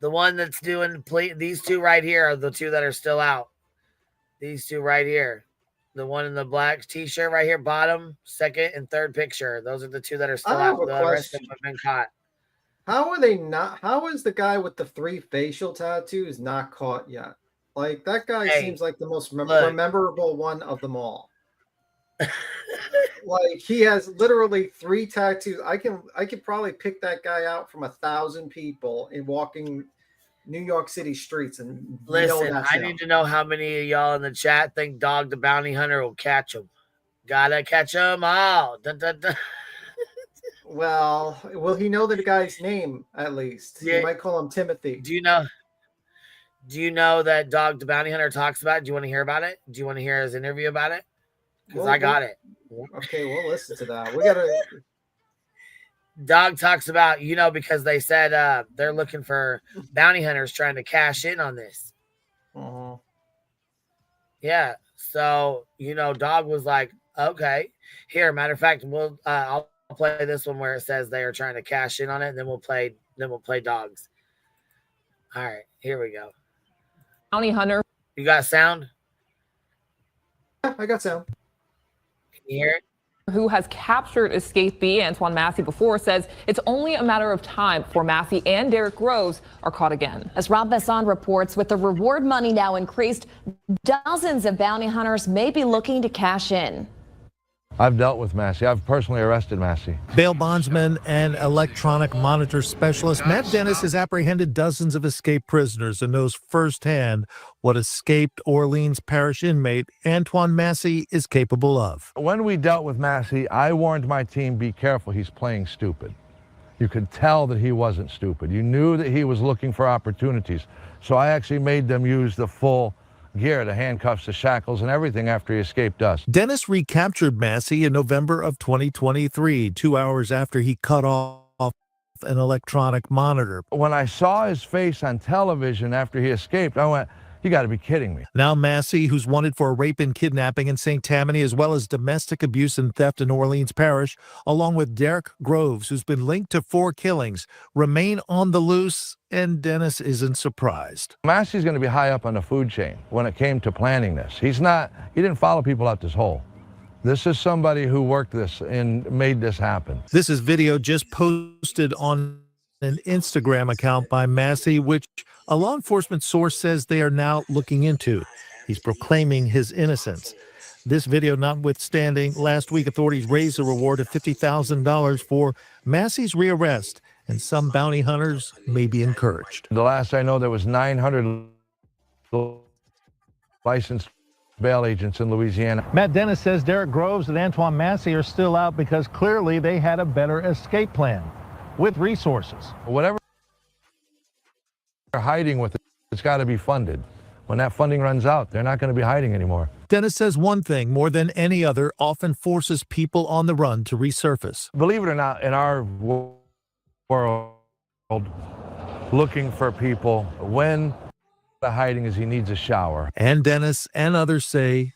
The one that's doing these 2 right here are the 2 that are still out. These 2 right here. The one in the black t-shirt right here, bottom, second, and third picture. Those are the 2 that are still out. The rest of them have been caught. How are they not? How is the guy with the 3 facial tattoos not caught yet? Like, that guy seems like the most memorable one of them all. Like, he has literally 3 tattoos. I could probably pick that guy out from 1,000 people in walking New York City streets. And listen, I need to know how many of y'all in the chat think Dog the Bounty Hunter will catch him. Gotta catch them all. Dun, dun, dun. Well, will he know the guy's name at least? Yeah. You might call him Timothy. Do you know that Dog the Bounty Hunter talks about it? Do you want to hear about it? Do you want to hear his interview about it? Because I got it. Okay, we'll listen to that. We gotta. Dog talks about, because they said they're looking for bounty hunters trying to cash in on this. Uh-huh. Yeah. So, Dog was like, okay. Here, matter of fact, I'll play this one where it says they are trying to cash in on it, and then we'll play Dogs. All right, here we go. Bounty hunter. You got sound? Yeah, I got sound. Can you hear it? Who has captured escapee Antoine Massey before, says it's only a matter of time before Massey and Derek Groves are caught again. As Rob Besson reports, with the reward money now increased, dozens of bounty hunters may be looking to cash in. I've dealt with Massey. I've personally arrested Massey. Bail bondsman and electronic monitor specialist Matt Dennis has apprehended dozens of escaped prisoners and knows firsthand what escaped Orleans Parish inmate Antoine Massey is capable of. When we dealt with Massey, I warned my team, be careful, he's playing stupid. You could tell that he wasn't stupid. You knew that he was looking for opportunities. So I actually made them use the full gear, the handcuffs, the shackles, and everything after he escaped us. Dennis recaptured Massey in November of 2023, 2 hours after he cut off an electronic monitor. When I saw his face on television after he escaped, I went, You got to be kidding me. Now Massey, who's wanted for a rape and kidnapping in St. Tammany, as well as domestic abuse and theft in Orleans Parish, along with Derek Groves, who's been linked to 4 killings, remain on the loose, and Dennis isn't surprised. Massey's going to be high up on the food chain when it came to planning this. He didn't follow people out this hole. This is somebody who worked this and made this happen. This is video just posted on an Instagram account by Massey, which a law enforcement source says they are now looking into. He's proclaiming his innocence. This video notwithstanding, last week authorities raised a reward of $50,000 for Massey's rearrest, and some bounty hunters may be encouraged. The last I know, there was 900 licensed bail agents in Louisiana. Matt Dennis says Derek Groves and Antoine Massey are still out because clearly they had a better escape plan with resources. Whatever they're hiding with, it's got to be funded. When that funding runs out, they're not going to be hiding anymore. Dennis says one thing more than any other often forces people on the run to resurface. Believe it or not, in our world, looking for people, when the hiding is he needs a shower. And Dennis and others say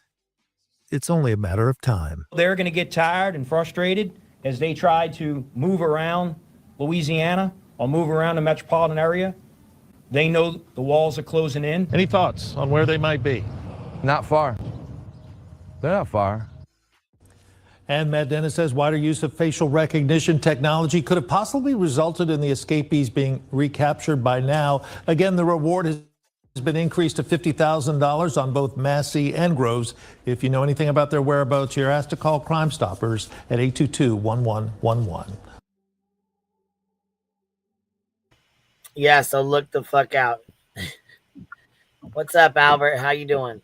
it's only a matter of time. They're going to get tired and frustrated as they try to move around Louisiana or move around the metropolitan area. They know the walls are closing in. Any thoughts on where they might be? Not far. They're not far. And Matt Dennis says wider use of facial recognition technology could have possibly resulted in the escapees being recaptured by now. Again, the reward has been increased to $50,000 on both Massey and Groves. If you know anything about their whereabouts, you're asked to call Crime Stoppers at 822-1111. Yeah, so look the fuck out. What's up, Albert? How you doing?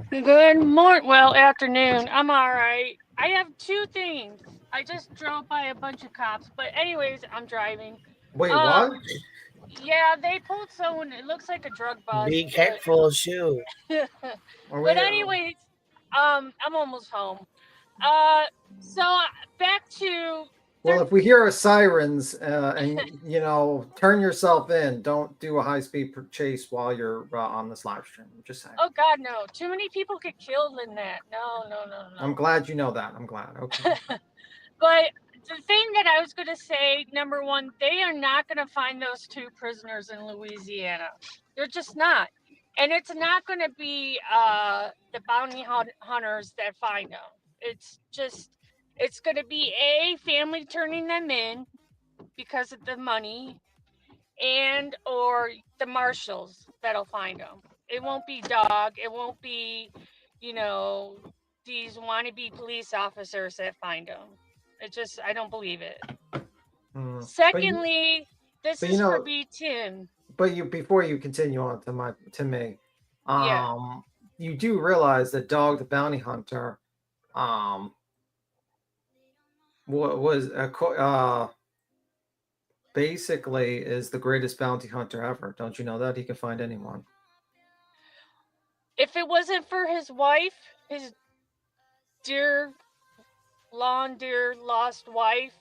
Good morning. Well, afternoon. I'm all right. I have 2 things. I just drove by a bunch of cops, but anyways, I'm driving. Wait, what? Yeah, they pulled someone. It looks like a drug bust. Be careful, shoot. But anyways, I'm almost home. So back to. Well, if we hear sirens and, you know, turn yourself in, don't do a high-speed chase while you're on this live stream. I'm just saying. Oh, God, no. Too many people get killed in that. No. I'm glad you know that. I'm glad. Okay. But the thing that I was going to say, number one, they are not going to find those 2 prisoners in Louisiana. They're just not. And it's not going to be the bounty hunters that find them. It's going to be a family turning them in because of the money, and or the marshals that'll find them. It won't be dog. It won't be, you know, these wannabe police officers that find them. I don't believe it. Secondly, this is for B Tim. But before you continue on to me, Yeah. you do realize that Dog the Bounty Hunter, basically is the greatest bounty hunter ever. Don't you know that? He can find anyone. If it wasn't for his wife, his dear lost wife,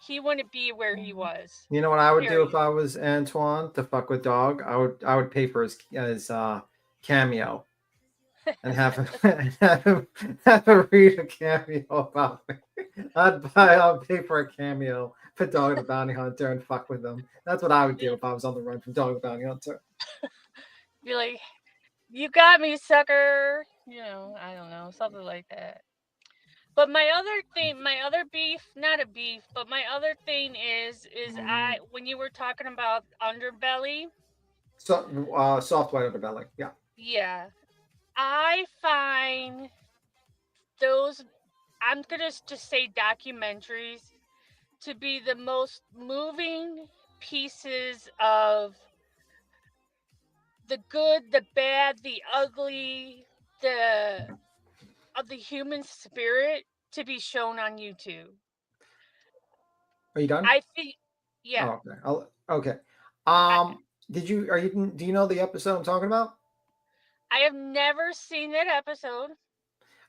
he wouldn't be where he was. You know what I would do if I was Antoine to fuck with Dog? I would pay for his cameo and have him read a cameo about me. I'd pay for a cameo for Dog the Bounty Hunter and fuck with him. That's what I would do if I was on the run from Dog the Bounty Hunter. Be like, you got me, sucker. You know, I don't know, something like that. But my other beef, not a beef, but my other thing is when you were talking about underbelly. So, soft white underbelly, yeah. Yeah. I find those, I'm going to just say documentaries, to be the most moving pieces of the good, the bad, the ugly, of the human spirit to be shown on YouTube. Are you done? I think, yeah. Oh, okay. Do you know the episode I'm talking about? I have never seen that episode.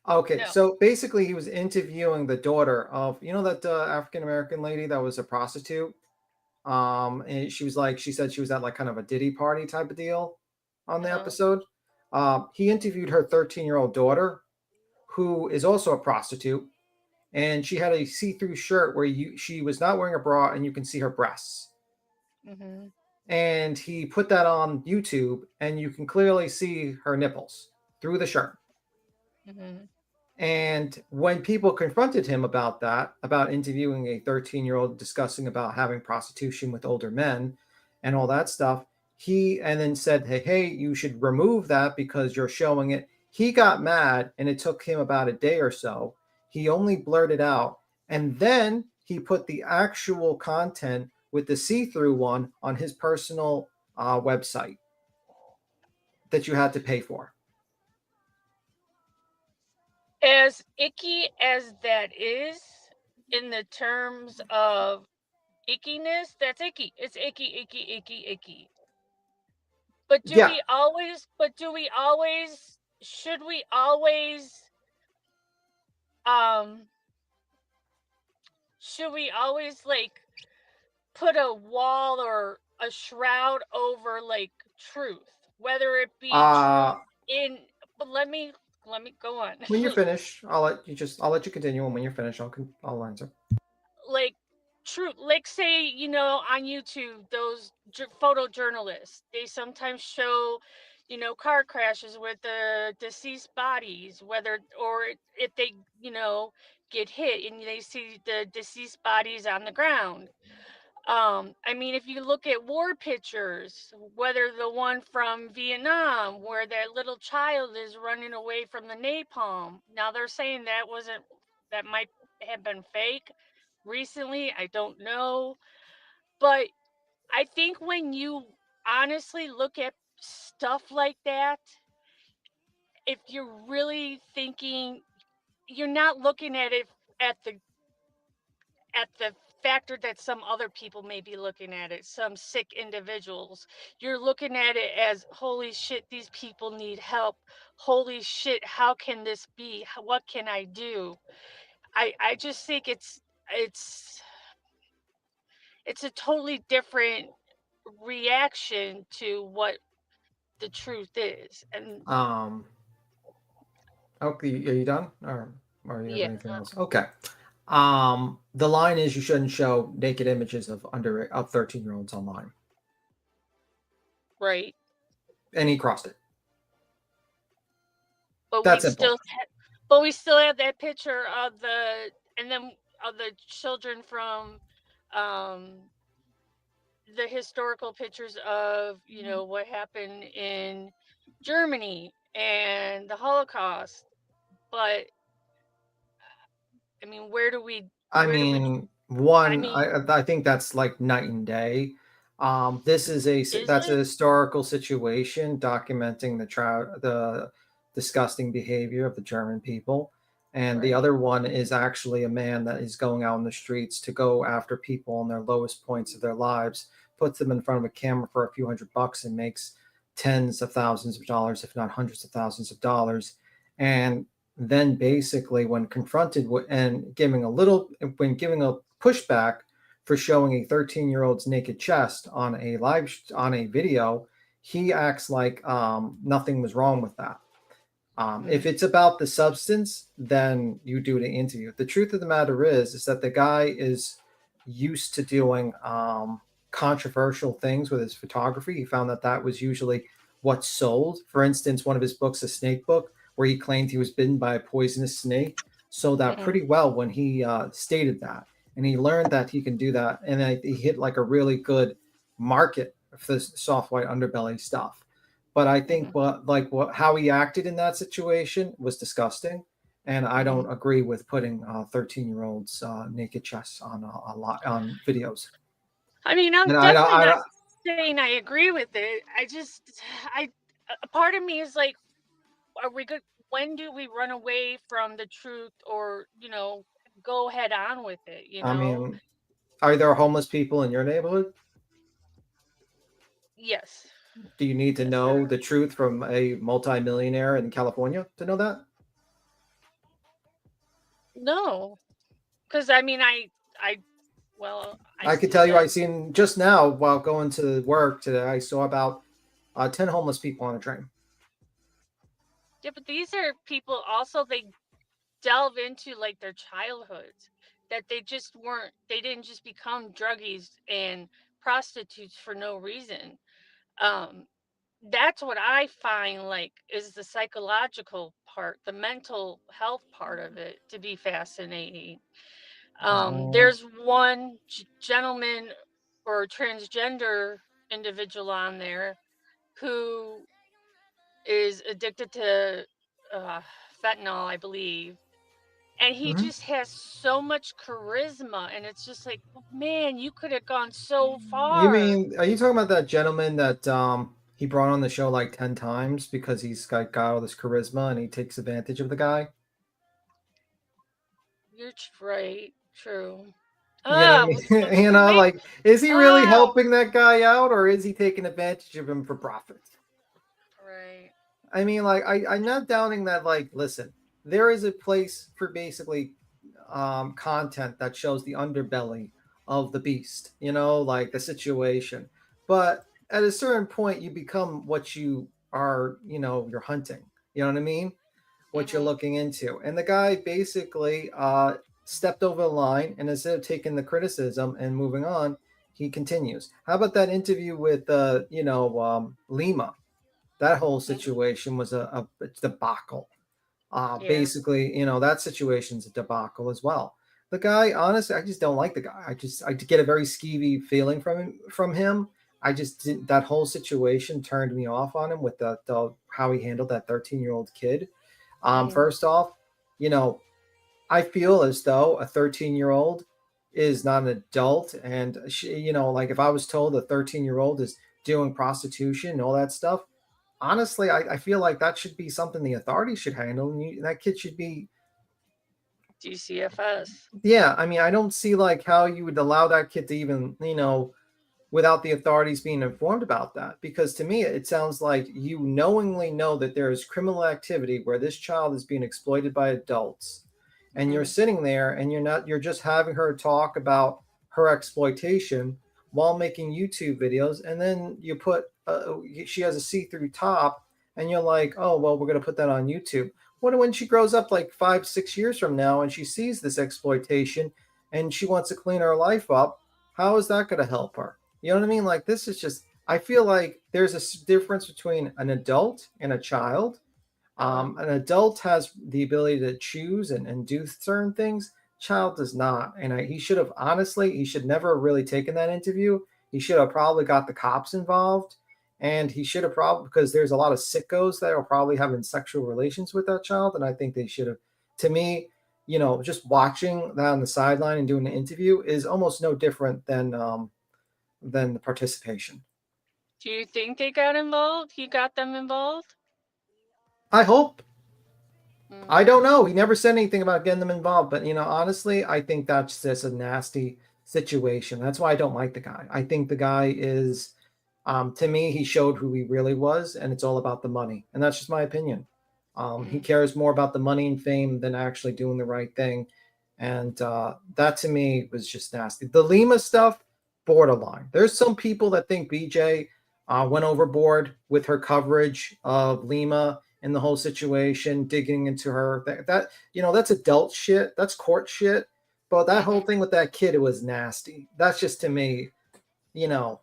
Okay, No. so basically he was interviewing the daughter of, you know, that African-American lady that was a prostitute? And she said she was at like kind of a Diddy party type of deal. on the episode. He interviewed her 13-year-old daughter, who is also a prostitute, and she had a see-through shirt where she was not wearing a bra and you can see her breasts. Mm-hmm. And he put that on YouTube, and you can clearly see her nipples through the shirt. Mm-hmm. And when people confronted him about that, about interviewing a 13-year-old discussing about having prostitution with older men and all that stuff, he and then said, hey, you should remove that because you're showing it. He got mad, and it took him about a day or so. He only blurted out, and then he put the actual content with the see-through one on his personal website that you had to pay for. As icky as that is, in the terms of ickiness, that's icky. It's icky, icky, icky, icky. But should we always like put a wall or a shroud over like truth, whether it be truth in, but let me go on. When you're finished, I'll let you continue, and when you're finished, I'll answer. Like true, like say, on YouTube, those photojournalists, they sometimes show, car crashes with the deceased bodies, whether or if they, get hit and they see the deceased bodies on the ground. I mean, if you look at war pictures, whether the one from Vietnam where that little child is running away from the napalm, now they're saying that might have been fake recently, I don't know. But I think when you honestly look at stuff like that, if you're really thinking, you're not looking at it at the factor that some other people may be looking at it, some sick individuals. You're looking at it as, holy shit, these people need help. Holy shit, how can this be? What can I do? I just think it's a totally different reaction to what the truth is. And okay, are you done, or you have yeah. anything else? Okay. The line is you shouldn't show naked images of 13-year-olds online. Right. And he crossed it. But That's we simple. still have that picture of the children from the historical pictures of, what happened in Germany and the Holocaust. But I mean, where do we I think that's like night and day. That's a historical situation documenting the disgusting behavior of the German people. And the other one is actually a man that is going out in the streets to go after people on their lowest points of their lives, puts them in front of a camera for a few $100 and makes tens of thousands of dollars, if not hundreds of thousands of dollars. And then basically when confronted and giving a pushback for showing a 13-year-old's naked chest on a video, he acts like nothing was wrong with that. If it's about the substance, then you do the interview. The truth of the matter is that the guy is used to doing controversial things with his photography. He found that was usually what sold. For instance, one of his books, a snake book, where he claimed he was bitten by a poisonous snake, sold out pretty well when he stated that. And he learned that he can do that. And he hit like a really good market for this soft white underbelly stuff. But I think how he acted in that situation was disgusting. And I don't agree with putting 13-year-olds naked chests on videos. I mean, I'm definitely not saying I agree with it. A part of me is like, are we good? When do we run away from the truth, or go head on with it? I mean, are there homeless people in your neighborhood? Yes. Do you need to know the truth from a multimillionaire in California to know that? No, because I mean, I could tell you, I seen just now while going to work today, I saw about 10 homeless people on a train. Yeah, but these are people also, they delve into like their childhoods, that they didn't just become druggies and prostitutes for no reason. Um, that's what I find like is the psychological part, the mental health part of it to be fascinating. There's one gentleman or transgender individual on there who is addicted to fentanyl, I believe. And he just has so much charisma, and it's just like, man, you could have gone so You far. mean, are you talking about that gentleman that he brought on the show like 10 times because he's got all this charisma and he takes advantage of the guy? You're right. True. You know what I mean? You know, like, is he really helping that guy out, or is he taking advantage of him for profit? Right. I mean, like, I'm not doubting that, like, listen, there is a place for basically content that shows the underbelly of the beast, you know, like the situation. But at a certain point, you become what you are, you know, you're hunting. You know what I mean? What you're looking into. And the guy basically stepped over the line, and instead of taking the criticism and moving on, he continues. How about that interview with, Lima? That whole situation was a debacle. Basically, you know, that situation's a debacle as well. The guy, honestly, I just don't like the guy. I get a very skeevy feeling from him. I just didn't, that whole situation turned me off on him with the how he handled that 13-year-old kid. First off, you know, I feel as though a 13-year-old is not an adult, and she, you know, like if I was told a 13-year-old is doing prostitution and all that stuff, honestly, I feel like that should be something the authorities should handle, and that kid should be DCFS. Yeah, I mean, I don't see like how you would allow that kid to even, you know, without the authorities being informed about that. Because to me, it sounds like you knowingly know that there is criminal activity where this child is being exploited by adults, and you're sitting there and you're just having her talk about her exploitation while making YouTube videos, and then you put she has a see-through top, and you're like, oh well, we're going to put that on YouTube. What when she grows up like 5-6 years from now and she sees this exploitation and she wants to clean her life up? How is that going to help her? You know what I mean? Like, this is just, I feel like there's a difference between an adult and a child. An adult has the ability to choose and do certain things. Child does not. And he should have, honestly, he should never really taken that interview. He should have probably got the cops involved. And he should have probably, because there's a lot of sickos that are probably having sexual relations with that child. And I think they should have, to me, you know, just watching that on the sideline and doing the interview is almost no different than the participation. Do you think they got involved? He got them involved? I hope. I don't know. He never said anything about getting them involved. But, you know, honestly, I think that's just a nasty situation. That's why I don't like the guy. I think the guy is, to me, he showed who he really was, and it's all about the money. And that's just my opinion. He cares more about the money and fame than actually doing the right thing. And that, to me, was just nasty. The Lima stuff, borderline. There's some people that think BJ went overboard with her coverage of Lima and the whole situation, digging into her. That you know, that's adult shit. That's court shit. But that whole thing with that kid, it was nasty. That's just, to me, you know,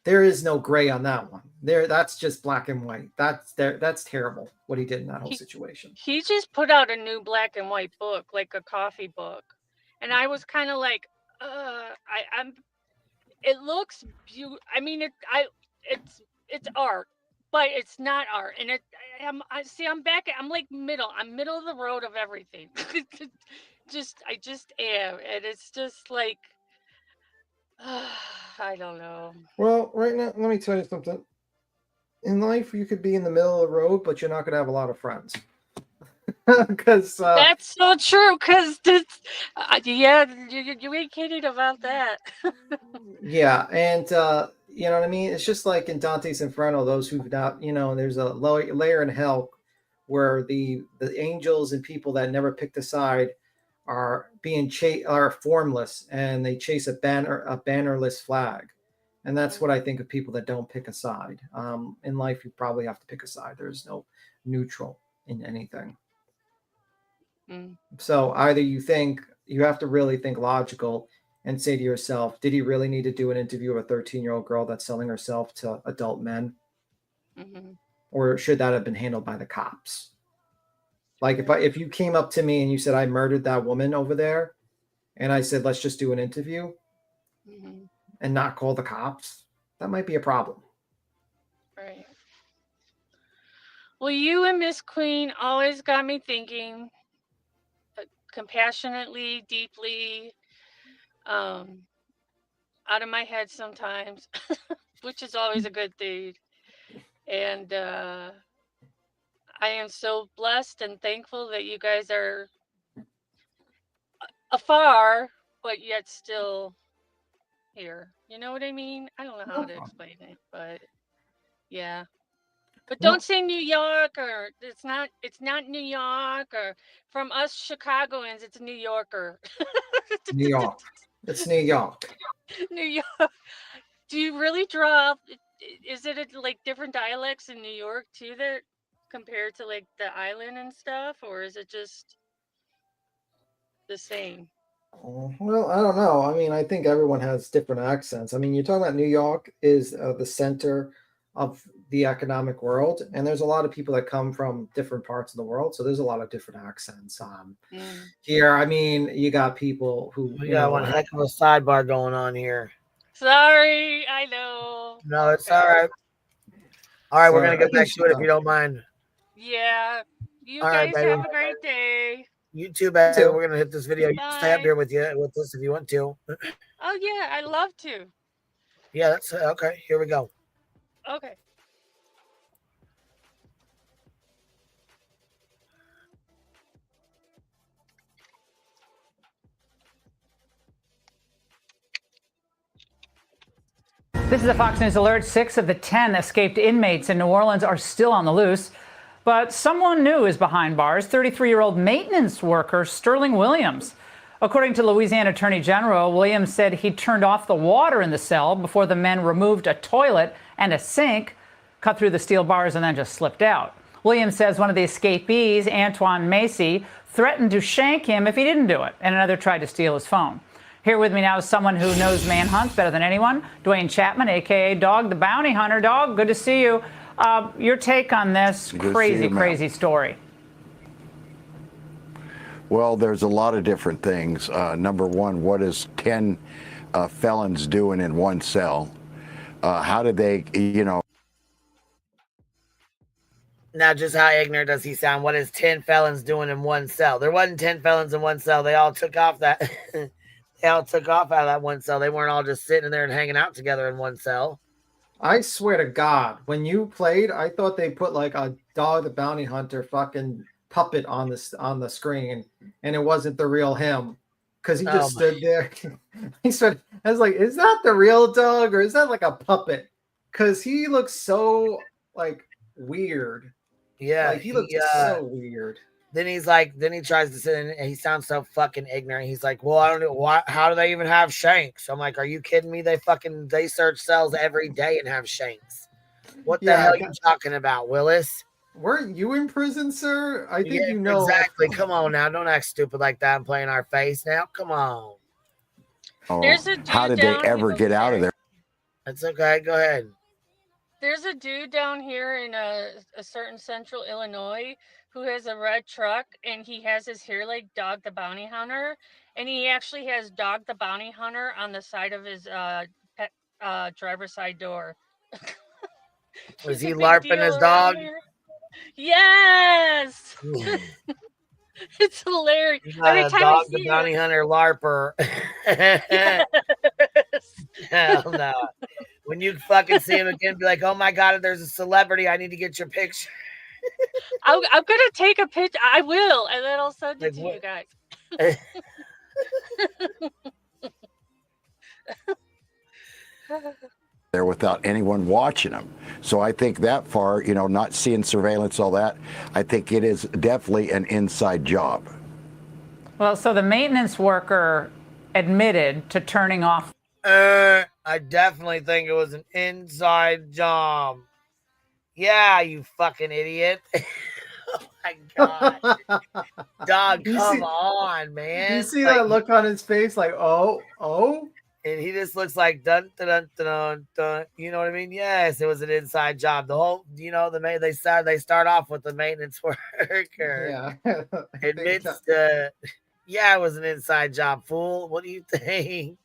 there is no gray on that one. That's just black and white. That's terrible what he did in that whole situation. He just put out a new black and white book, like a coffee book, and I was kind of like, I'm. It looks beautiful. I mean, it's art, but it's not art. And I'm back. I'm like middle. I'm middle of the road of everything. I just am, and it's just like, I don't know. Well, right now, let me tell you something. In life, you could be in the middle of the road, but you're not going to have a lot of friends. Because that's so true. Because yeah, you ain't kidding about that. Yeah, and you know what I mean? It's just like in Dante's Inferno, those who've not, you know, there's a layer in hell where the angels and people that never picked a side are being are formless, and they chase a bannerless flag. And that's what I think of people that don't pick a side. In life, you probably have to pick a side. There's no neutral in anything. So either you have to really think logical and say to yourself, did he really need to do an interview of a 13-year-old girl that's selling herself to adult men? Or should that have been handled by the cops? Like if you came up to me and you said, I murdered that woman over there, and I said, let's just do an interview and not call the cops, that might be a problem. Right. Well, you and Miss Queen always got me thinking compassionately, deeply, out of my head sometimes, which is always a good thing. And I am so blessed and thankful that you guys are afar, but yet still here. You know what I mean? I don't know how to explain it, but yeah. But don't say New York, or it's not New York, or from us Chicagoans, it's New Yorker. New York. It's New York. New York. Do you really draw? Is it like different dialects in New York too, that compared to like the island and stuff, or is it just the same? Well, I don't know. I mean, I think everyone has different accents. I mean, you're talking about New York is the center of the economic world, and there's a lot of people that come from different parts of the world, so there's a lot of different accents. Here, I mean, you got people who We got one heck of a sidebar going on here. Sorry, I know. No, it's all right. All right, we're gonna get back to it if you don't mind. Yeah. You All right, guys baby. have a great day. You too, baby. We're gonna hit this video. You can stay up here with us if you want to. Oh yeah, I love to. Yeah, that's okay. Here we go. Okay. This is a Fox News alert. 6 of the 10 escaped inmates in New Orleans are still on the loose. But someone new is behind bars, 33-year-old maintenance worker Sterling Williams. According to Louisiana Attorney General, Williams said he turned off the water in the cell before the men removed a toilet and a sink, cut through the steel bars, and then just slipped out. Williams says one of the escapees, Antoine Macy, threatened to shank him if he didn't do it, and another tried to steal his phone. Here with me now is someone who knows manhunts better than anyone, Dwayne Chapman, a.k.a. Dog the Bounty Hunter. Dog, good to see you. Your take on this crazy story. Well, there's a lot of different things. Number one, what is 10 felons doing in one cell? How did they, Now, just how ignorant does he sound? What is 10 felons doing in one cell? There wasn't 10 felons in one cell. They all took off that. They all took off out of that one cell. They weren't all just sitting there and hanging out together in one cell. I swear to God, when you played, I thought they put like a Dog the Bounty Hunter fucking puppet on the screen, and it wasn't the real him, because he just stood there. I was like, is that the real dog, or is that like a puppet? Because he looks so like weird. Yeah, like, he looks so weird. Then he tries to sit in, and he sounds so fucking ignorant. He's like, well, I don't know why. How do they even have shanks? I'm like, are you kidding me? They search cells every day and have shanks. What the hell are you talking about, Willis? Weren't you in prison, sir? I think you know. Exactly. Come on now. Don't act stupid like that and play in our face now. Come on. There's a dude how did they ever get out of there? That's okay. Go ahead. There's a dude down here in a certain central Illinois who has a red truck, and he has his hair like Dog the Bounty Hunter, and he actually has Dog the Bounty Hunter on the side of his driver's side door. Was he LARPing his dog? Yes. It's hilarious. Every time Dog the Bounty Hunter LARPer. Yes. Hell no. When you fucking see him again, be like, oh my God, there's a celebrity. I need to get your picture. I'm gonna take a picture. I will, and then I'll send it to you guys. There without anyone watching them. So I think that far, not seeing surveillance, all that, I think it is definitely an inside job. Well, so the maintenance worker admitted to turning off. I definitely think it was an inside job. Yeah, you fucking idiot. Oh my god. Dog, come on, man. You see Like, that look on his face, like, oh? And he just looks like dun dun dun dun dun. You know what I mean? Yes, it was an inside job. The whole, they start off with the maintenance worker. Yeah. Admits to, yeah, it was an inside job, fool. What do you think?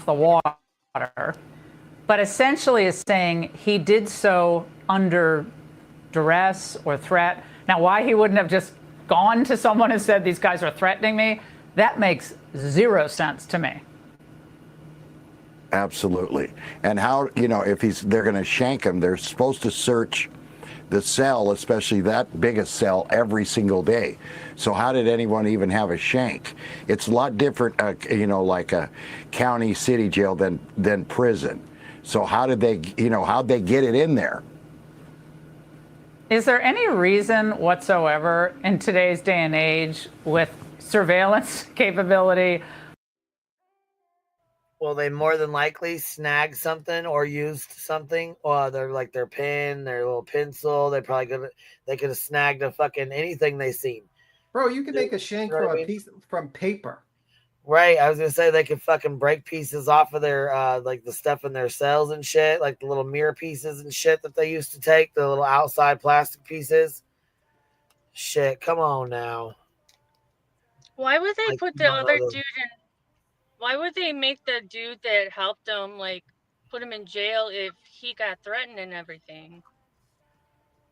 The water, but essentially is saying he did so under duress or threat. Now, why he wouldn't have just gone to someone and said, these guys are threatening me, that makes zero sense to me. Absolutely. And how, if they're going to shank him, they're supposed to search the cell, especially that biggest cell, every single day. So how did anyone even have a shank? It's a lot different, like a county city jail than prison. So how did they, how'd they get it in there? Is there any reason whatsoever in today's day and age with surveillance capability? Well, they more than likely snagged something or used something. Or they're like their pen, their little pencil. They could have snagged a fucking anything they seen. Bro, you could make a shank from a piece from paper. Right. I was gonna say they could fucking break pieces off of their like the stuff in their cells and shit, like the little mirror pieces and shit that they used to take, the little outside plastic pieces. Shit, come on now. Why would they Like, put the other dude in? Why would they make the dude that helped them, like, put him in jail if he got threatened and everything?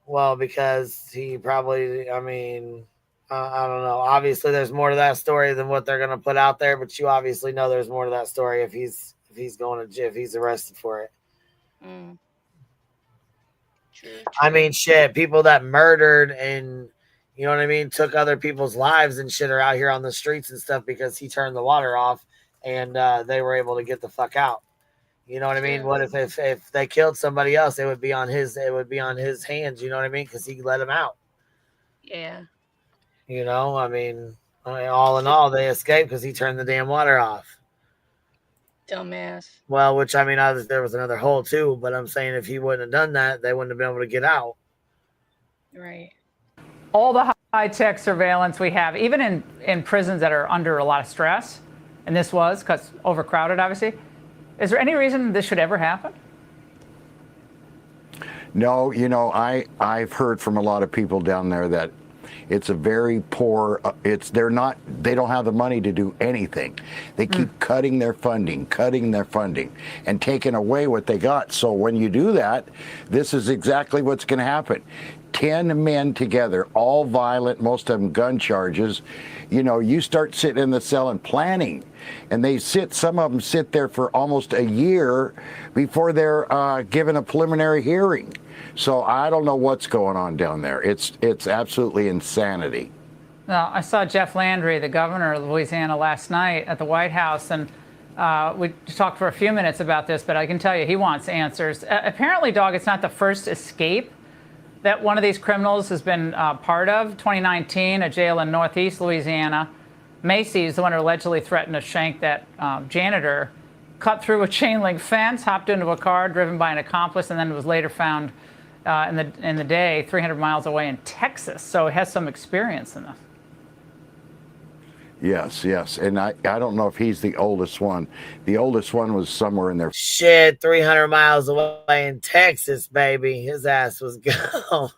Well, because he probably, I mean, I don't know. Obviously, there's more to that story than what they're gonna put out there, but you obviously know there's more to that story if he's going to jail, if he's arrested for it. Mm. True. I mean, shit, people that murdered and, you know what I mean, took other people's lives and shit are out here on the streets and stuff because he turned the water off and they were able to get the fuck out. You know what I mean? What if they killed somebody else? It would be on his hands. You know what I mean? Because he let him out. Yeah. You know, I mean, all in all, they escaped because he turned the damn water off. Dumbass. Well, which I mean, there was another hole too, but I'm saying if he wouldn't have done that, they wouldn't have been able to get out. Right. All the high-tech surveillance we have, even in prisons that are under a lot of stress, and this was because overcrowded, obviously. Is there any reason this should ever happen? No, I've heard from a lot of people down there that it's a very poor, they don't have the money to do anything. They keep cutting their funding, and taking away what they got. So when you do that, this is exactly what's going to happen. 10 men together, all violent, most of them gun charges. You start sitting in the cell and planning, and some of them sit there for almost a year before they're given a preliminary hearing. So I don't know what's going on down there. It's absolutely insanity. Now, I saw Jeff Landry, the governor of Louisiana, last night at the White House, and we talked for a few minutes about this, but I can tell you he wants answers. Apparently, Dog, it's not the first escape that one of these criminals has been part of. 2019, a jail in Northeast Louisiana. Macy's, the one who allegedly threatened to shank that janitor, cut through a chain link fence, hopped into a car driven by an accomplice, and then was later found in the day 300 miles away in Texas. So he has some experience in this. Yes. And I don't know if he's the oldest one. The oldest one was somewhere in there. Shit, 300 miles away in Texas, baby. His ass was gone.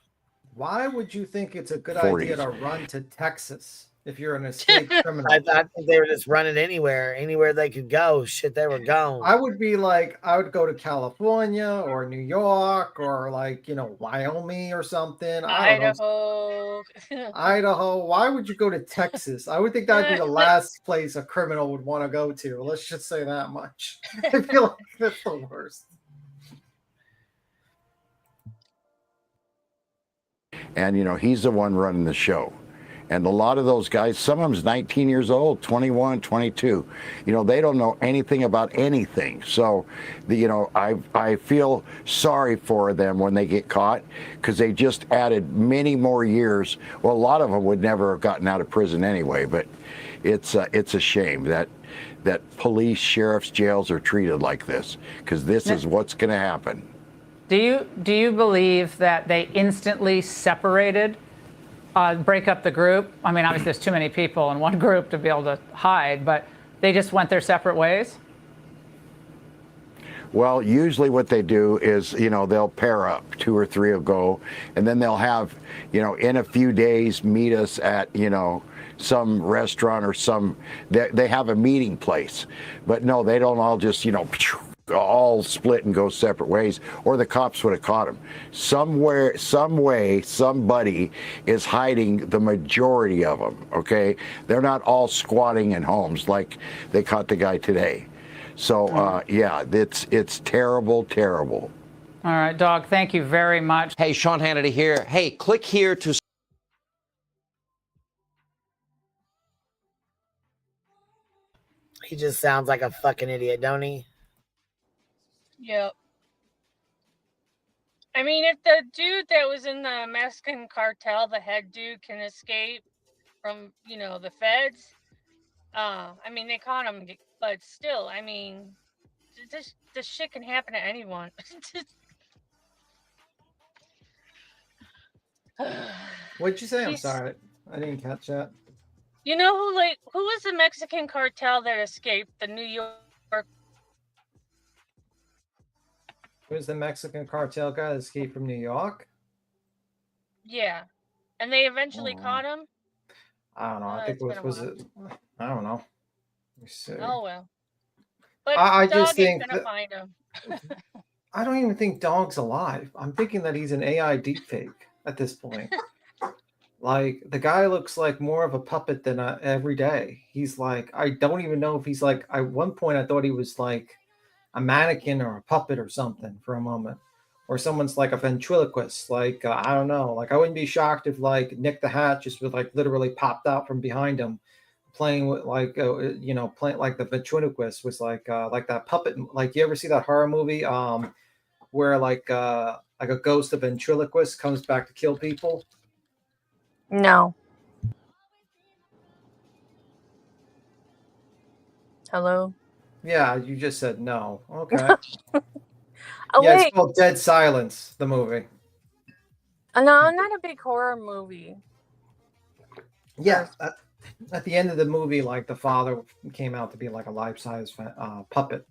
Why would you think it's a good 40s. idea to run to Texas if you're an escaped criminal? I think they were just running anywhere they could go. Shit, they were gone. I would go to California or New York or Wyoming or something. I don't know. Idaho. Why would you go to Texas? I would think that'd be the last place a criminal would want to go to. Let's just say that much. I feel like that's the worst. And he's the one running the show. And a lot of those guys, some of them's 19 years old, 21, 22. You know, they don't know anything about anything. So, I feel sorry for them when they get caught, because they just added many more years. Well, a lot of them would never have gotten out of prison anyway, but it's a shame that police, sheriffs, jails are treated like this, because this is what's going to happen. Do you believe that they instantly separated, break up the group? I mean, obviously there's too many people in one group to be able to hide, but they just went their separate ways? Well, usually what they do is, they'll pair up. 2 or 3 will go, and then they'll have, in a few days, meet us at, some restaurant or they have a meeting place. But no, they don't all just, all split and go separate ways, or the cops would have caught them. Somewhere, some way, somebody is hiding the majority of them, okay? They're not all squatting in homes like they caught the guy today. So, yeah, it's terrible, terrible. All right, Dog, thank you very much. Hey, Sean Hannity here. Hey, click here to... He just sounds like a fucking idiot, don't he? Yep. I mean, if the dude that was in the Mexican cartel, the head dude, can escape from, the feds, I mean, they caught him, but still, I mean, this shit can happen to anyone. What'd you say? I'm sorry. I didn't catch that. You know who was the Mexican cartel that escaped the New York? Who's the Mexican cartel guy that escaped from New York? Yeah. And they eventually caught him? I don't know. I think it was it? I don't know. Let me see. Oh, well. But I Dog just think ain't gonna find him. I don't even think Dog's alive. I'm thinking that he's an AI deepfake at this point. Like, the guy looks like more of a puppet than every day. He's like, I don't even know if he's like, at one point I thought he was like a mannequin or a puppet or something for a moment. Or someone's like a ventriloquist. Like, I don't know. Like, I wouldn't be shocked if like Nick the Hat just would like literally popped out from behind him playing with like, playing like the ventriloquist was like that puppet. Like, you ever see that horror movie where like a ghost of ventriloquist comes back to kill people? No. Hello? Yeah, you just said no. Okay. Oh, yeah, wait. it's called Dead Silence, the movie. No, I'm not a big horror movie. Yeah, at the end of the movie, like the father came out to be like a life-size puppet,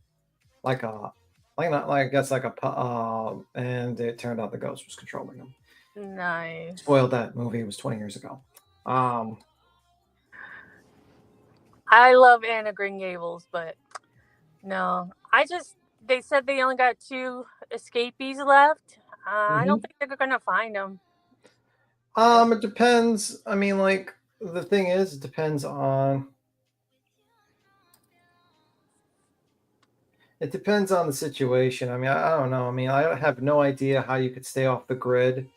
and it turned out the ghost was controlling him. Nice. Spoiled that movie. It was 20 years ago. I love Anna Green Gables, but no, they said they only got 2 escapees left. I don't think they're gonna find them. It depends. I mean, like, the thing is, it depends on the situation. I mean, I don't know. I mean, I have no idea how you could stay off the grid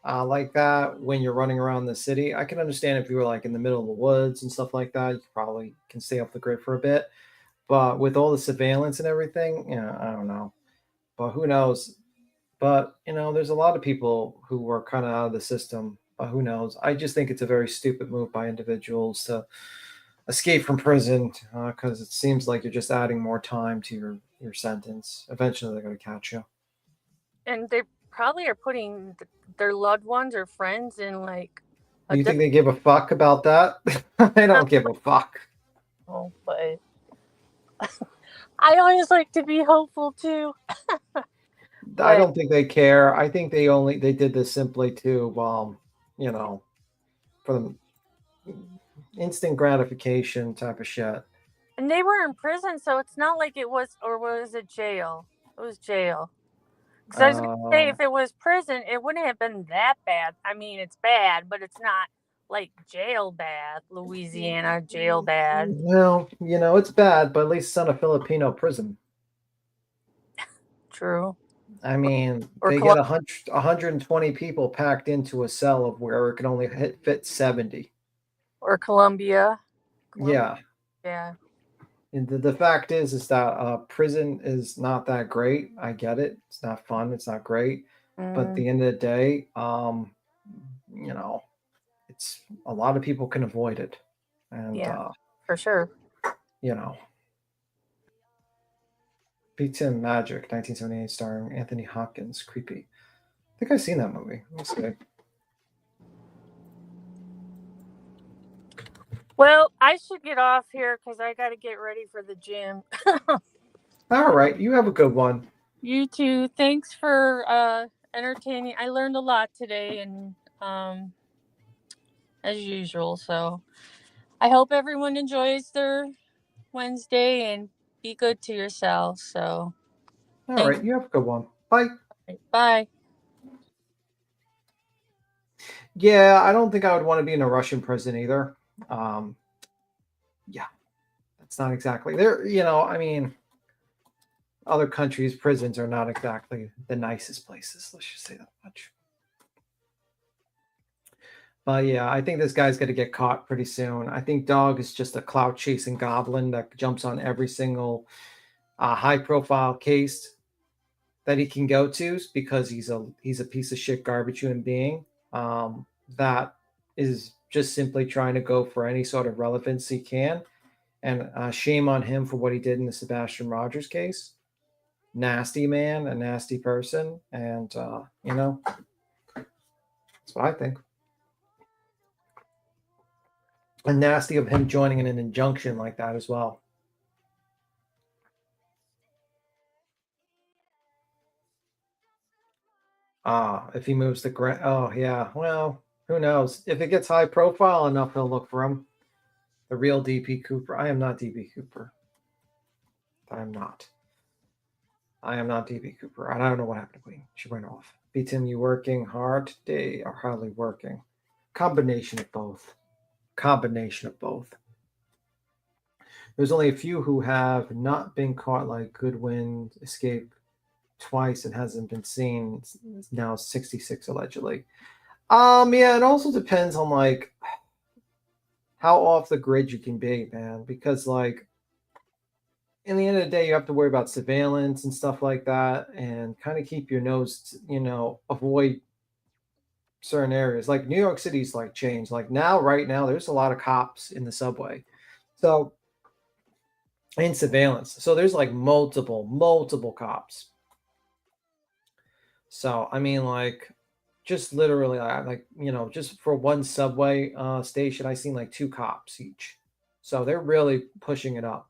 like that when you're running around the city. I can understand if you were like in the middle of the woods and stuff like that, you probably can stay off the grid for a bit. But with all the surveillance and everything, I don't know. But who knows? But, there's a lot of people who were kind of out of the system. But who knows? I just think it's a very stupid move by individuals to escape from prison because it seems like you're just adding more time to your sentence. Eventually, they're going to catch you. And they probably are putting their loved ones or friends in like. You think they give a fuck about that? They don't give a fuck. Oh, but I always like to be hopeful too. I don't think they care. I think they did this simply to, for the instant gratification type of shit. And they were in prison, so it's not like it was, or was it jail? It was jail. Because I was going to say, if it was prison, it wouldn't have been that bad. I mean, it's bad, but it's not like jail bad. Louisiana jail bad. Well, it's bad, but at least it's not a Filipino prison. True. I mean, they get 120 people packed into a cell of where it can only fit 70. or Colombia. Yeah. Yeah. And the fact is that prison is not that great. I get it. It's not fun. It's not great. But at the end of the day, you know, it's a lot of people can avoid it. And, Yeah, for sure. you know, P10 Magic, 1978, starring Anthony Hopkins. Creepy. I think I've seen that movie. Let's see. Well, I should get off here because I got to get ready for the gym. All right. You have a good one. You too. Thanks for entertaining. I learned a lot today, and as usual. So I hope everyone enjoys their Wednesday and be good to yourself. So All thanks. right. You have a good one. Bye. Bye. Yeah, I don't think I would want to be in a Russian prison either. Yeah, that's not exactly there. You know, I mean, other countries' prisons are not exactly the nicest places. Let's just say that much. But yeah, I think this guy's going to get caught pretty soon. I think Dog is just a clout chasing goblin that jumps on every single high profile case that he can go to because he's a piece of shit garbage human being that is just simply trying to go for any sort of relevance he can. And shame on him for what he did in the Sebastian Rogers case. Nasty man, a nasty person. And, you know, that's what I think. And nasty of him joining in an injunction like that as well. If he moves the grant. Oh, yeah. Well, who knows? If it gets high profile enough, he'll look for him. The real DP Cooper. I am not DP Cooper. I am not. I am not DP Cooper. I don't know what happened to Queen. She went off. Tim, you working hard today or hardly working? Combination of both. Combination of both. There's only a few who have not been caught, like Goodwin escaped twice and hasn't been seen. It's now 66 allegedly. Yeah, it also depends on like how off the grid you can be, man. Because like in the end of the day, you have to worry about surveillance and stuff like that, and kind of keep your nose, you know, avoid certain areas. Like New York City's like changed. Like now, right now, there's a lot of cops in the subway. So in surveillance. So there's like multiple cops. So I mean, like, just literally, like, you know, just for one subway station, I seen like 2 cops each. So they're really pushing it up.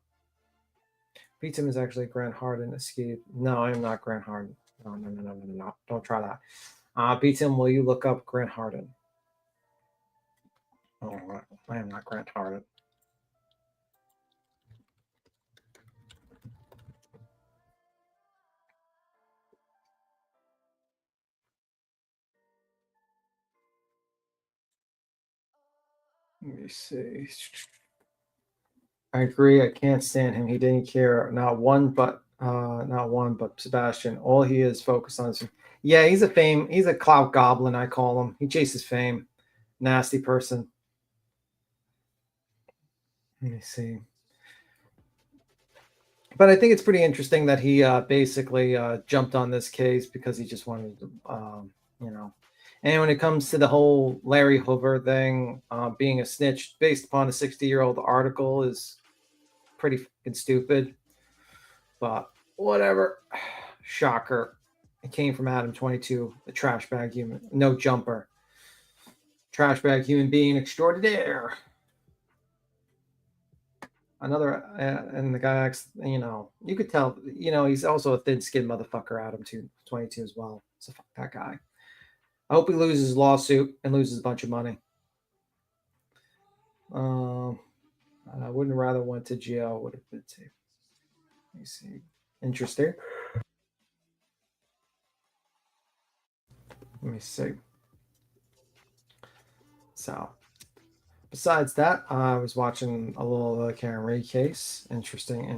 P-Tim is actually Grant Harden escape. No, I am not Grant Harden. No. Don't try that. P-Tim, will you look up Grant Harden? Oh, I am not Grant Harden. Let me see. I agree. I can't stand him. He didn't care not one but Sebastian. All he is focused on is yeah, he's a clout goblin, I call him. He chases fame. Nasty person. Let me see. But I think it's pretty interesting that he basically jumped on this case because he just wanted to, you know. And when it comes to the whole Larry Hoover thing, being a snitch based upon a 60-year-old article is pretty fucking stupid. But whatever. Shocker. It came from Adam 22, a trash bag human. No jumper. Trash bag human being extraordinaire. Another, and the guy acts, you know, you could tell, you know, he's also a thin-skinned motherfucker, Adam 22 as well. So fuck that guy. I hope he loses his lawsuit and loses a bunch of money. I wouldn't rather went to jail. Would have been safe. Let me see. Interesting. Let me see. So, besides that, I was watching a little of the Karen Ray case. Interesting.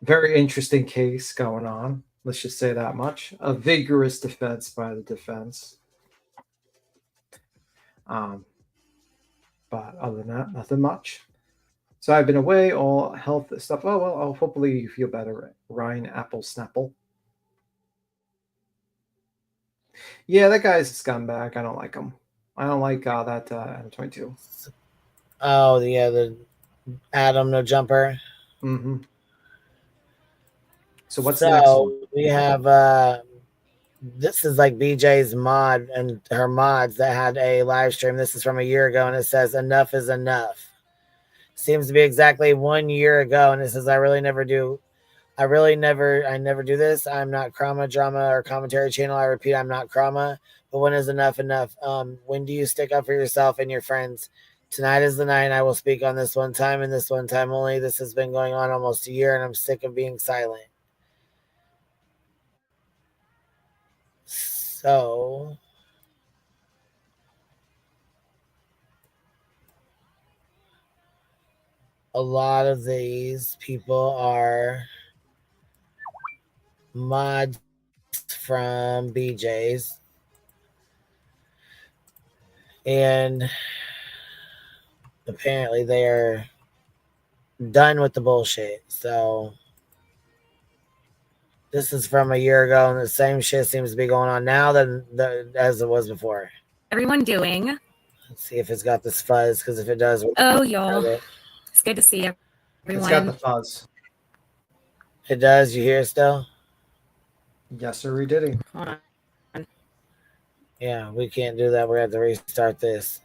Very interesting case going on. Let's just say that much. A vigorous defense by the defense. But other than that, nothing much. So I've been away, all health stuff. Oh, well, hopefully you feel better, Ryan Apple Snapple. Yeah, that guy's a scumbag. I don't like him. I don't like that M22. Oh, yeah, the Adam No Jumper. Mm-hmm. So what's the next one? We have this is like BJ's mod and her mods that had a live stream. This is from a year ago, and it says enough is enough. Seems to be exactly 1 year ago, and it says I never do this. I'm not Krama drama or commentary channel. I repeat, I'm not Krama. But when is enough enough? When do you stick up for yourself and your friends? Tonight is the night. I will speak on this one time and this one time only. This has been going on almost a year, and I'm sick of being silent. So a lot of these people are mods from BJ's, and apparently they are done with the bullshit. So this is from a year ago, and the same shit seems to be going on now as it was before. Everyone doing? Let's see if it's got this fuzz, because if it does, oh, y'all, it's good to see everyone. It's got the fuzz. It does. You hear it still? Yes, sir, we did it. Hold on. Yeah, we can't do that. We have to restart this.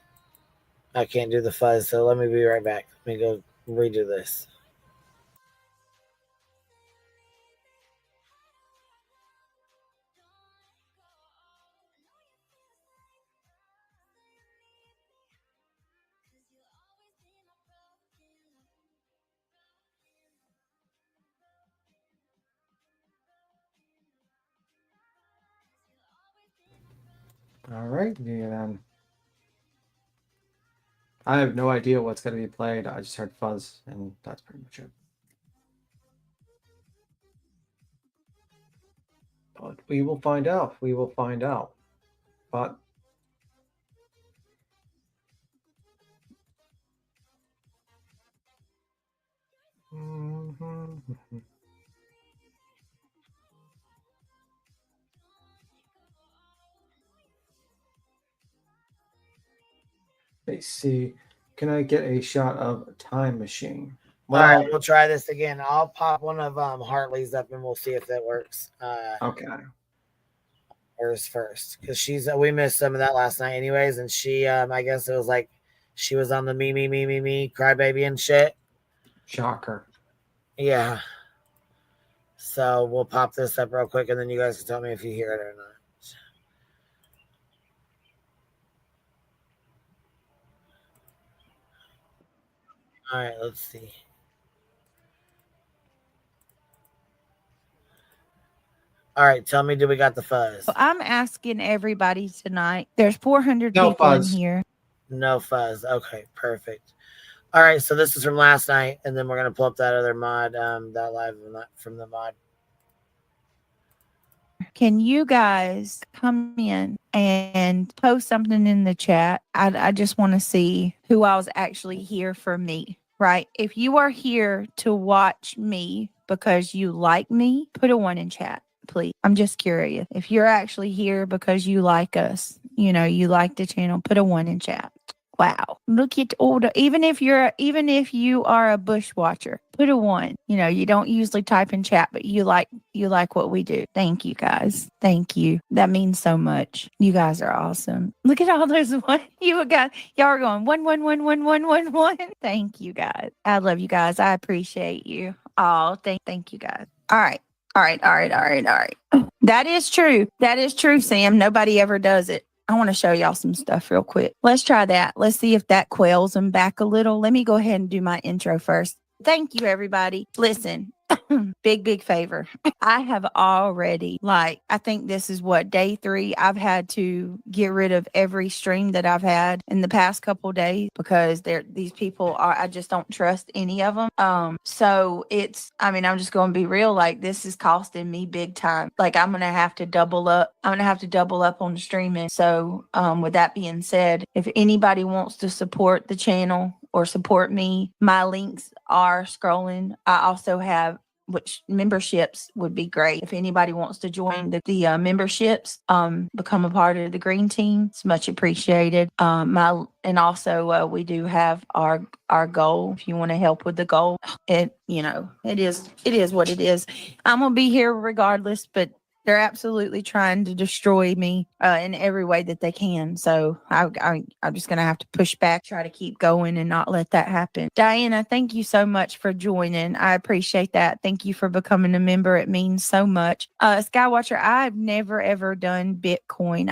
I can't do the fuzz, so let me be right back. Let me go redo this. All right, then. I have no idea what's going to be played. I just heard fuzz, and that's pretty much it. But we will find out. We will find out. But let's see. Can I get a shot of a time machine? Well, all right, we'll try this again. I'll pop one of Hartley's up, and we'll see if that works. Okay. Hers first, because we missed some of that last night, anyways, and she, I guess it was like she was on the me crybaby and shit. Shocker. Yeah. So we'll pop this up real quick, and then you guys can tell me if you hear it or not. All right, let's see. All right, tell me, do we got the fuzz? Well, I'm asking everybody tonight. There's 400 people in here. No fuzz. Okay, perfect. All right, so this is from last night, and then we're gonna pull up that other mod, that live from the mod. Can you guys come in and post something in the chat? I just want to see who I was actually here for me, right? If you are here to watch me because you like me, put a 1 in chat, please. I'm just curious. If you're actually here because you like us, you like the channel, put a 1 in chat. Wow. Look at older. Even if you are a bushwatcher, put a 1. You don't usually type in chat, but you like what we do. Thank you guys. Thank you. That means so much. You guys are awesome. Look at all those one. Y'all are going 1 1 1 1 1 1 1. Thank you guys. I love you guys. I appreciate you. Oh, thank you guys. All right. That is true. That is true, Sam. Nobody ever does it. I want to show y'all some stuff real quick. Let's try that. Let's see if that quells them back a little. Let me go ahead and do my intro first. Thank you, everybody. Listen, big favor. I have already, like, I think this is what, day 3. I've had to get rid of every stream that I've had in the past couple days because these people are, I just don't trust any of them. So I'm just going to be real. Like, this is costing me big time. Like, I'm going to have to double up. I'm going to have to double up on the streaming. So, with that being said, if anybody wants to support the channel or support me, my links are scrolling. I also have, which memberships would be great. If anybody wants to join the memberships, become a part of the green team, it's much appreciated. And also we do have our goal. If you want to help with the goal, it is what it is. I'm gonna be here regardless, but they're absolutely trying to destroy me in every way that they can. So I'm just going to have to push back, try to keep going and not let that happen. Diana, thank you so much for joining. I appreciate that. Thank you for becoming a member. It means so much. Skywatcher, I've never, ever done Bitcoin.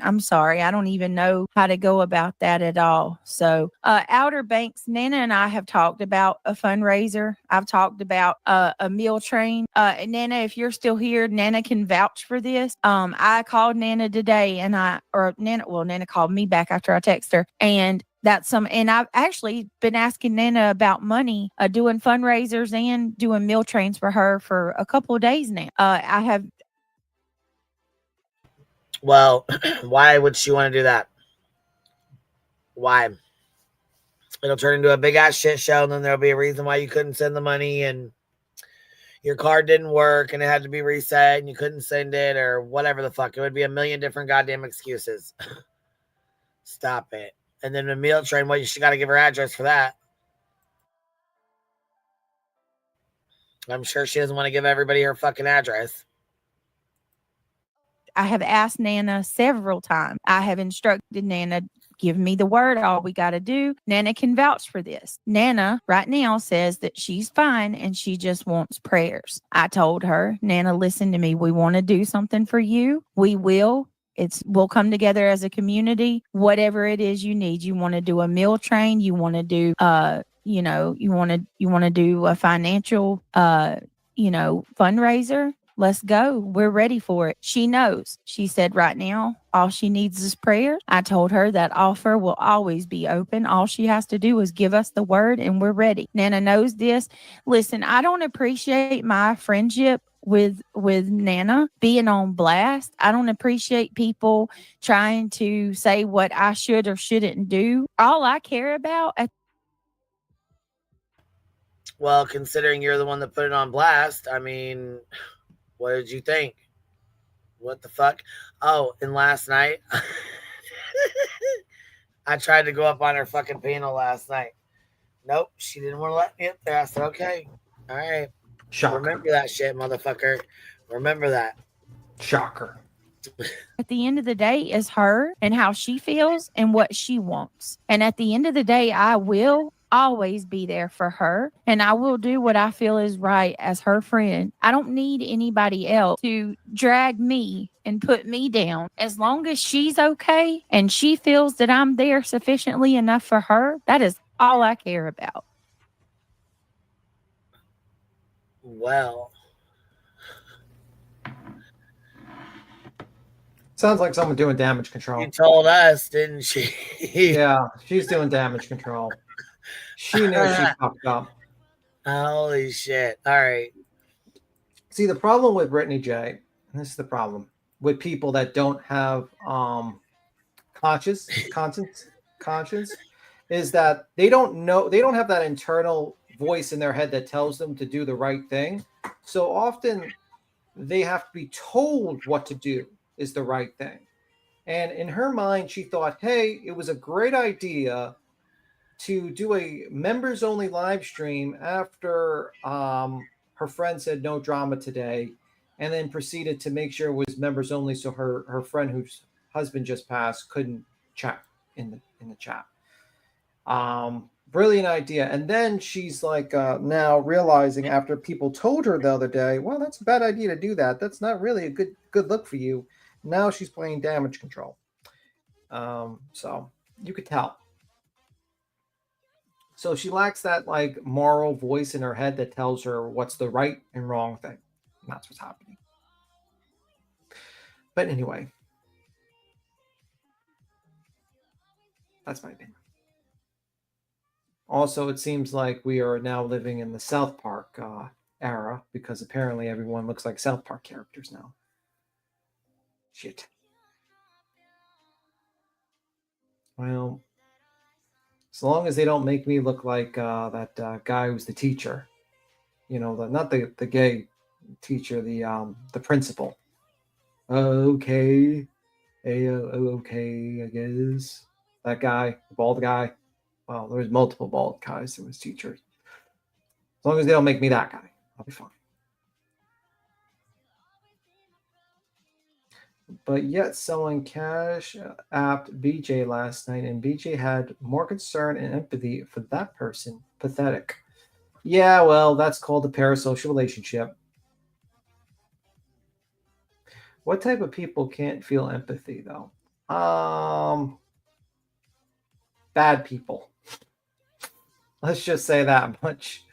I'm sorry. I don't even know how to go about that at all. So Outer Banks, Nana and I have talked about a fundraiser. I've talked about a meal train. Nana, if you're still here, Nana can vouch for this. I called Nana today Nana called me back after I texted her, and and I've actually been asking Nana about money, doing fundraisers and doing meal trains for her for a couple of days now. I have. Well, why would she want to do that? Why? It'll turn into a big ass shit show, and then there'll be a reason why you couldn't send the money, and your card didn't work and it had to be reset and you couldn't send it, or whatever the fuck. It would be a million different goddamn excuses. Stop it. And then the meal train, well, you got to give her address for that. I'm sure she doesn't want to give everybody her fucking address. I have asked Nana several times. I have instructed Nana, give me the word. All we got to do. Nana can vouch for this. Nana right now says that she's fine and she just wants prayers. I told her, Nana, listen to me. We want to do something for you. We will. We'll come together as a community. Whatever it is you need. You want to do a meal train. You want to do, you want to do a financial, fundraiser. Let's go. We're ready for it. She knows. She said right now, all she needs is prayer. I told her that offer will always be open. All she has to do is give us the word and we're ready. Nana knows this. Listen, I don't appreciate my friendship with Nana being on blast. I don't appreciate people trying to say what I should or shouldn't do. All I care about well, considering you're the one that put it on blast, I mean, what did you think? What the fuck? Oh, and last night, I tried to go up on her fucking panel last night. Nope, she didn't want to let me up there. I said, okay, all right. Shocker. Remember that shit, motherfucker. Remember that. Shocker. At the end of the day, is her and how she feels and what she wants. And at the end of the day, I will always be there for her, and I will do what I feel is right as her friend. I don't need anybody else to drag me and put me down. As long as she's okay and she feels that I'm there sufficiently enough for her, that is all I care about. Well, sounds like someone doing damage control. You told us, didn't she? Yeah, she's doing damage control. She knew she fucked up. Holy shit. All right. See, the problem with Brittany J, and this is the problem, with people that don't have conscience, is that they don't have that internal voice in their head that tells them to do the right thing. So often they have to be told what to do is the right thing. And in her mind, she thought, hey, it was a great idea to do a members only live stream after her friend said no drama today, and then proceeded to make sure it was members only so her friend whose husband just passed couldn't chat in the chat. Brilliant idea. And then she's like now realizing after people told her the other day, well, that's a bad idea to do that. That's not really a good look for you. Now she's playing damage control. So you could tell. So she lacks that like moral voice in her head that tells her what's the right and wrong thing. And that's what's happening. But anyway, that's my opinion. Also, it seems like we are now living in the South Park era, because apparently everyone looks like South Park characters now. Shit. Well, as long as they don't make me look like that guy who's the teacher, you know, not the gay teacher, the principal. Okay, okay, I guess that guy, the bald guy. Well, there's multiple bald guys who was teachers. As long as they don't make me that guy, I'll be fine. But yet someone cash apped BJ last night, and BJ had more concern and empathy for that person. Pathetic. Yeah, well, that's called a parasocial relationship. What type of people can't feel empathy, though? Bad people. Let's just say that much.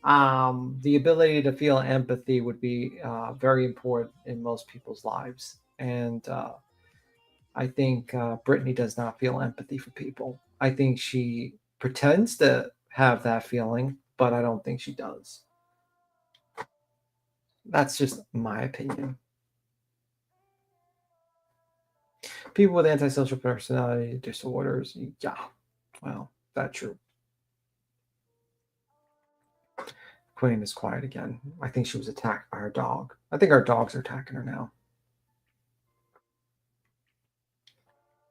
The ability to feel empathy would be very important in most people's lives. And I think Brittany does not feel empathy for people. I think she pretends to have that feeling, but I don't think she does. That's just my opinion. People with antisocial personality disorders, yeah, well, that's true. Queen is quiet again. I think she was attacked by her dog. I think our dogs are attacking her now.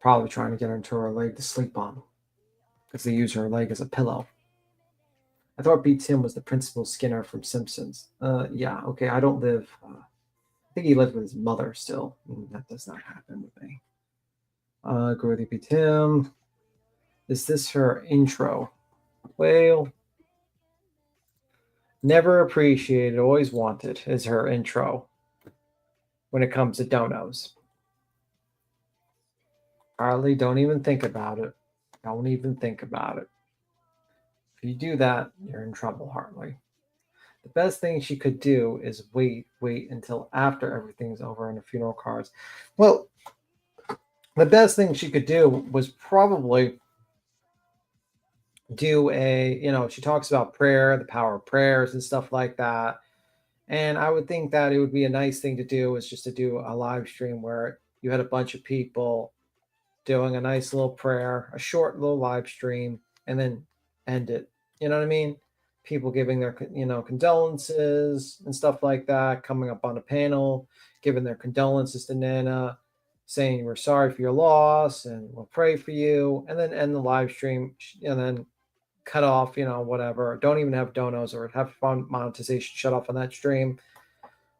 Probably trying to get her into her leg to sleep on, because they use her leg as a pillow. I thought B. Tim was the principal Skinner from Simpsons. Yeah, okay, I don't live... I think he lives with his mother still. That does not happen with me. Agree with you, B. Tim. Is this her intro? Well, never appreciated, always wanted is her intro when it comes to donos. Harley, don't even think about it. Don't even think about it. If you do that, you're in trouble, Harley. The best thing she could do is wait until after everything's over and the funeral cards. Well, the best thing she could do was probably do she talks about prayer, the power of prayers and stuff like that. And I would think that it would be a nice thing to do is just to do a live stream where you had a bunch of people doing a nice little prayer, a short little live stream, and then end it. You know what I mean? People giving their, condolences and stuff like that, coming up on a panel, giving their condolences to Nana, saying we're sorry for your loss and we'll pray for you, and then end the live stream, and then cut off, whatever. Don't even have donos or have fun monetization shut off on that stream.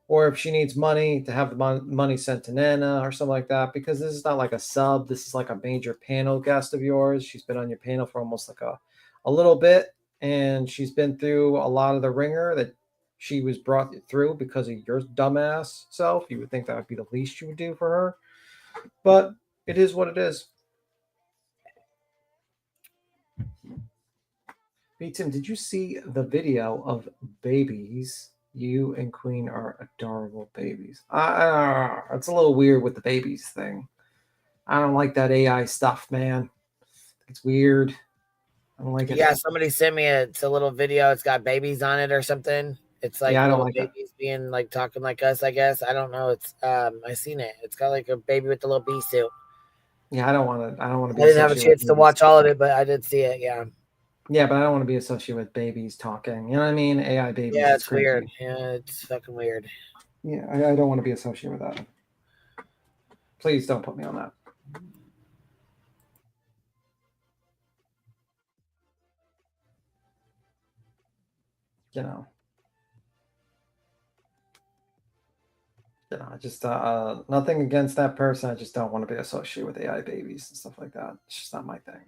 Or if she needs money, to have the money sent to Nana or something like that, because this is not like a sub. This is like a major panel guest of yours. She's been on your panel for almost like a little bit, and she's been through a lot of the ringer that she was brought through because of your dumbass self. You would think that would be the least you would do for her, but it is what it is. Hey, Tim, did you see the video of babies? You and Queen are adorable babies. It's a little weird with the babies thing. I don't like that AI stuff, man. It's weird. I don't like it. Yeah, somebody sent me it's a little video. It's got babies on it or something. It's like I don't little like babies being like talking like us, I guess. I don't know. It's I seen it. It's got like a baby with the little bee suit. Yeah, I don't want to. I I didn't have a chance to watch all of it, but I did see it. Yeah. Yeah, but I don't want to be associated with babies talking. You know what I mean? AI babies. Yeah, it's weird. Yeah, it's fucking weird. Yeah, I don't want to be associated with that. Please don't put me on that. I just nothing against that person. I just don't want to be associated with AI babies and stuff like that. It's just not my thing.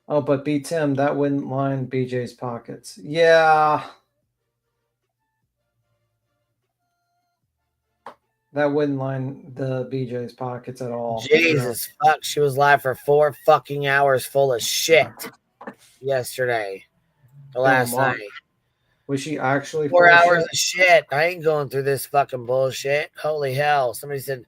Oh, but B. Tim, that wouldn't line BJ's pockets. Yeah. That wouldn't line the BJ's pockets at all. Jesus fuck, she was live for 4 fucking hours full of shit yesterday. Or last night. Was she actually 4 full of hours shit? of shit. I ain't going through this fucking bullshit. Holy hell. Somebody said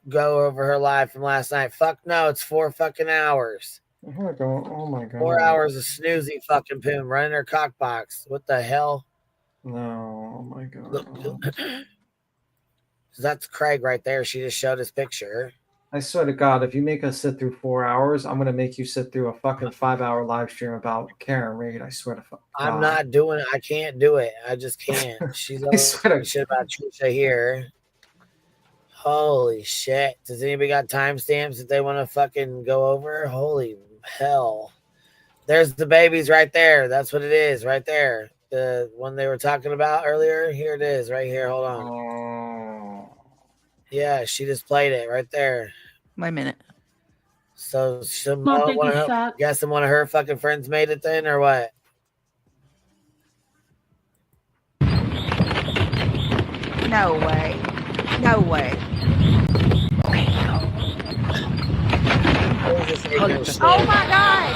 go over her live from last night. Fuck no, it's 4 fucking hours. Oh my god. 4 hours of snoozy fucking poom running her cock box. What the hell? No, oh my god. Look. That's Craig right there. She just showed his picture. I swear to God, if you make us sit through 4 hours, I'm gonna make you sit through a fucking 5-hour live stream about Karen Reed. I swear to God. I'm not doing it. I can't do it. I just can't. She's all shit about Trisha here. Holy shit. Does anybody got timestamps that they want to fucking go over? Holy hell. There's the babies right there. That's what it is right there. The one they were talking about earlier. Here it is right here. Hold on. Yeah, she just played it right there. Wait a minute. So guessing one of her fucking friends made it then, or what? No way. No way. Oh my God.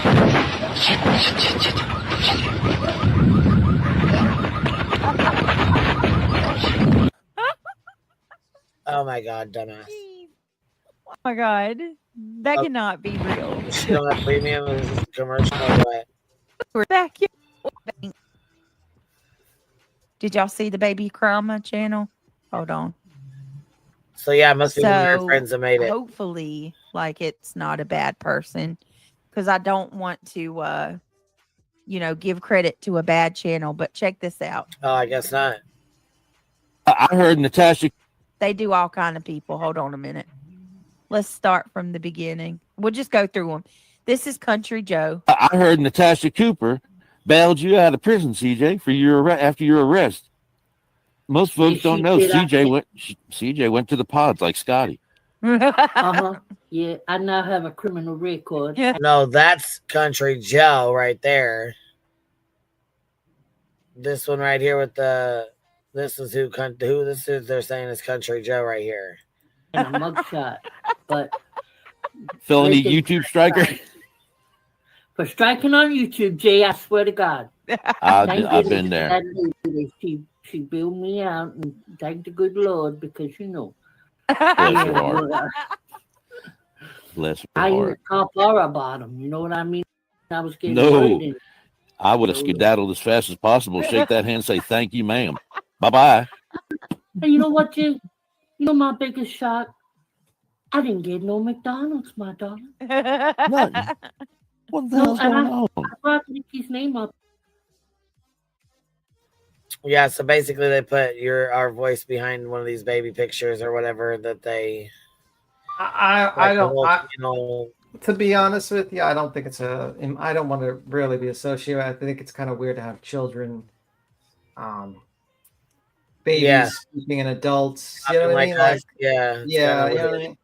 Oh my God, dumbass. Oh my God. That cannot be real. She don't have premium. Is this commercial or what? We're back here. Did y'all see the baby cry on my channel? Hold on. So yeah, it must be one of your friends that made it. Hopefully, like, it's not a bad person, because I don't want to, give credit to a bad channel. But check this out. Oh, I guess not. I heard Natasha. They do all kind of people. Hold on a minute. Let's start from the beginning. We'll just go through them. This is Country Joe. I heard Natasha Cooper bailed you out of prison, CJ, for after your arrest. Most folks don't know CJ went to the pods like Scotty. Yeah, I now have a criminal record. Yeah. No, that's Country Joe right there. This one right here with this is who this is. They're saying is Country Joe right here. And a mugshot, but felony YouTube striker. For striking on YouTube, Jay, I swear to God. I've been there. She bailed me out, and thank the good Lord, because Bless your heart. Bless your I heart. ain't a cop or a bottom. You know what I mean? I was getting hurt. I would have skedaddled as fast as possible. Shake that hand, say thank you, ma'am. Bye bye. Hey, you know what, Jay? You know my biggest shock? I didn't get no McDonald's, my darling. Nothing. What the hell's going on? I brought Nikki's name up. Yeah, so basically they put our voice behind one of these baby pictures or whatever that they. I don't. To be honest with you, I don't think it's I don't want to really be associated. I think it's kind of weird to have children, babies being adults. You know what I mean? Like, yeah. You know what I mean?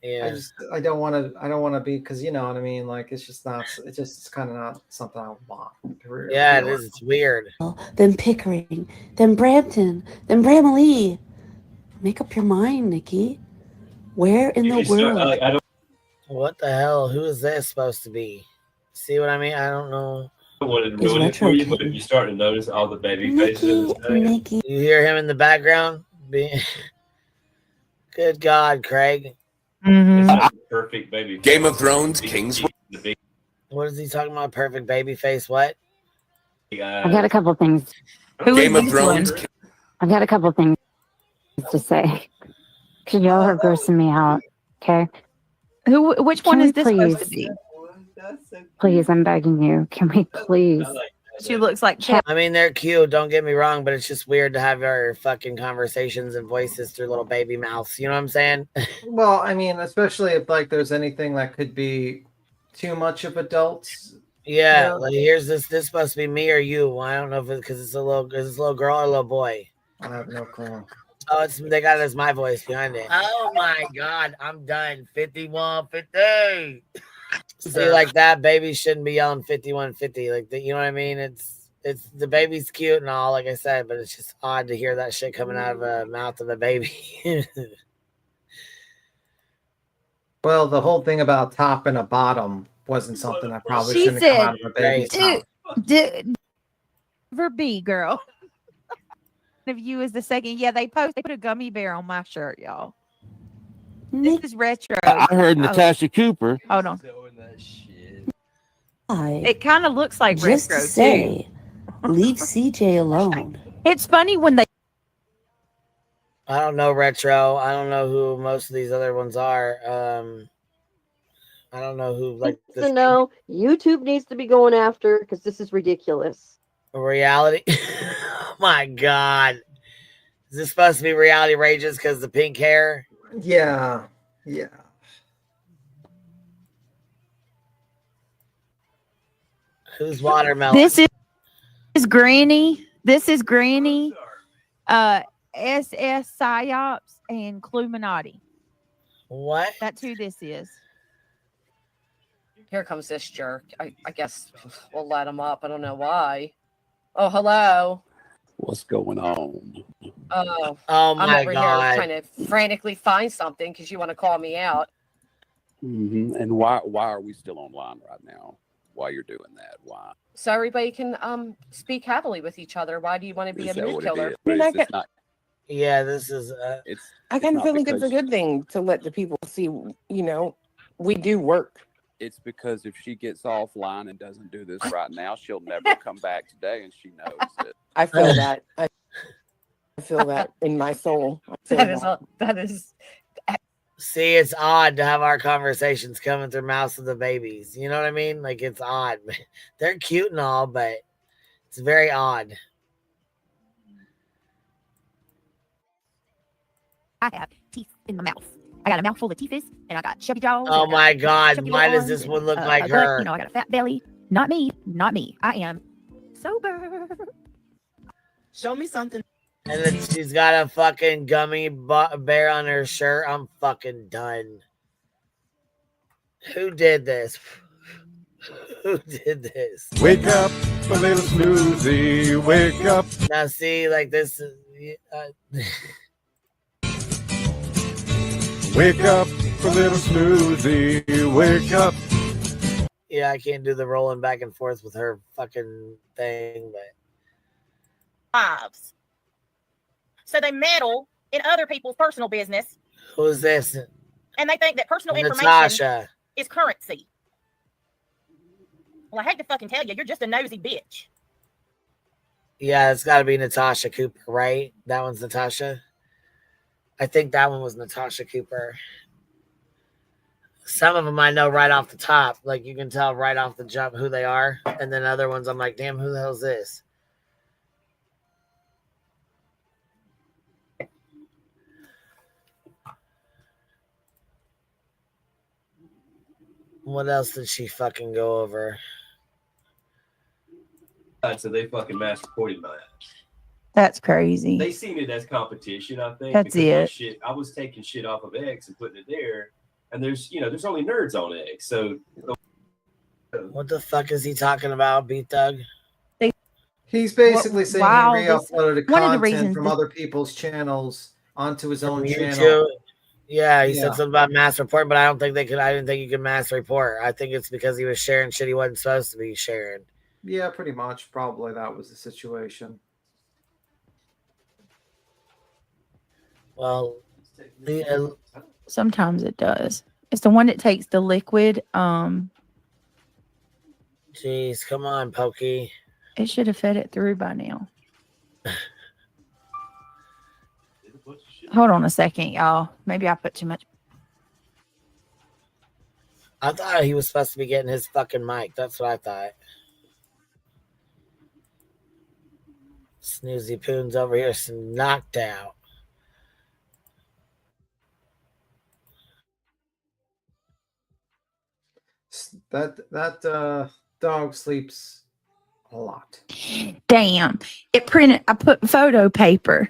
Yeah. I don't want to be, because you know what I mean. Like, it's just not. It's kind of not something I want. Really, yeah, it is. It's weird. Then Pickering, then Brampton, then Bramalea. Make up your mind, Nikki. Where in the world? What the hell? Who is this supposed to be? See what I mean? I don't know. I wanted to ruin it for you, but if you start to notice all the baby faces, You hear him in the background? Good God, Craig. it's like perfect baby. Game of Thrones, Kings. What is he talking about? Perfect baby face? What? I've got a couple things. Game of Thrones. I've got a couple things to say. Because y'all are grossing me out. Okay. Which one is this supposed to be? Please, I'm begging you. Can we please? She looks like I mean, they're cute. Don't get me wrong, but it's just weird to have our fucking conversations and voices through little baby mouths. You know what I'm saying? Well, I mean, especially if like there's anything that could be too much of adults. Yeah. You know? Like, here's this. This supposed to be me or you. Well, I don't know if it's because it's a little girl or a little boy. I have no clue. Oh, they got it as my voice behind it. Oh my God, I'm done. 5150. See, like that, baby shouldn't be yelling 5150. Like, you know what I mean? It's It's the baby's cute and all, like I said, but it's just odd to hear that shit coming out of the mouth of a baby. Well, the whole thing about top and a bottom wasn't something that probably She shouldn't have come said, out of a baby's "Dude, mouth. never be, girl." Of you is the second. Yeah, they put a gummy bear on my shirt, y'all. This is retro. I heard Natasha Cooper. Hold on. It kind of looks like Just retro to say, too. leave CJ alone. It's funny when they. I don't know retro. I don't know who most of these other ones are. I don't know who like this. So no, YouTube needs to be going after because this is ridiculous. Reality. Oh my God. Is this supposed to be reality rages because the pink hair? Yeah. Yeah. Who's watermelon? This is Granny. This is Granny. SS Psyops and Cluminati. What? That's who this is. Here comes this jerk. I guess we'll let him up. I don't know why. Oh, hello. What's going on? Oh, my I'm over God. here trying to frantically find something because you want to call me out. And why are we still online right now? Why you're doing that? Why? So everybody can speak happily with each other. Why do you want to be Is a that mood what it killer? is? But it's not. Yeah, this is. I kind of not feel like it's a because- good thing to let the people see, we do work. It's because if she gets offline and doesn't do this right now, she'll never come back today, and she knows it. I feel that. I feel that in my soul. I feel That is. See, it's odd to have our conversations coming through mouths of the babies. You know what I mean? Like, it's odd. They're cute and all, but it's very odd. I have teeth in my mouth. I got a mouthful of teeth, and I got chubby jaws. Oh my God. chubby Why little does this arms, one look and, like a gut. her? I got a fat belly. Not me. Not me. I am sober. Show me something. And then she's got a fucking gummy bear on her shirt. I'm fucking done. Who did this? Who did this? Wake up, a little snoozy. Wake up. Now, see, like this is. Wake up, a little snoozy. Wake up. Yeah, I can't do the rolling back and forth with her fucking thing, but. Lives. So they meddle in other people's personal business, Who's this? and they think that personal information Natasha. is currency. Well, I hate to fucking tell you, you're just a nosy bitch. Yeah, it's got to be Natasha Cooper, right? That one's Natasha. I think that one was Natasha Cooper. Some of them I know right off the top. Like, you can tell right off the jump who they are. And then other ones I'm like, damn, who the hell's this? What else did she fucking go over? So they fucking mass reported my ass. That's crazy. They seen it as competition, I think. That's because it. I was taking shit off of X and putting it there, and there's only nerds on X. So What the fuck is he talking about, Beat Thug? He's basically saying wow, he re-uploaded one of the content reasons from this- other people's channels onto his own YouTube. channel. Yeah, he Yeah. said something about mass report, but I don't think they could. I didn't think you could mass report. I think it's because he was sharing shit he wasn't supposed to be sharing. Yeah, pretty much. Probably that was the situation. Well, Sometimes it does. It's the one that takes the liquid. Jeez, come on, Pokey. It should have fed it through by now. Hold on a second, y'all. Maybe I put too much. I thought he was supposed to be getting his fucking mic. That's what I thought. Snoozy Poon's over here knocked out. That dog sleeps a lot. Damn. It printed. I put photo paper.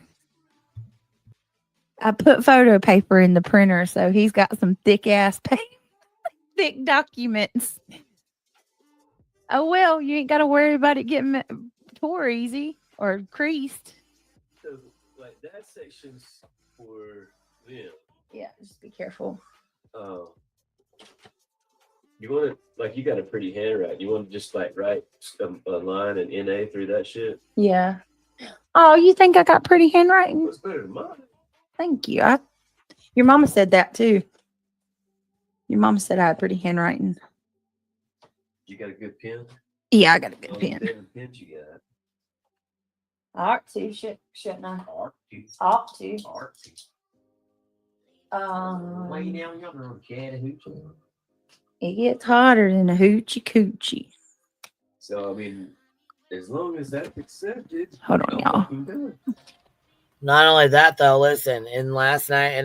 I put photo paper in the printer, so he's got some thick ass paper, thick documents. Oh well, you ain't got to worry about it getting tore easy or creased. So, like that section's for them. Yeah, just be careful. Oh. You want to, like, you got a pretty handwriting. You want to just, like, write a line and NA through that shit? Yeah. Oh, you think I got pretty handwriting? It's better than mine. Thank you. Your mama said that too. Your mama said I had pretty handwriting. You got a good pen? Yeah, I got a good pen. Pens you got. Ought to, shouldn't I? Ought to. Ought to. Ought to. Lay down yonder on Chattahoochee. It gets hotter than a hoochie coochie. So, I mean, as long as that's accepted. Hold on, y'all. Not only that, though, listen, in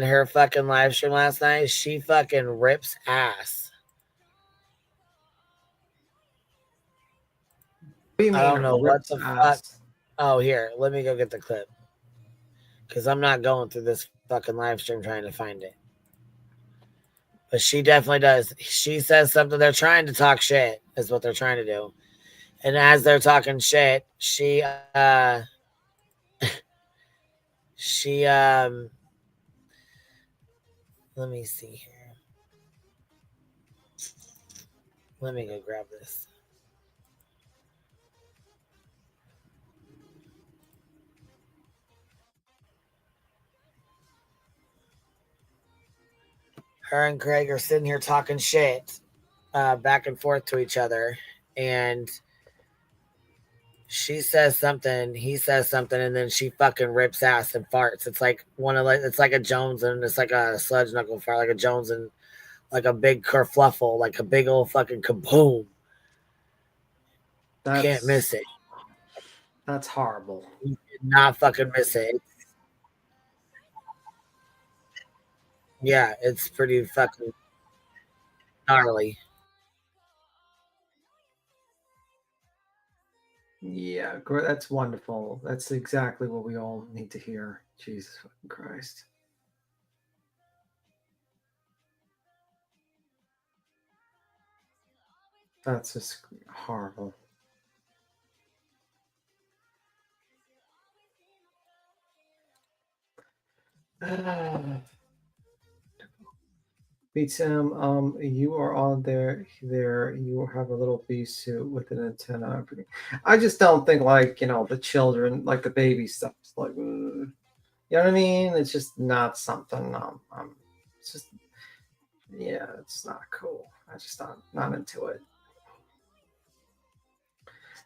her fucking live stream last night, she fucking rips ass. What do you mean, I don't know what rips the ass? fuck. Oh, here, let me go get the clip. Because I'm not going through this fucking live stream trying to find it. But she definitely does. She says something. They're trying to talk shit, is what they're trying to do. And as they're talking shit, let me see here. Let me go grab this. Her and Craig are sitting here talking shit back and forth to each other. And she says something, he says something, and then she fucking rips ass and farts. It's like it's like a Jones and it's like a sludge knuckle fart, like a Jones and like a big kerfluffle, like a big old fucking kaboom. Can't miss it. That's horrible. You cannot fucking miss it. Yeah, it's pretty fucking gnarly. Yeah, that's wonderful. That's exactly what we all need to hear. Jesus fucking Christ. That's just horrible. Beat Sam, you are on there. You have a little bee suit with an antenna. I just don't think, like, the children, like the baby stuff. It's like, you know what I mean? It's just not something. It's just, yeah, it's not cool. I just not into it.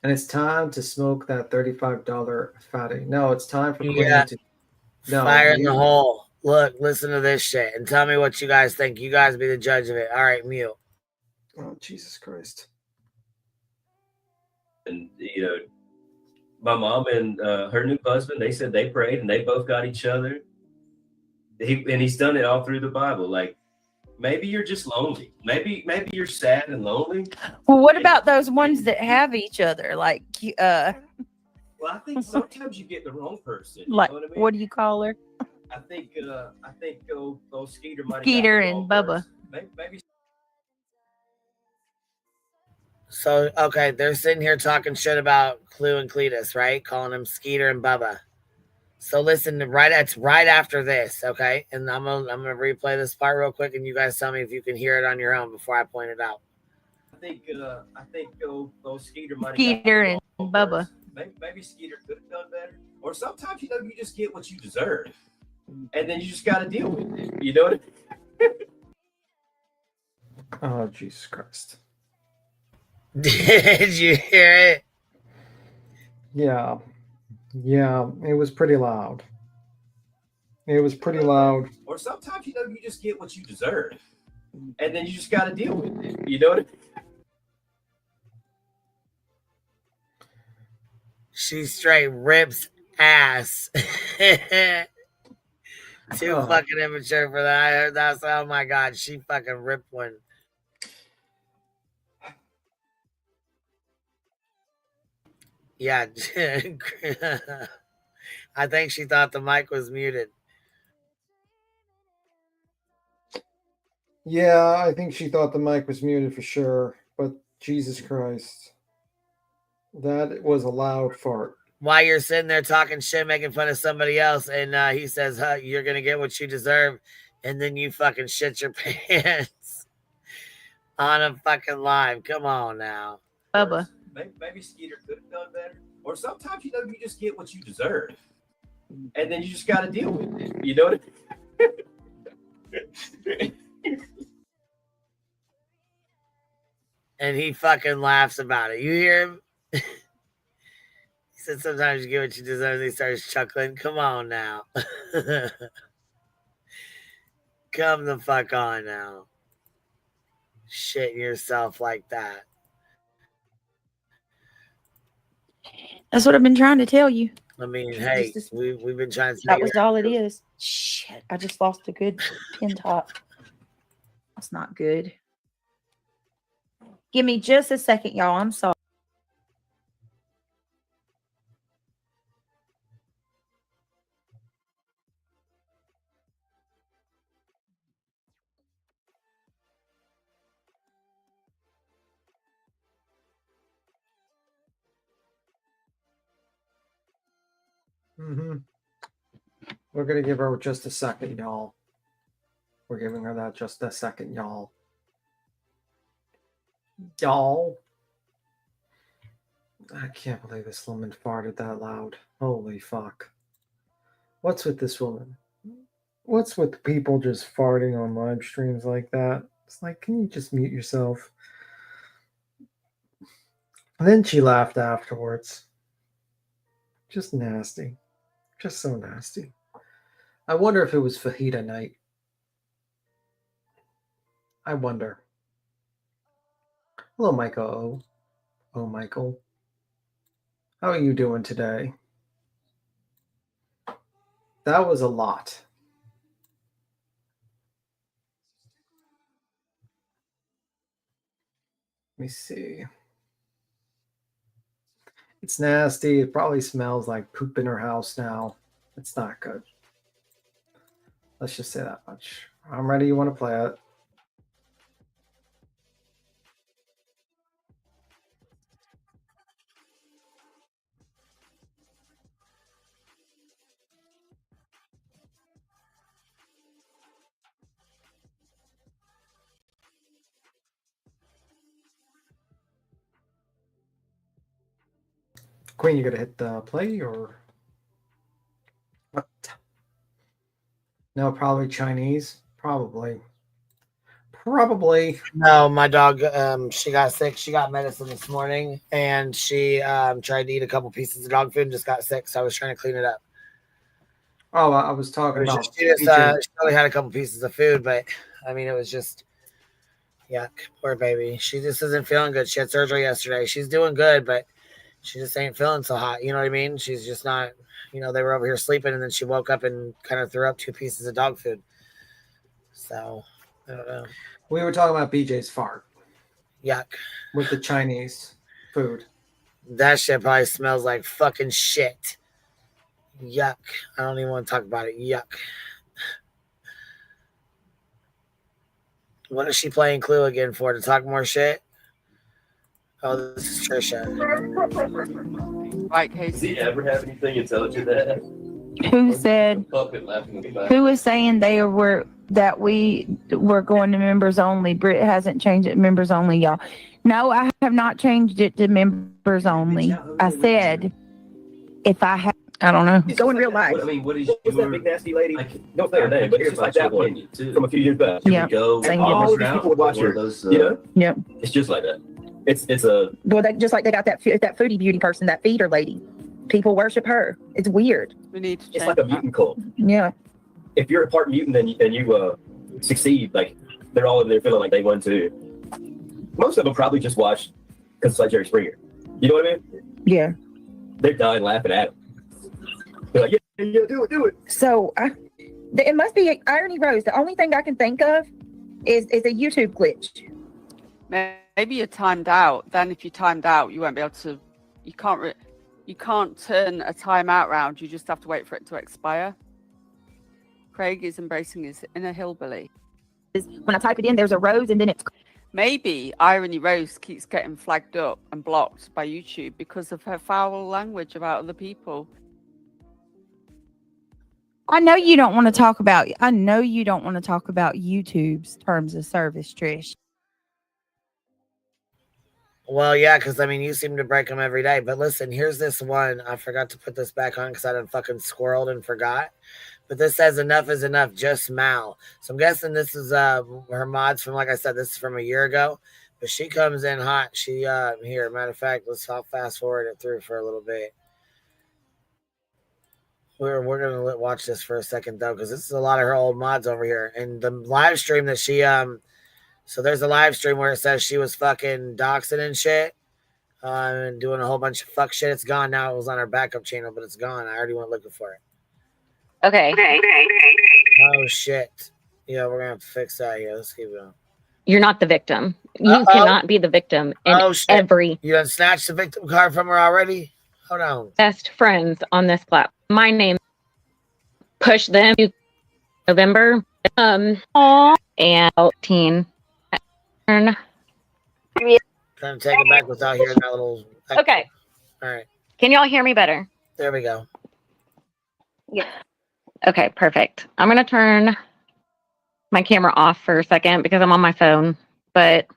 And it's time to smoke that $35 fatty. No, it's time for Queen to. No, Fire in the hole. Look, listen to this shit and tell me what you guys think. You guys be the judge of it. All right, mute. Oh, Jesus Christ. And, my mom and her new husband, they said they prayed and they both got each other. He's done it all through the Bible. Like, maybe you're just lonely. Maybe you're sad and lonely. Well, what about those ones that have each other? Like, Well, I think sometimes you get the wrong person. like, know what I mean? what do you call her? I think old Skeeter might have Skeeter got the and wrong Bubba. person. Maybe. So, okay, they're sitting here talking shit about Clue and Cletus, right? Calling them Skeeter and Bubba. So listen, it's right after this, okay? And I'm gonna replay this part real quick, and you guys tell me if you can hear it on your own before I point it out. I think old Skeeter might have Skeeter got the and wrong Bubba. person. Maybe Skeeter could have done better. Or sometimes, you just get what you deserve. And then you just got to deal with it. You know what I mean? Oh, Jesus Christ. Did you hear it? Yeah. Yeah, it was pretty loud. It was pretty loud. Or sometimes, you just get what you deserve. And then you just got to deal with it. You know what I mean? She straight rips ass. Too fucking immature for that. I heard that. Oh my God, she fucking ripped one. Yeah. I think she thought the mic was muted. Yeah, I think she thought the mic was muted for sure. But Jesus Christ. That was a loud fart. While you're sitting there talking shit, making fun of somebody else, and he says, you're going to get what you deserve, and then you fucking shit your pants on a fucking live. Come on now. Bubba. Maybe Skeeter could have done better. Or sometimes, you just get what you deserve. And then you just got to deal with it. You know what I mean? And he fucking laughs about it. You hear him? He said, sometimes you get what you deserve. And he starts chuckling. Come on now. Come the fuck on now. Shitting yourself like that. That's what I've been trying to tell you. I mean, hey, we've been trying to. That was all it is. Shit, I just lost a good pin top. That's not good. Give me just a second, y'all. I'm sorry. We're gonna give her just a second, y'all. We're giving her that just a second, y'all. Y'all. I can't believe this woman farted that loud. Holy fuck. What's with this woman? What's with people just farting on live streams like that? It's like, can you just mute yourself? And then she laughed afterwards. Just nasty. Just so nasty. I wonder if it was fajita night. I wonder. Hello, Michael. Oh, Michael. How are you doing today? That was a lot. Let me see. It's nasty. It probably smells like poop in her house now. It's not good. Let's just say that much. I'm ready. You want to play it? Queen, you gonna hit the play or what? No, probably Chinese. Probably. No, my dog, she got sick. She got medicine this morning, and she tried to eat a couple pieces of dog food and just got sick. So I was trying to clean it up. Oh, I was talking about. She only had a couple pieces of food, but I mean, it was just yuck. Poor baby. She just isn't feeling good. She had surgery yesterday. She's doing good, but she just ain't feeling so hot. You know what I mean? She's just not. They were over here sleeping, and then she woke up and kind of threw up 2 pieces of dog food. So I don't know. We were talking about BJ's fart. Yuck. With the Chinese food. That shit probably smells like fucking shit. Yuck. I don't even want to talk about it. Yuck. What is she playing Clue again for? To talk more shit? Oh, this is Trisha. Right, Casey. Does he ever have anything intelligent to add? Who said? Who was saying that we were going to members only? Britt hasn't changed it to members only, y'all. No, I have not changed it to members only. I said if I have, I don't know. Go in real life. I mean, what is Who's that big nasty lady? Don't say her name, but it's just like that one from a few years back. Yeah. All these people would watch her. Yep. It's just like that. It's a. Well, just like they got that foodie beauty person, that feeder lady. People worship her. It's weird. We need to It's like a mutant cult. Yeah. If you're a part mutant and you succeed, like they're all in there feeling like they won too. Most of them probably just watch because it's like Jerry Springer. You know what I mean? Yeah. They're dying laughing at him. They're like, yeah, do it. So it must be Irony Rose. The only thing I can think of is a YouTube glitch. Maybe you're timed out. Then if you're timed out, you won't be able to. You can't turn a timeout round. You just have to wait for it to expire. Craig is embracing his inner hillbilly. When I type it in, there's a rose, and then it's Maybe Irony Rose keeps getting flagged up and blocked by YouTube because of her foul language about other people. I know you don't want to talk about. I know you don't want to talk about YouTube's terms of service, Trish. Well, yeah, because I mean, you seem to break them every day. But listen, here's this one. I forgot to put this back on because I done fucking squirreled and forgot. But this says enough is enough, just Mal. So I'm guessing this is her mods from, like I said, this is from a year ago. But she comes in hot. She here, matter of fact, let's fast forward it through for a little bit. We're gonna watch this for a second though, because this is a lot of her old mods over here. And the live stream that she so there's a live stream where it says she was fucking doxing and shit. And doing a whole bunch of fuck shit. It's gone now. It was on our backup channel, but it's gone. I already went looking for it. Okay. Oh shit. Yeah, we're gonna have to fix that. Yeah, let's keep going. You're not the victim. You cannot be the victim in every. You done snatched the victim card from her already? Hold on. Best friends on this platform. My name. Push them to November. And 18. Trying to take it back without hearing that little. Okay. All right. Can y'all hear me better? There we go. Yeah. Okay, perfect. I'm going to turn my camera off for a second because I'm on my phone, but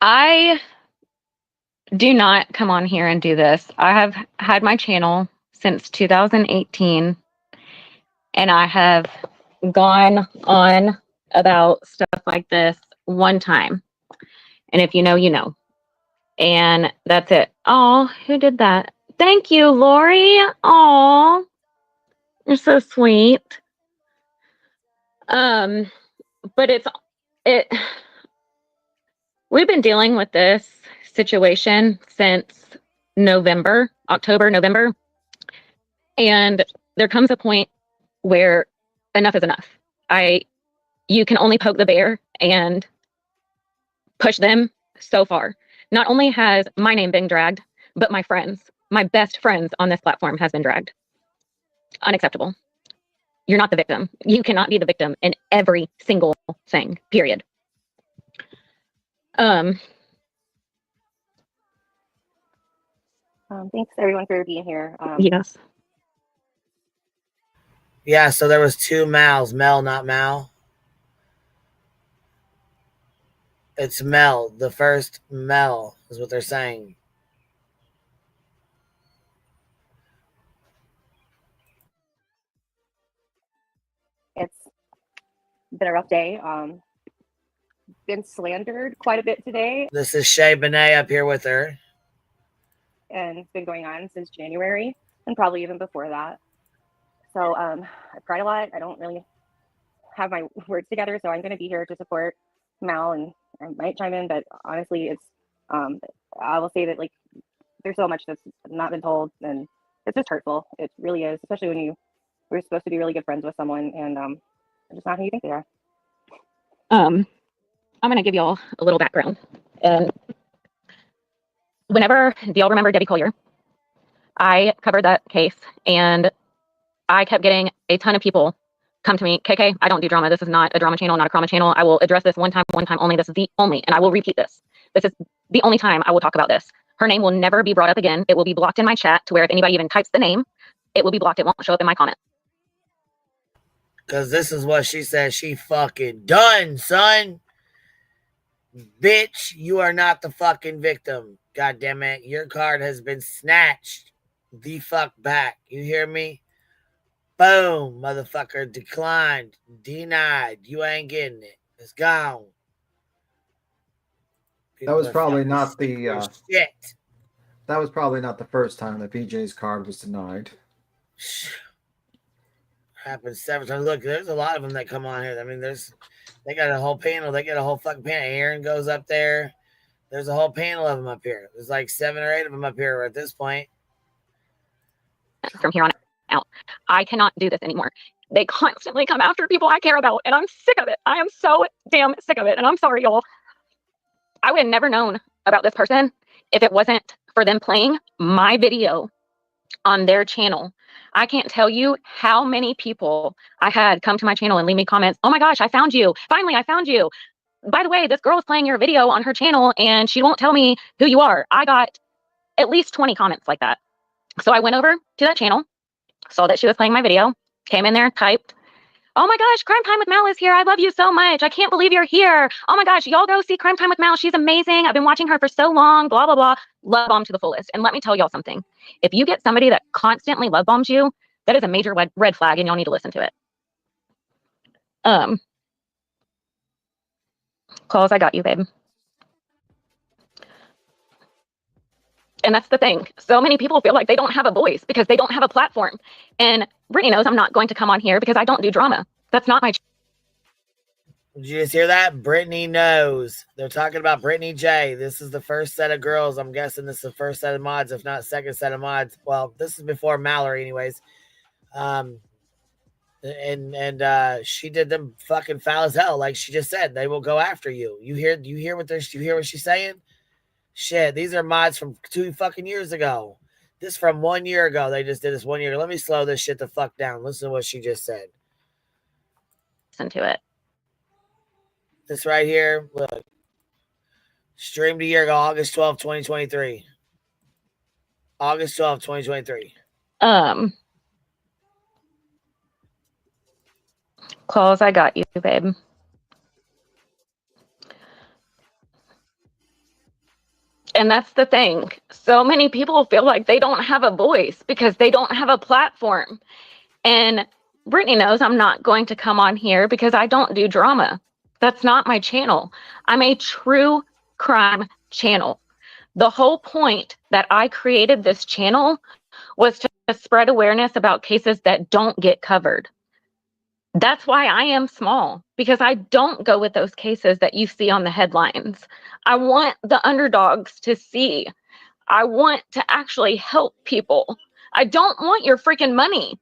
I do not come on here and do this. I have had my channel since 2018, and I have gone on about stuff like this one time. And if you know, you know. And that's it. Oh, who did that? Thank you, Lori. Oh, you're so sweet. But we've been dealing with this situation since October, November. And there comes a point where enough is enough. You can only poke the bear and push them so far. Not only has my name been dragged, but my friends, my best friends on this platform has been dragged. Unacceptable. You're not the victim. You cannot be the victim in every single thing, period. Thanks everyone for being here. Yes. Yeah, so there was two Mals. Mel, not Mal. It's Mel. The first Mel is what they're saying. It's been a rough day. Been slandered quite a bit today. This is Shay Benet up here with her. And it's been going on since January and probably even before that. So I cried a lot. I don't really have my words together, so I'm going to be here to support Mal, and I might chime in, but honestly, it's I will say that like there's so much that's not been told, and it's just hurtful. It really is, especially when we're supposed to be really good friends with someone, and they're just not who you think they are. I'm going to give y'all a little background. And whenever, do y'all remember Debbie Collier? I covered that case, and I kept getting a ton of people come to me, KK, I don't do drama. This is not a drama channel, not a drama channel. I will address this one time only. This is the only, and I will repeat this. This is the only time I will talk about this. Her name will never be brought up again. It will be blocked in my chat to where if anybody even types the name, it will be blocked. It won't show up in my comment. Because this is what she said. She fucking done, son. Bitch, you are not the fucking victim. God damn it. Your card has been snatched the fuck back. You hear me? Boom, motherfucker. Declined. Denied. You ain't getting it. It's gone. That was probably not the shit. That was probably not the first time that BJ's card was denied. Happens several times. Look, there's a lot of them that come on here. I mean, they got a whole panel. They get a whole fucking panel. Aaron goes up there. There's a whole panel of them up here. There's like 7 or 8 of them up here at this point. From here on out, I cannot do this anymore. They constantly come after people I care about, and I'm sick of it. I am so damn sick of it. And I'm sorry, y'all. I would have never known about this person if it wasn't for them playing my video on their channel. I can't tell you how many people I had come to my channel and leave me comments. Oh my gosh, I found you. Finally, I found you. By the way, this girl is playing your video on her channel and she won't tell me who you are. I got at least 20 comments like that. So I went over to that channel, saw that she was playing my video, came in there, typed, oh my gosh, Crime Time with Mal is here. I love you so much. I can't believe you're here. Oh my gosh, y'all go see Crime Time with Mal. She's amazing. I've been watching her for so long, blah, blah, blah. Love bomb to the fullest. And let me tell y'all something. If you get somebody that constantly love bombs you, that is a major red flag and y'all need to listen to it. Calls, I got you, babe. And that's the thing. So many people feel like they don't have a voice because they don't have a platform. And Brittany knows I'm not going to come on here because I don't do drama. That's not my. Did you just hear that? Brittany knows. They're talking about Brittany J. This is the first set of girls. I'm guessing this is the first set of mods, if not second set of mods. Well, this is before Mallory, anyways. She did them fucking foul as hell. Like she just said, they will go after you. You hear what she's saying? Shit, these are mods from 2 fucking years ago. This from 1 year ago. They just did this 1 year. Let me slow this shit the fuck down. Listen to what she just said. Listen to it. This right here, look. Streamed a year ago, August 12th, 2023. August 12th, 2023. Calls, I got you, babe. And that's the thing. So many people feel like they don't have a voice because they don't have a platform. And Brittany knows I'm not going to come on here because I don't do drama. That's not my channel. I'm a true crime channel. The whole point that I created this channel was to spread awareness about cases that don't get covered. That's why I am small, because I don't go with those cases that you see on the headlines. I want the underdogs to see. I want to actually help people. I don't want your freaking money.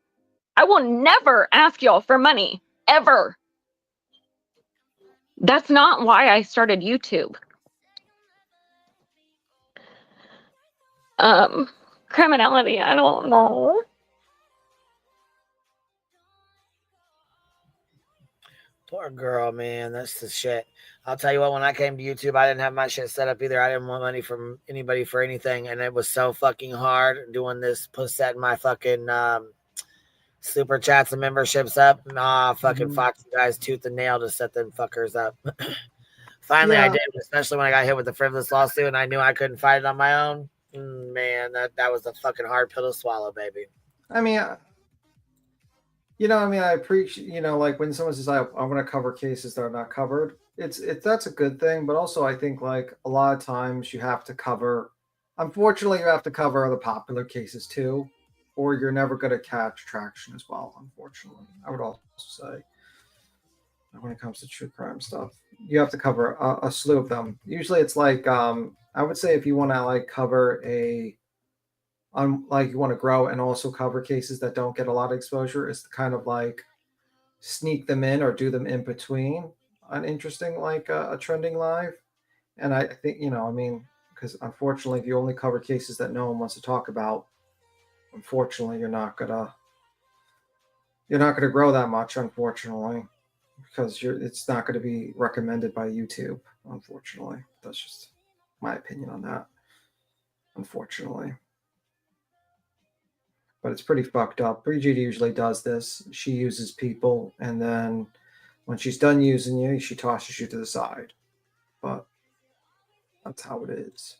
I will never ask y'all for money, ever. That's not why I started YouTube. Criminality, I don't know. Poor girl, man. That's the shit. I'll tell you what, when I came to YouTube, I didn't have my shit set up either. I didn't want money from anybody for anything. And it was so fucking hard doing this, setting my fucking super chats and memberships up. Fucking fought you guys tooth and nail to set them fuckers up. Finally, I did, especially when I got hit with the frivolous lawsuit and I knew I couldn't fight it on my own. Man, that was a fucking hard pill to swallow, baby. I mean, I appreciate, like when someone says, I want to cover cases that are not covered, that's a good thing. But also I think like a lot of times you have to cover, unfortunately, you have to cover the popular cases too, or you're never going to catch traction as well. Unfortunately, I would also say when it comes to true crime stuff, you have to cover a slew of them. Usually it's like, I would say if you want to like cover like you want to grow and also cover cases that don't get a lot of exposure, is to kind of like sneak them in or do them in between an interesting like a trending live. And I think because unfortunately if you only cover cases that no one wants to talk about, unfortunately you're not gonna grow that much, unfortunately, because it's not going to be recommended by YouTube, unfortunately. That's just my opinion on that, unfortunately. But it's pretty fucked up. Brigitte usually does this. She uses people, and then when she's done using you, she tosses you to the side. But that's how it is.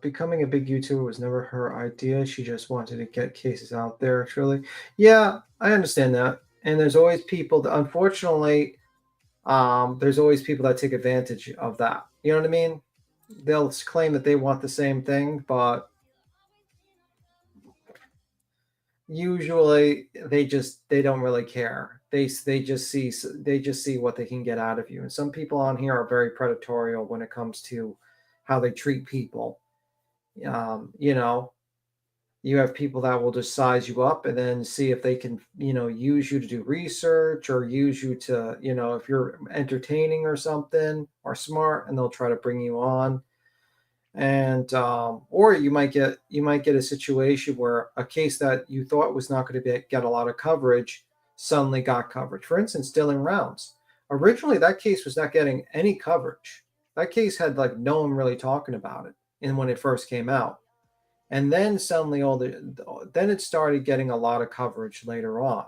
Becoming a big YouTuber was never her idea. She just wanted to get cases out there, truly. Yeah, I understand that. And there's always people that, unfortunately, there's always people that take advantage of that. You know what I mean? They'll claim that they want the same thing, but usually they don't really care. They just see what they can get out of you. And some people on here are very predatory when it comes to how they treat people. You have people that will just size you up and then see if they can, use you to do research or use you to, if you're entertaining or something or smart, and they'll try to bring you on. And or you might get a situation where a case that you thought was not going to get a lot of coverage suddenly got coverage. For instance, Dylan Rounds. Originally, that case was not getting any coverage. That case had like no one really talking about it, and when it first came out. And then suddenly then it started getting a lot of coverage later on.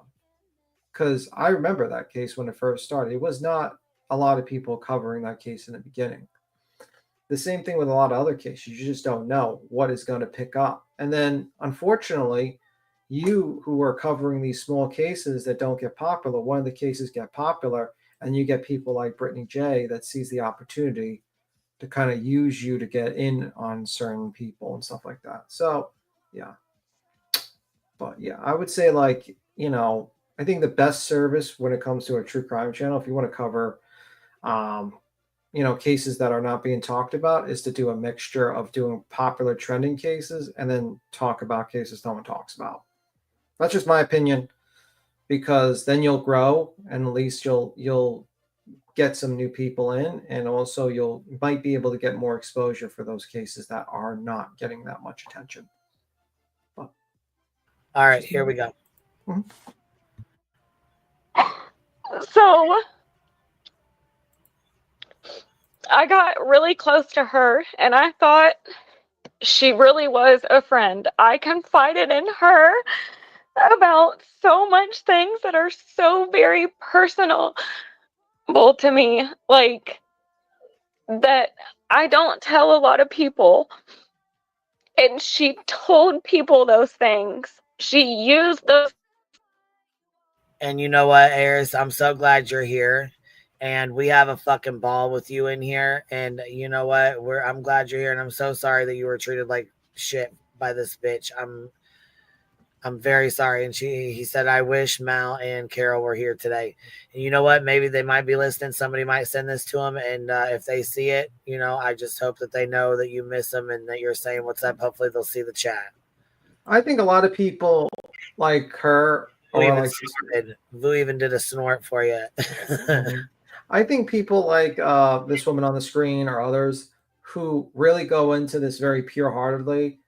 Because I remember that case when it first started. It was not a lot of people covering that case in the beginning. The same thing with a lot of other cases. You just don't know what is going to pick up. And then, unfortunately, you who are covering these small cases that don't get popular, one of the cases get popular, and you get people like Brittany J that sees the opportunity to kind of use you to get in on certain people and stuff like that. So, yeah. But yeah, I would say I think the best service when it comes to a true crime channel, if you want to cover, cases that are not being talked about, is to do a mixture of doing popular trending cases and then talk about cases no one talks about. That's just my opinion, because then you'll grow and at least you'll get some new people in, and also you might be able to get more exposure for those cases that are not getting that much attention. All right, here we go. So I got really close to her, and I thought she really was a friend. I confided in her about so much things that are so very personal to me, like that I don't tell a lot of people. And she told people those things. She used those. And you know what, Ayers? I'm so glad you're here. And we have a fucking ball with you in here. And you know what? I'm glad you're here. And I'm so sorry that you were treated like shit by this bitch. I'm very sorry. And he said, I wish Mal and Carol were here today. And you know what? Maybe they might be listening. Somebody might send this to them. And if they see it, I just hope that they know that you miss them and that you're saying what's up. Hopefully they'll see the chat. I think a lot of people like her. Vu even did a snort for you. I think people like this woman on the screen or others who really go into this very pure-heartedly,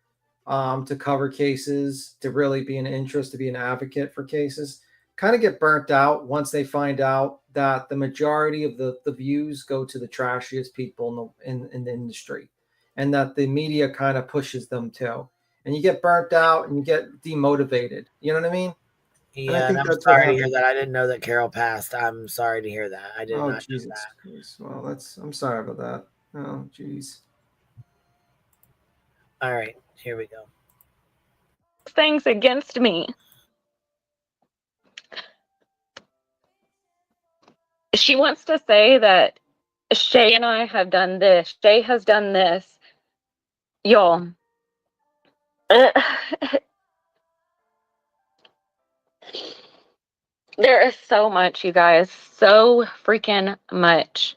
to cover cases, to really be an interest, to be an advocate for cases, kind of get burnt out once they find out that the majority of the views go to the trashiest people in the industry, and that the media kind of pushes them too. And you get burnt out and you get demotivated. You know what I mean? Yeah, and I'm sorry to hear that. I didn't know that Carol passed. I'm sorry to hear that. I did not know that. Well, I'm sorry about that. Oh, jeez. All right, here we go. Things against me. She wants to say that Shay and I have done this. Shay has done this. Y'all. There is so much, you guys. So freaking much.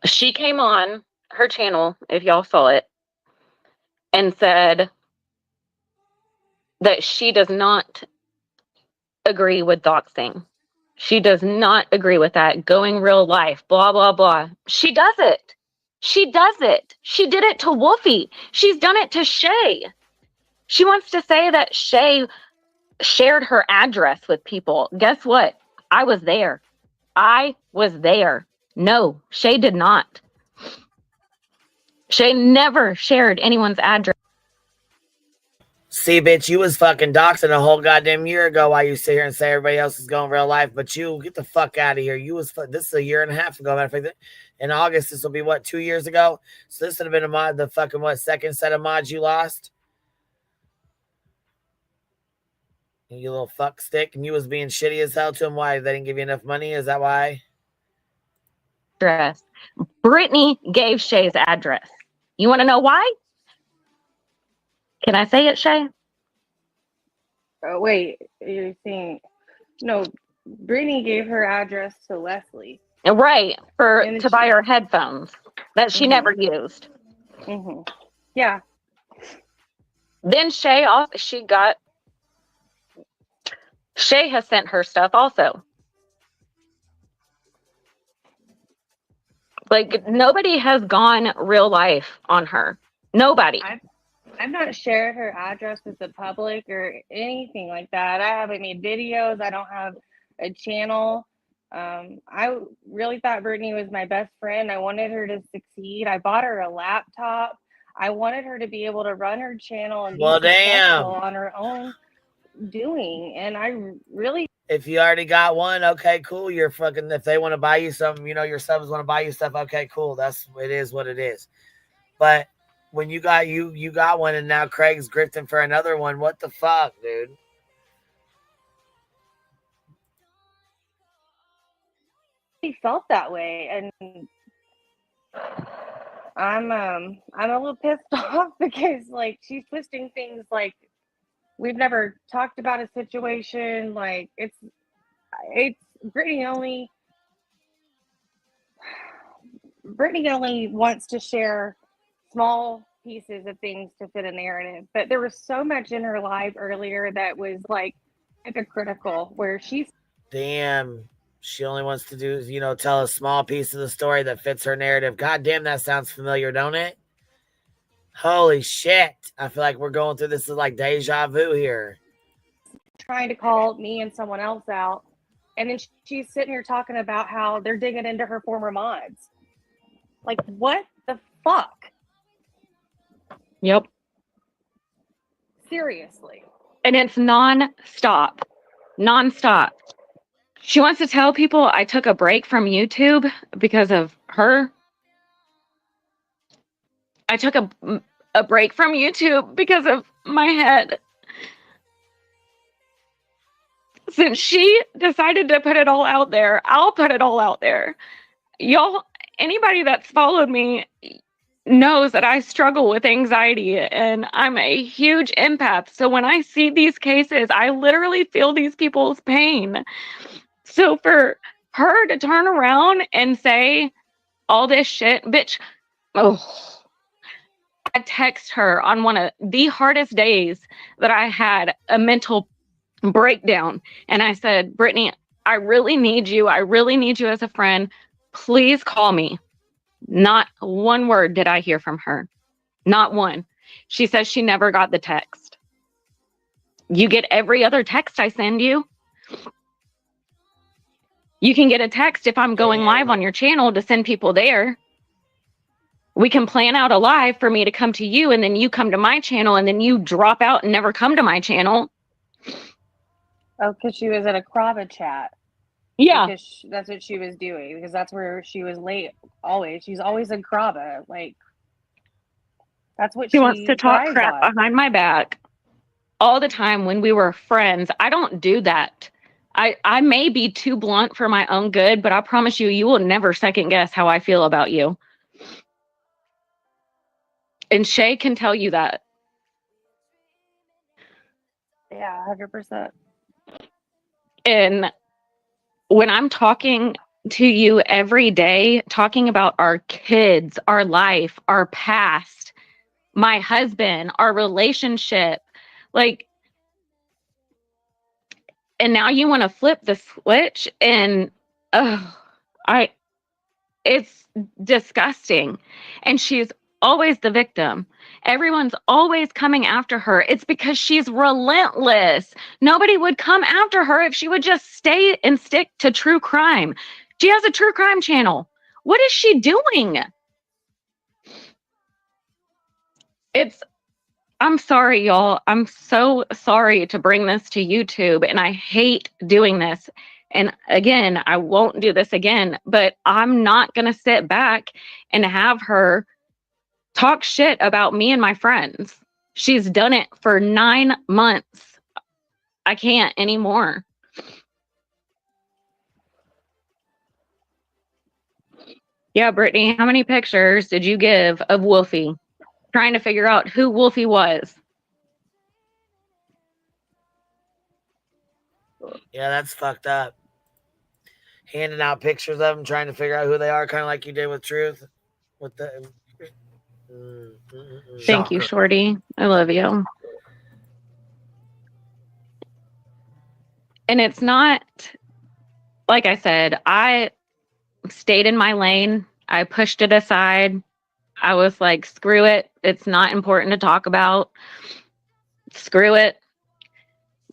She came on her channel, if y'all saw it, and said that she does not agree with doxing. She does not agree with that. Going real life, blah, blah, blah. She does it. She does it. She did it to Wolfie. She's done it to Shay. She wants to say that Shay shared her address with people. Guess what? I was there. I was there. No, Shay did not. Shay never shared anyone's address. See, bitch, you was fucking doxing a whole goddamn year ago while you sit here and say everybody else is going real life, but you get the fuck out of here. This is a year and a half ago. Matter of fact, in August, this will be what, 2 years ago? So this would have been the fucking second set of mods you lost? You little fuck stick, and you was being shitty as hell to him. Why? They didn't give you enough money? Is that why? Address. Brittany gave Shay's address. You want to know why? Can I say it, Shay? Oh, wait, you're saying no? Brittany gave her address to Leslie. Right, to buy her headphones that she never used. Yeah. Then Shay has sent her stuff also. Like, nobody has gone real life on her. Nobody. I've not shared her address with the public or anything like that. I haven't made videos. I don't have a channel. I really thought Brittany was my best friend. I wanted her to succeed. I bought her a laptop. I wanted her to be able to run her channel and be successful on her own doing. And I really. If you already got one, okay, cool. You're fucking. If they want to buy you something, you know, your subs want to buy you stuff. Okay, cool. It is what it is. But when you got one, and now Craig's grifting for another one. What the fuck, dude? He felt that way, and I'm a little pissed off because like she's twisting things like we've never talked about a situation. Like it's Brittany only wants to share small pieces of things to fit a narrative, but there was so much in her live earlier that was like hypocritical, where she's she only wants to do, you know, tell a small piece of the story that fits her narrative. God damn, that sounds familiar, don't it? Holy shit. I feel like we're going through this is like deja vu here. Trying to call me and someone else out, and then she's sitting here talking about how they're digging into her former mods. Like, what the fuck? Yep. Seriously. And it's non-stop. Non-stop. She wants to tell people I took a break from YouTube because of her. I took a break from YouTube because of my head. Since she decided to put it all out there, I'll put it all out there. Y'all, anybody that's followed me knows that I struggle with anxiety and I'm a huge empath. So when I see these cases, I literally feel these people's pain. So for her to turn around and say all this shit, bitch, I text her on one of the hardest days that I had a mental breakdown. And I said, Brittany, I really need you. I really need you as a friend. Please call me. Not one word did I hear from her. Not one. She says she never got the text. You get every other text I send you. You can get a text if I'm going live on your channel to send people there. We can plan out a live for me to come to you, and then you come to my channel, and then you drop out and never come to my channel. Oh, because she was at a Krava chat. Yeah. Because that's what she was doing, because that's where she was late always. She's always in Krava. Like, that's what she wants to talk thrives crap on. behind my back all the time when we were friends. I don't do that. I may be too blunt for my own good, but I promise you, you will never second guess how I feel about you. And Shay can tell you that. Yeah, 100%. And when I'm talking to you every day, talking about our kids, our life, our past, my husband, our relationship, like, and now you want to flip the switch, and it's disgusting. And she's always the victim. Everyone's always coming after her. It's because she's relentless. Nobody would come after her if she would just stay and stick to true crime. She has a true crime channel. What is she doing? I'm sorry, y'all. I'm so sorry to bring this to YouTube, and I hate doing this. And again, I won't do this again, but I'm not going to sit back and have her talk shit about me and my friends. She's done it for 9 months. I can't anymore. Yeah, Brittany, how many pictures did you give of Wolfie? Trying to figure out who Wolfie was. Yeah, that's fucked up. Handing out pictures of them, trying to figure out who they are, kind of like you did with Truth. With the Thank you, Shorty. I love you. And it's not, like I said, I stayed in my lane. I pushed it aside. I was like, screw it. It's not important to talk about. Screw it.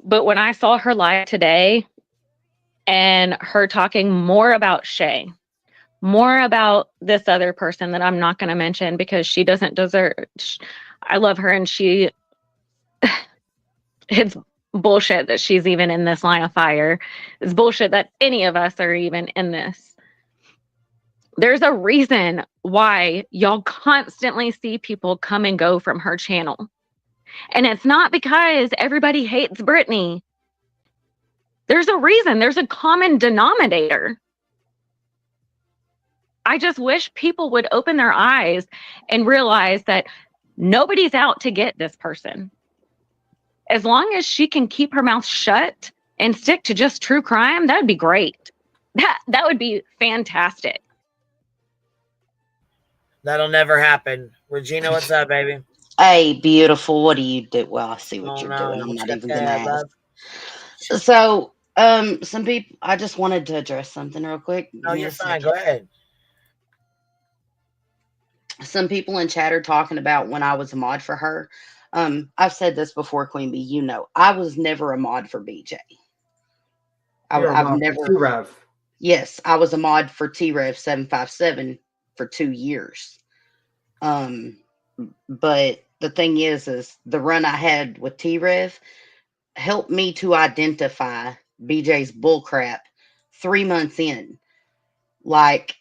But when I saw her live today and her talking more about Shay, more about this other person that I'm not going to mention because she doesn't deserve, I love her and she, it's bullshit that she's even in this line of fire. It's bullshit that any of us are even in this. There's a reason why y'all constantly see people come and go from her channel. And it's not because everybody hates Brittany. There's a reason. There's a common denominator. I just wish people would open their eyes and realize that nobody's out to get this person. As long as she can keep her mouth shut and stick to just true crime, that would be great. That would be fantastic. That'll never happen. Regina, what's up, baby? Hey, beautiful. What do you do? Well, I see what Oh, you're no. doing. I'm What not you even got gonna there, ask. love? So, some people. I just wanted to address something real quick. No, Give me you're a fine. second. Go ahead. Some people in chat are talking about when I was a mod for her. I've said this before, Queen Bee. You know, I was never a mod for BJ. I've never. T-Rev. Yes, I was a mod for T-Rev 757 for 2 years. But the thing is the run I had with T-Rev helped me to identify BJ's bullcrap 3 months in. Like,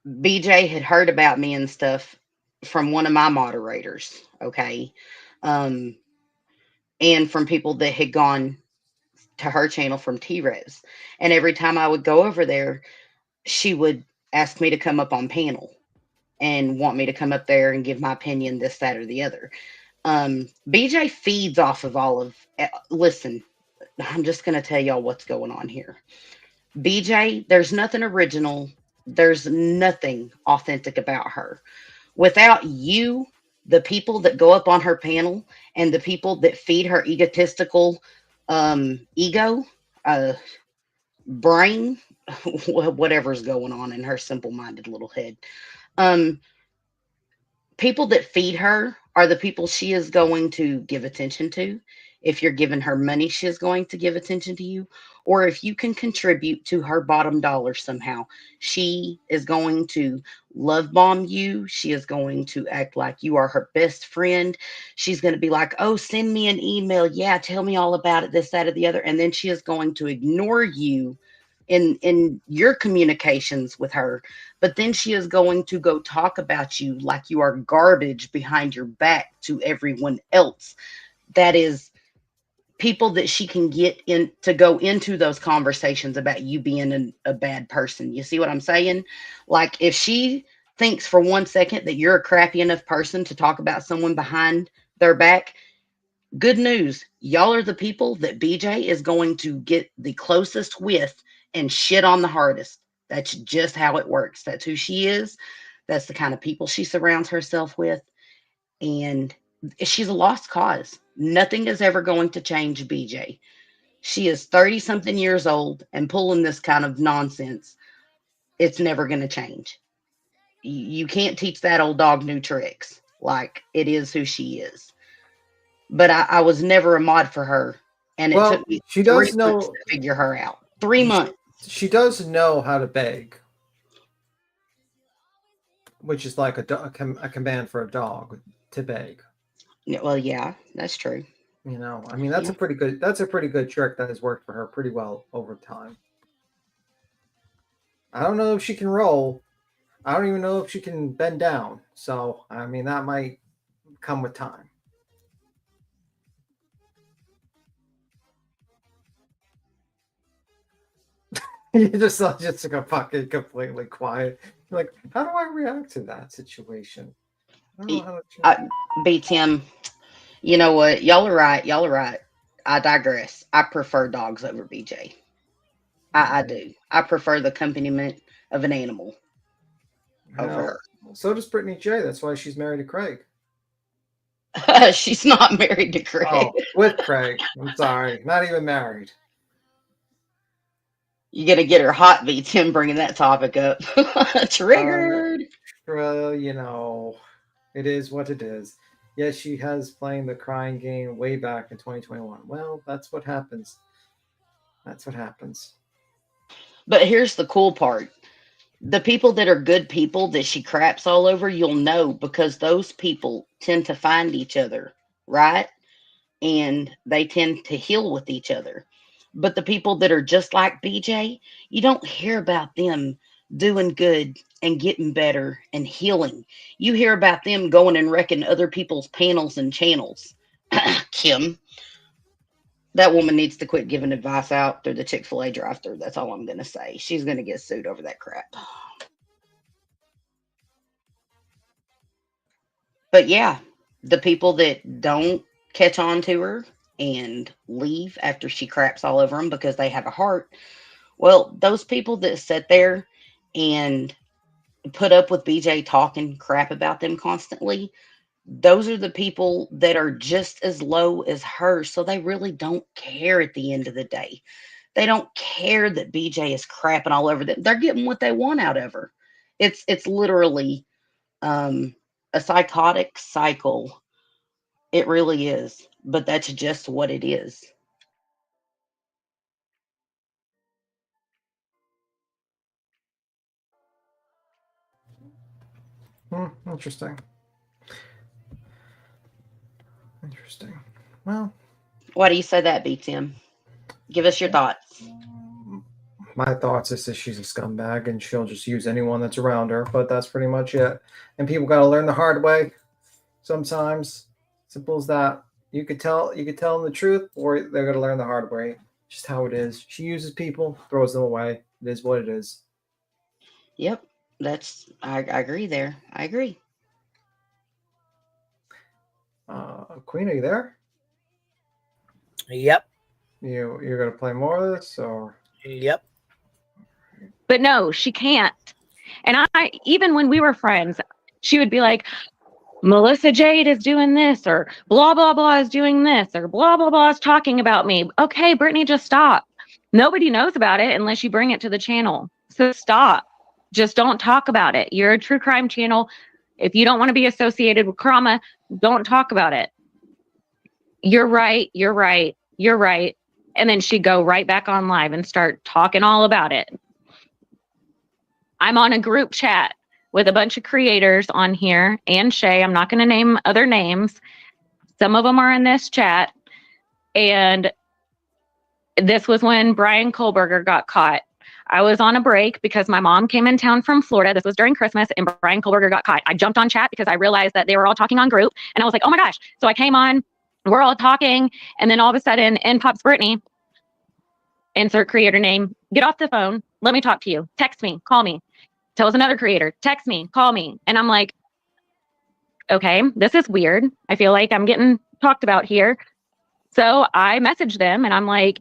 BJ had heard about me and stuff from one of my moderators, okay? And from people that had gone to her channel from T-Revs. And every time I would go over there, she would ask me to come up on panel and want me to come up there and give my opinion, this, that, or the other. BJ feeds off of all of, listen, I'm just going to tell y'all what's going on here. BJ, there's nothing original. There's nothing authentic about her. Without you, the people that go up on her panel and the people that feed her egotistical ego, brain, whatever's going on in her simple-minded little head. People that feed her are the people she is going to give attention to. If you're giving her money, she is going to give attention to you. Or if you can contribute to her bottom dollar somehow, she is going to love bomb you. She is going to act like you are her best friend. She's going to be like, oh, send me an email. Yeah, tell me all about it, this, that, or the other. And then she is going to ignore you in your communications with her, but then she is going to go talk about you like you are garbage behind your back to everyone else. That is people that she can get in to go into those conversations about you being a bad person. You see what I'm saying? Like, if she thinks for 1 second that you're a crappy enough person to talk about someone behind their back, good news. Y'all are the people that BJ is going to get the closest with and shit on the hardest. That's just how it works. That's who she is. That's the kind of people she surrounds herself with. And she's a lost cause. Nothing is ever going to change BJ. She is 30-something years old and pulling this kind of nonsense. It's never going to change. You can't teach that old dog new tricks. Like, it is who she is. But I was never a mod for her. And it took me she 3 does months know, to figure her out. 3 months. She does know how to beg, which is like a command for a dog to beg. Yeah, well, yeah, that's true. You know, I mean, that's a pretty good trick that has worked for her pretty well over time. I don't know if she can roll. I don't even know if she can bend down. So, I mean, that might come with time. You just go fucking completely quiet. You're like, how do I react to that situation? I don't know how to Beats him. You know what? Y'all are right. Y'all are right. I digress. I prefer dogs over BJ. I do. I prefer the accompaniment of an animal over her. So does Brittany J. That's why she's married to Craig. She's not married to Craig. Oh, with Craig. I'm sorry. Not even married. You're gonna get her hot beats him bringing that topic up. Triggered. Well, you know, it is what it is. Yes, she has playing the crying game way back in 2021. Well, that's what happens. That's what happens. But here's the cool part. The people that are good people that she craps all over, you'll know because those people tend to find each other, right? And they tend to heal with each other. But the people that are just like BJ, you don't hear about them doing good and getting better and healing. You hear about them going and wrecking other people's panels and channels. Kim, that woman needs to quit giving advice out through the Chick-fil-A drive-thru. That's all I'm going to say. She's going to get sued over that crap. But yeah, the people that don't catch on to her and leave after she craps all over them because they have a heart, well, those people that sit there and put up with BJ talking crap about them constantly, those are the people that are just as low as her. So they really don't care at the end of the day. They don't care that BJ is crapping all over them. They're getting what they want out of her. It's literally a psychotic cycle. It really is. But that's just what it is. Interesting. Interesting. Well, Why do you say that, BTM? Give us your thoughts. my thoughts is that she's a scumbag and she'll just use anyone that's around her, but that's pretty much it. And people got to learn the hard way sometimes. Simple as that. You could tell them the truth, or they're going to learn the hard way. Just how it is. She uses people, throws them away. It is what it is. Yep. I agree there. I agree. Queen, are you there? Yep. You're going to play more of this, or? Yep. But no, she can't. And I, even when we were friends, she would be like, Melissa Jade is doing this, or blah, blah, blah is doing this, or blah, blah, blah is talking about me. Okay, Brittany, just stop. Nobody knows about it unless you bring it to the channel. So stop. Just don't talk about it. You're a true crime channel. If you don't want to be associated with trauma, don't talk about it. You're right. You're right. You're right. And then she'd go right back on live and start talking all about it. I'm on a group chat with a bunch of creators on here and Shay. I'm not going to name other names. Some of them are in this chat. And this was when Brian Kohlberger got caught. I was on a break because my mom came in town from Florida. This was during Christmas, and Brian Kohlberger got caught. I jumped on chat because I realized that they were all talking on group, and I was like, oh my gosh. So I came on, we're all talking, and then all of a sudden, in pops Brittany, insert creator name, get off the phone, let me talk to you, text me, call me. Tells another creator, text me, call me. And I'm like, okay, this is weird. I feel like I'm getting talked about here. So I messaged them, and I'm like,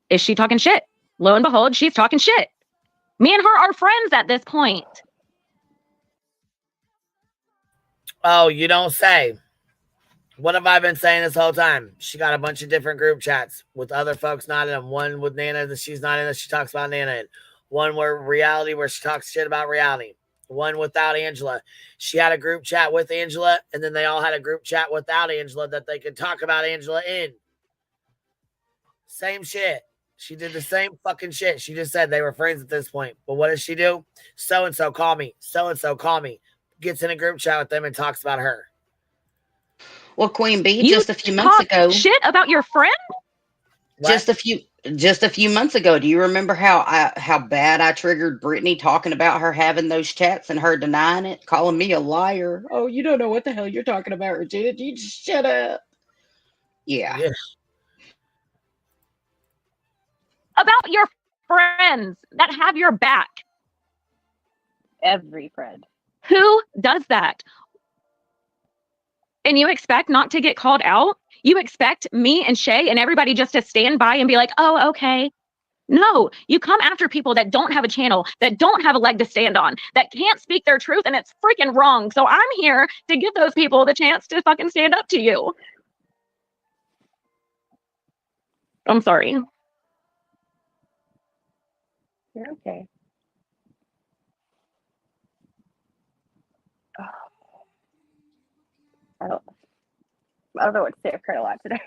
is she talking shit? Lo and behold, she's talking shit. Me and her are friends at this point. Oh, you don't say. What have I been saying this whole time? She got a bunch of different group chats with other folks not in them. One with Nana that she's not in that she talks about Nana in. One where reality where she talks shit about reality. One without Angela. She had a group chat with Angela, and then they all had a group chat without Angela that they could talk about Angela in. Same shit. She did the same fucking shit. She just said they were friends at this point. But what does she do? So-and-so call me. So-and-so call me. Gets in a group chat with them and talks about her. Well, Queen Bee, You just a few months ago. Shit about your friend? Just a few months ago. Do you remember how bad I triggered Brittany talking about her having those chats and her denying it, calling me a liar? Oh, you don't know what the hell you're talking about, Regina. You just shut up. Yeah. About your friends that have your back. Every friend. Who does that? And you expect not to get called out? You expect me and Shay and everybody just to stand by and be like, oh, okay. No, you come after people that don't have a channel, that don't have a leg to stand on, that can't speak their truth, and it's freaking wrong. So I'm here to give those people the chance to fucking stand up to you. I'm sorry. You're okay. I don't know what to say. I've cried a lot today.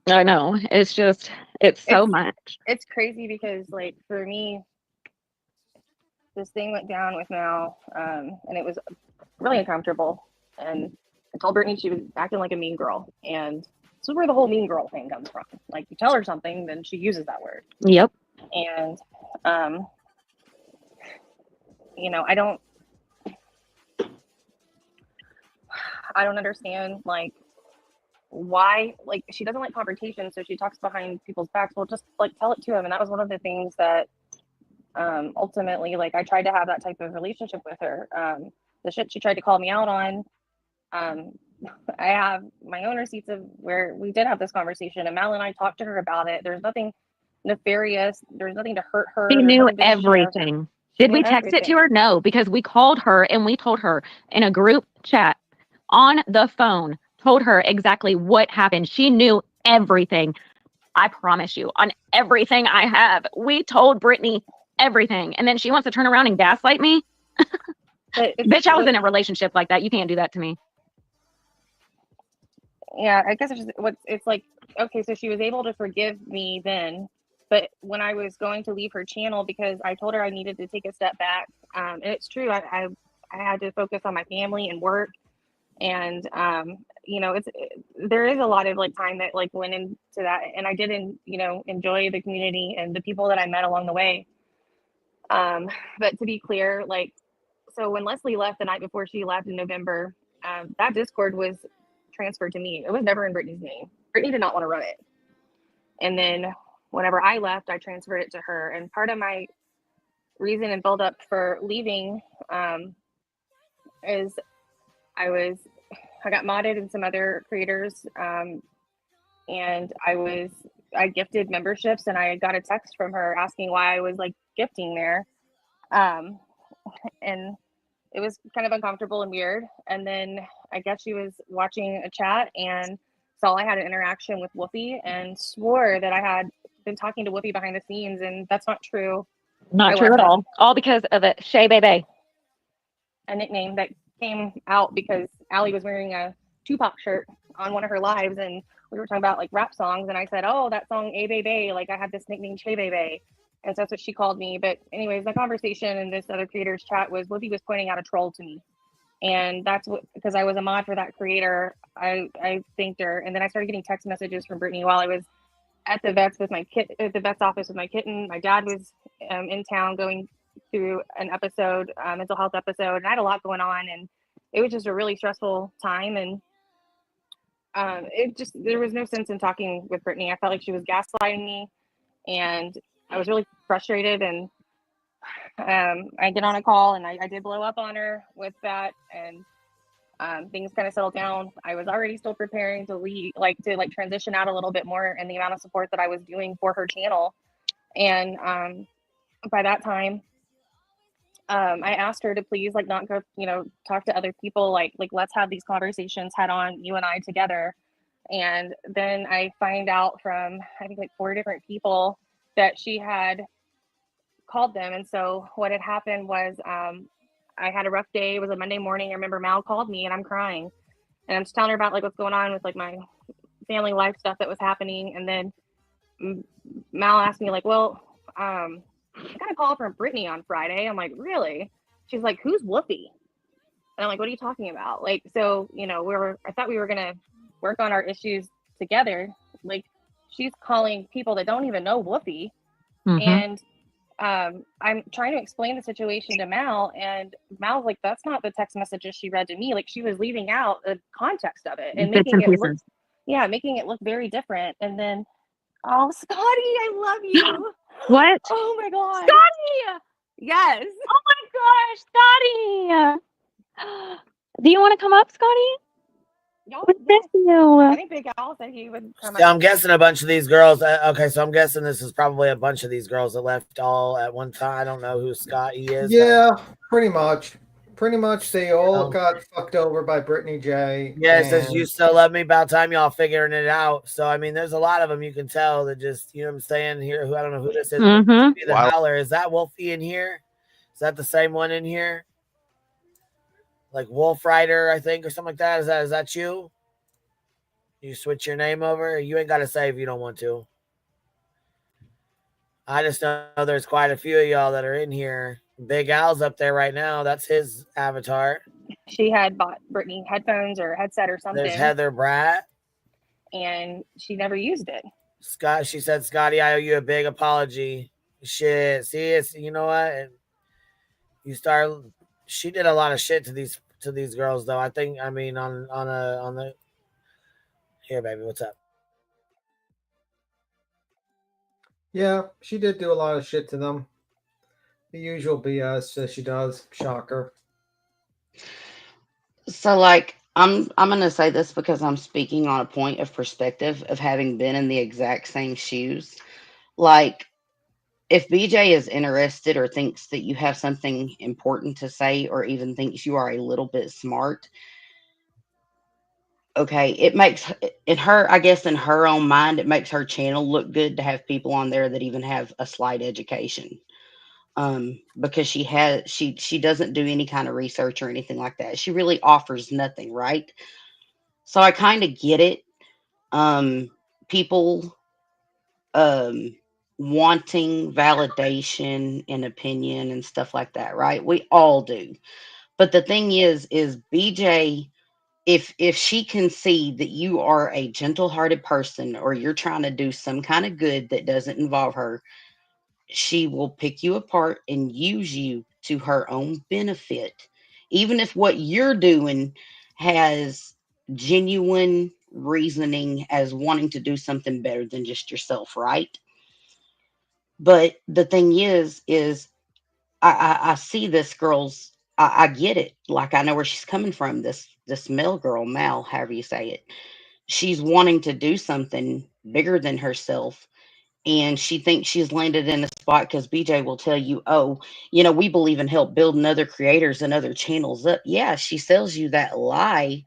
I know. It's just, it's so much. It's crazy because, like, for me, this thing went down with Mal, and it was really uncomfortable. And I told Brittany she was acting like a mean girl, and this is where the whole mean girl thing comes from. Like, you tell her something, then she uses that word. Yep. And, you know, I don't understand, like, why, like, she doesn't like confrontation, so she talks behind people's backs. Well, just, like, tell it to him. And that was one of the things that ultimately, like, I tried to have that type of relationship with her. The shit she tried to call me out on, I have my own receipts of where we did have this conversation, and Mal and I talked to her about it. There's nothing nefarious. There's nothing to hurt her. She There's knew nothing to share. everything. Did we text it to her? No, because we called her and we told her in a group chat on the phone, told her exactly what happened. She knew everything. I promise you, on everything I have. We told Brittany everything. And then she wants to turn around and gaslight me. Bitch, I was in a relationship like that. You can't do that to me. Yeah, I guess it's just it's like, okay, so she was able to forgive me then, but when I was going to leave her channel, because I told her I needed to take a step back, and it's true, I had to focus on my family and work, and you know, there is a lot of, like, time that, like, went into that, and I didn't, you know, enjoy the community and the people that I met along the way. But to be clear, like, so when Leslie left the night before she left in November, that Discord was transferred to me. It was never in Brittany's name. Brittany did not want to run it. And then whenever I left, I transferred it to her. And part of my reason and build up for leaving is I got modded and some other creators, and I gifted memberships, and I got a text from her asking why I was, like, gifting there. And it was kind of uncomfortable and weird. And then I guess she was watching a chat and saw I had an interaction with Whoopi and swore that I had been talking to Whoopi behind the scenes, and that's not true. Not true at all. All because of it. Shay Bebe. A nickname that came out because Allie was wearing a Tupac shirt on one of her lives, and we were talking about, like, rap songs, and I said, oh, that song A Bebe, like, I had this nickname Shay Bebe. And so that's what she called me. But anyways, the conversation in this other creator's chat was Whoopi was pointing out a troll to me. And that's what, because I was a mod for that creator, I thanked her. And then I started getting text messages from Brittany while I was at the vet's with my at the vet's office with my kitten. My dad was in town going through an episode, mental health episode, and I had a lot going on, and it was just a really stressful time. And there was no sense in talking with Brittany. I felt like she was gaslighting me, and I was really frustrated, and I get on a call, and I did blow up on her with that, and things kind of settled down. I was already still preparing to leave, to transition out a little bit more in the amount of support that I was doing for her channel. And by that time, I asked her to please, like, not go, you know, talk to other people, like let's have these conversations head on, you and I together. And then I find out from, I think, like 4 different people that she had called them. And so what had happened was I had a rough day. It was a Monday morning. I remember Mal called me, and I'm crying, and I'm just telling her about, like, what's going on with, like, my family life stuff that was happening. And then Mal asked me, like, well, I got a call from Brittany on Friday. I'm like, really? She's like, who's Whoopi? And I'm like, what are you talking about? Like, so, you know, I thought we were gonna work on our issues together. Like, she's calling people that don't even know Whoopi. Mm-hmm. And I'm trying to explain the situation to Mal, and Mal's like, that's not the text messages she read to me. Like, she was leaving out the context of it and making it look very different. And then, oh, Scotty, I love you. What? Oh my God. Scotty! Yes. Oh my gosh, Scotty! Do you want to come up, Scotty? Y'all, We miss you. I think Big Al said he would come So up. I'm guessing a bunch of these girls. Okay, so I'm guessing this is probably a bunch of these girls that left all at one time. I don't know who Scotty is. Yeah, pretty much. Pretty much, they all got fucked over by Brittany J. Yeah, it says and you still love me. About time y'all figuring it out. So I mean, there's a lot of them you can tell that just, you know what I'm saying here. Who I don't know who this is. Mhm. The Howler, is that Wolfie in here? Is that the same one in here? Like Wolf Rider, I think, or something like that. Is that you? You switch your name over. You ain't got to say if you don't want to. I just know there's quite a few of y'all that are in here. Big Al's up there right now. That's his avatar. She had bought Brittany headphones or a headset or something. There's Heather Bratt. And she never used it. Scott, she said, Scotty, I owe you a big apology. Shit. See, it's, you know what? You start, she did a lot of shit to these girls, though. I think, I mean, on the, here, baby, what's up? yeah, she did do a lot of shit to them. The usual BS that she does. Shocker. So, like, I'm gonna say this because I'm speaking on a point of perspective of having been in the exact same shoes. Like, if BJ is interested or thinks that you have something important to say, or even thinks you are a little bit smart, okay, it makes in her, I guess, in her own mind, it makes her channel look good to have people on there that even have a slight education. Because she doesn't do any kind of research or anything like that. She really offers nothing, right? So I kind of get it. People wanting validation and opinion and stuff like that, right? We all do. But the thing is BJ, if she can see that you are a gentle-hearted person, or you're trying to do some kind of good that doesn't involve her, she will pick you apart and use you to her own benefit. Even if what you're doing has genuine reasoning as wanting to do something better than just yourself, right? But the thing is I see this girl's, I get it. Like, I know where she's coming from. This male girl, Mal, however you say it. She's wanting to do something bigger than herself, and she thinks she's landed in a spot because BJ will tell you, oh, you know, we believe in help building other creators and other channels up. Yeah, she sells you that lie,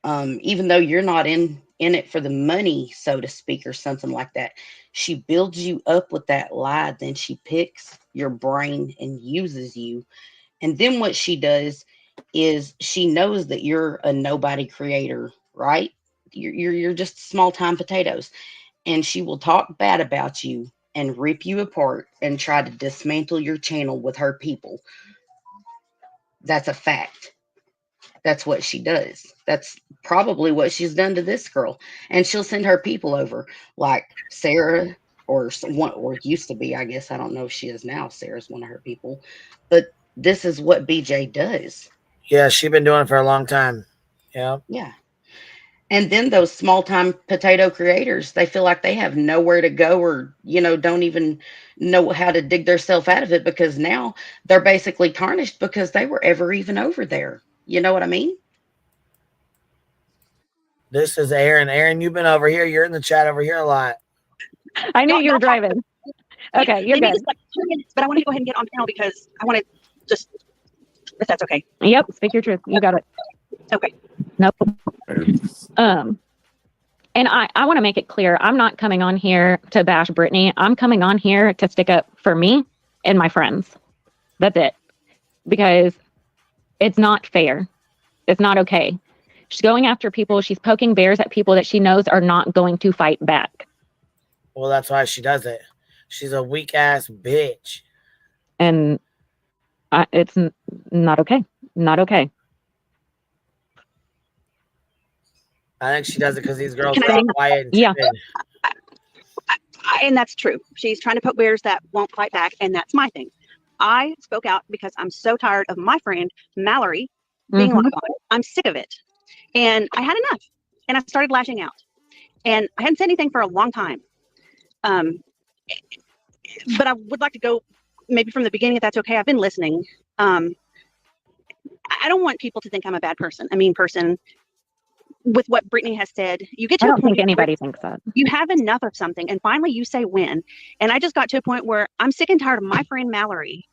even though you're not in it for the money, so to speak, or something like that. She builds you up with that lie, then she picks your brain and uses you. And then what she does is she knows that you're a nobody creator, right? You're just small time potatoes, and she will talk bad about you and rip you apart and try to dismantle your channel with her people. That's a fact. That's what she does. That's probably what she's done to this girl. And she'll send her people over, like Sarah, or someone, or used to be, I guess. I don't know if she is now. Sarah's one of her people. But this is what BJ does. Yeah, she's been doing it for a long time. Yeah. Yeah. And then those small time potato creators, they feel like they have nowhere to go, or, you know, don't even know how to dig themselves out of it, because now they're basically tarnished because they were ever even over there. You know what I mean? This is Aaron. Aaron, you've been over here. You're in the chat over here a lot. I knew you were driving. Okay, you're good. Like 2 minutes, but I want to go ahead and get on panel because I want to just, if that's okay. Yep, speak your truth. You got it. Okay. Nope. And I want to make it clear, I'm not coming on here to bash Brittany. I'm coming on here to stick up for me and my friends. That's it. Because it's not fair. It's not okay. She's going after people. She's poking bears at people that she knows are not going to fight back. Well, that's why she does it. She's a weak ass bitch. And it's not okay. Not okay. I think she does it because these girls are all quiet and yeah. And that's true. She's trying to poke bears that won't fight back, and that's my thing. I spoke out because I'm so tired of my friend Mallory being lied on. I'm sick of it. And I had enough. And I started lashing out. And I hadn't said anything for a long time. But I would like to go maybe from the beginning, if that's okay. I've been listening. I don't want people to think I'm a bad person, a mean person. With what Brittany has said, you get to I a don't point think anybody thinks that. You have enough of something, and finally you say when. And I just got to a point where I'm sick and tired of my friend Mallory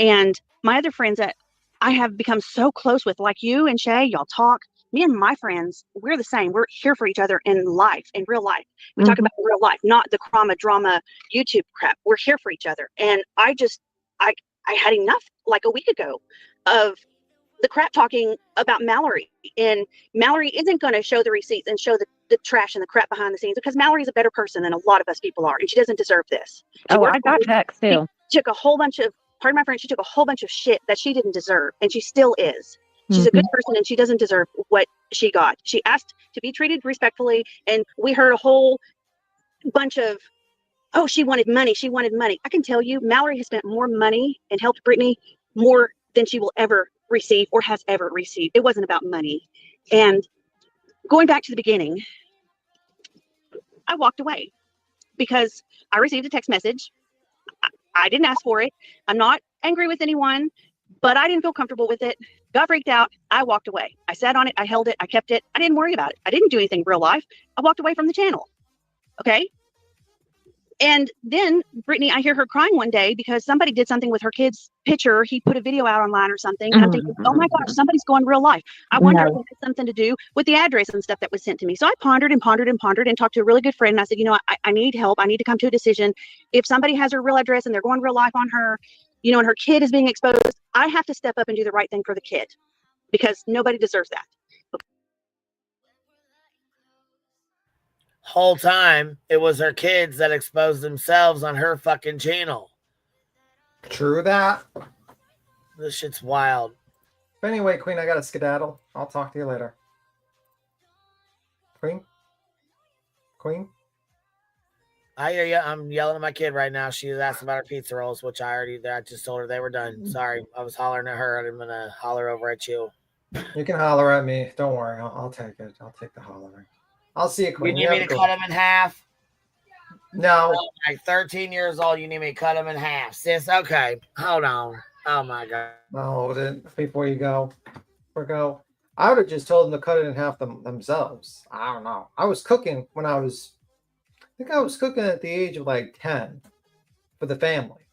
and my other friends that I have become so close with, like you and Shay, y'all talk. Me and my friends, we're the same. We're here for each other in life, in real life. We talk about real life, not the drama YouTube crap. We're here for each other. And I had enough like a week ago of the crap talking about Mallory. And Mallory isn't going to show the receipts and show the trash and the crap behind the scenes, because Mallory's a better person than a lot of us people are. And she doesn't deserve this. Oh, I got text too. She took a whole bunch of, pardon my French, she took a whole bunch of shit that she didn't deserve. And she still is. She's a good person and she doesn't deserve what she got. She asked to be treated respectfully. And we heard a whole bunch of, oh, she wanted money. She wanted money. I can tell you, Mallory has spent more money and helped Brittany more than she will ever receive or has ever received. It wasn't about money. And going back to the beginning, I walked away because I received a text message. I didn't ask for it. I'm not angry with anyone, but I didn't feel comfortable with it. Got freaked out. I walked away. I sat on it. I held it. I kept it. I didn't worry about it. I didn't do anything real life. I walked away from the channel. Okay. And then Brittany, I hear her crying one day because somebody did something with her kid's picture. He put a video out online or something. And I'm thinking, oh my gosh, somebody's going real life. I wonder if it had something to do with the address and stuff that was sent to me. So I pondered and pondered and pondered and talked to a really good friend. And I said, you know, I need help. I need to come to a decision. If somebody has her real address and they're going real life on her, you know, and her kid is being exposed, I have to step up and do the right thing for the kid because nobody deserves that. Whole time it was her kids that exposed themselves on her fucking channel. True that. This shit's wild. But anyway, Queen, I gotta skedaddle. I'll talk to you later. Queen? I hear you. I'm yelling at my kid right now. She was asking about her pizza rolls, which I just told her they were done. Sorry, I was hollering at her. I'm gonna holler over at you. You can holler at me. Don't worry. I'll take it. I'll take the hollering. I'll see you, Queen. You need me to cut him in half? No. Like 13 years old, you need me to cut him in half. Sis, okay. Hold on. Oh, my God. No, then before you go, I would have just told them to cut it in half themselves. I don't know. I was cooking when I think I was cooking at the age of like 10 for the family.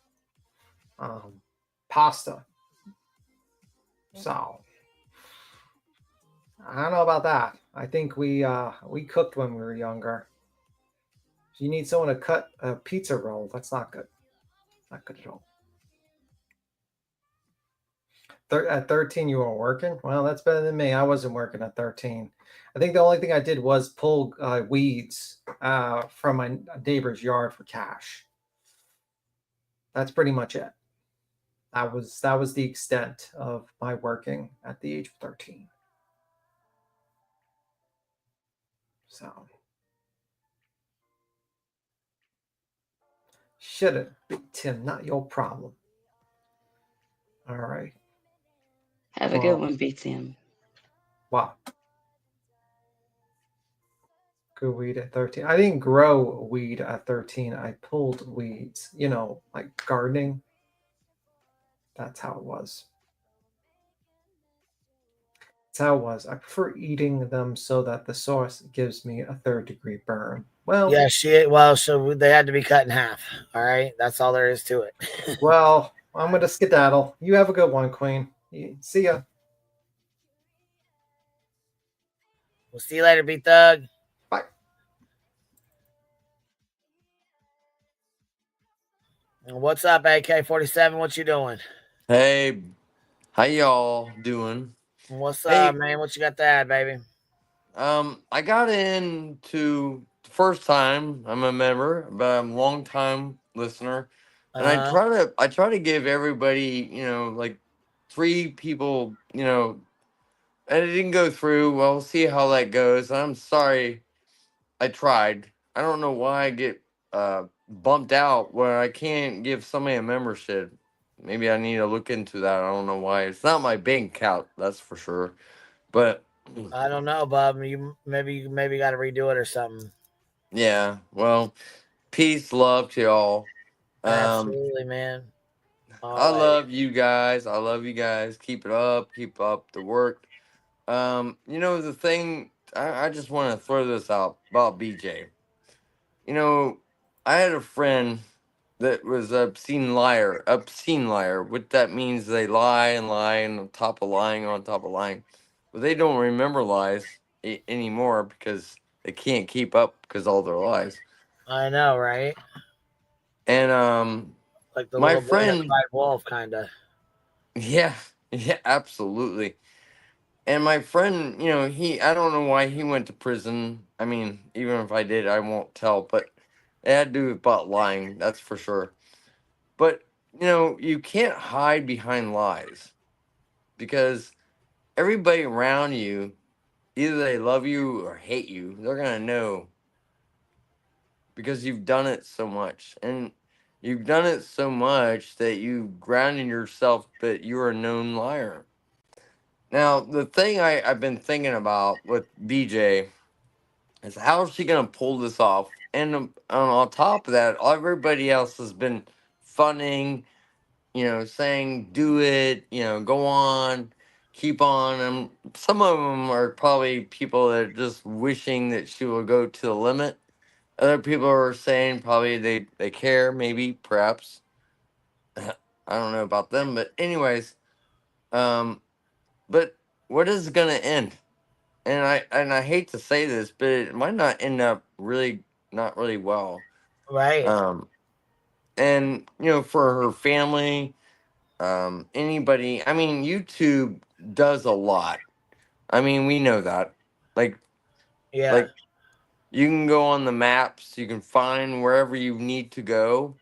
Pasta. So, I don't know about that. I think we cooked when we were younger. If you need someone to cut a pizza roll, that's not good. Not good at all. At 13, you were working? Well, that's better than me. I wasn't working at 13. I think the only thing I did was pull weeds from my neighbor's yard for cash. That's pretty much it. That was the extent of my working at the age of 13. So, should have, Big Tim, not your problem. All right. Have a good one, Big Tim. Wow. Good weed at 13. I didn't grow weed at 13. I pulled weeds, you know, like gardening. That's how it was. That's how it was. I prefer eating them so that the sauce gives me a third-degree burn. Well, yeah, so they had to be cut in half. All right, that's all there is to it. Well, I'm gonna skedaddle. You have a good one, Queen. See ya. We'll see you later, B-Thug. Bye. What's up, AK-47? What you doing? Hey, how y'all doing? What's up, man? What you got to add, baby? I got into the first time. I'm a member, but I'm a long time listener, and I try to give everybody, you know, like 3 people, you know, and it didn't go through. Well, we'll see how that goes. I'm sorry, I tried. I don't know why I get bumped out where I can't give somebody a membership. Maybe I need to look into that. I don't know why. It's not my bank account, that's for sure. But I don't know, Bob. You maybe got to redo it or something. Yeah. Well, peace, love to y'all. Absolutely, man. I love you guys. I love you guys. Keep it up. Keep up the work. You know, the thing, I just want to throw this out about BJ. You know, I had a friend that was obscene liar. Obscene liar. What that means, they lie and lie and on top of lying on top of lying. But they don't remember lies anymore because they can't keep up because all their lies. I know, right? And Like the my little boy that friend, cried wolf, kind of. yeah, yeah, absolutely. And my friend, I don't know why he went to prison. I mean, even if I did, I won't tell, but it had to do about lying, that's for sure. But, you can't hide behind lies because everybody around you, either they love you or hate you, they're going to know because you've done it so much. And you've done it so much that you grounded yourself that you're a known liar. Now, the thing I've been thinking about with BJ is how is she going to pull this off? And on top of that, everybody else has been funning, saying, do it, go on, keep on. And some of them are probably people that are just wishing that she will go to the limit. Other people are saying probably they care, maybe, perhaps. I don't know about them, but anyways, but what is going to end? And I hate to say this, but it might not end up really not really well. Right. And for her family, anybody. I mean, YouTube does a lot. I mean, we know that. Like, Yeah. like you can go on the maps. You can find wherever you need to go,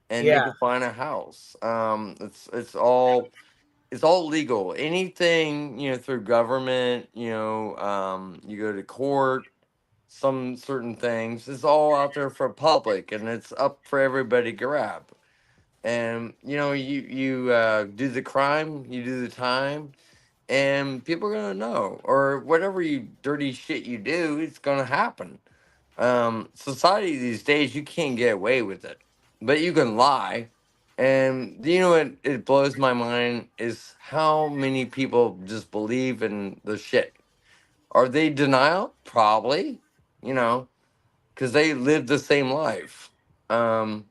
and you Yeah. can find a house. It's all legal. Anything through government. You go to court. Some certain things. It's all out there for public, and it's up for everybody to grab. And you do the crime, you do the time, and people are gonna know, or whatever you dirty shit you do, it's gonna happen. Society these days, you can't get away with it, but you can lie. And what it blows my mind is how many people just believe in the shit. Are they denial? Probably, you know, because they live the same life. Um,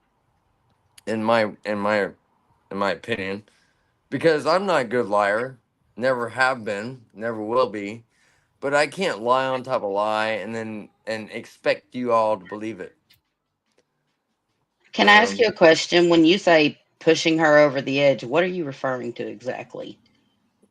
in my opinion, because I'm not a good liar, never have been, never will be. But I can't lie on top of lie and expect you all to believe it. Can I ask you a question? When you say pushing her over the edge, what are you referring to exactly?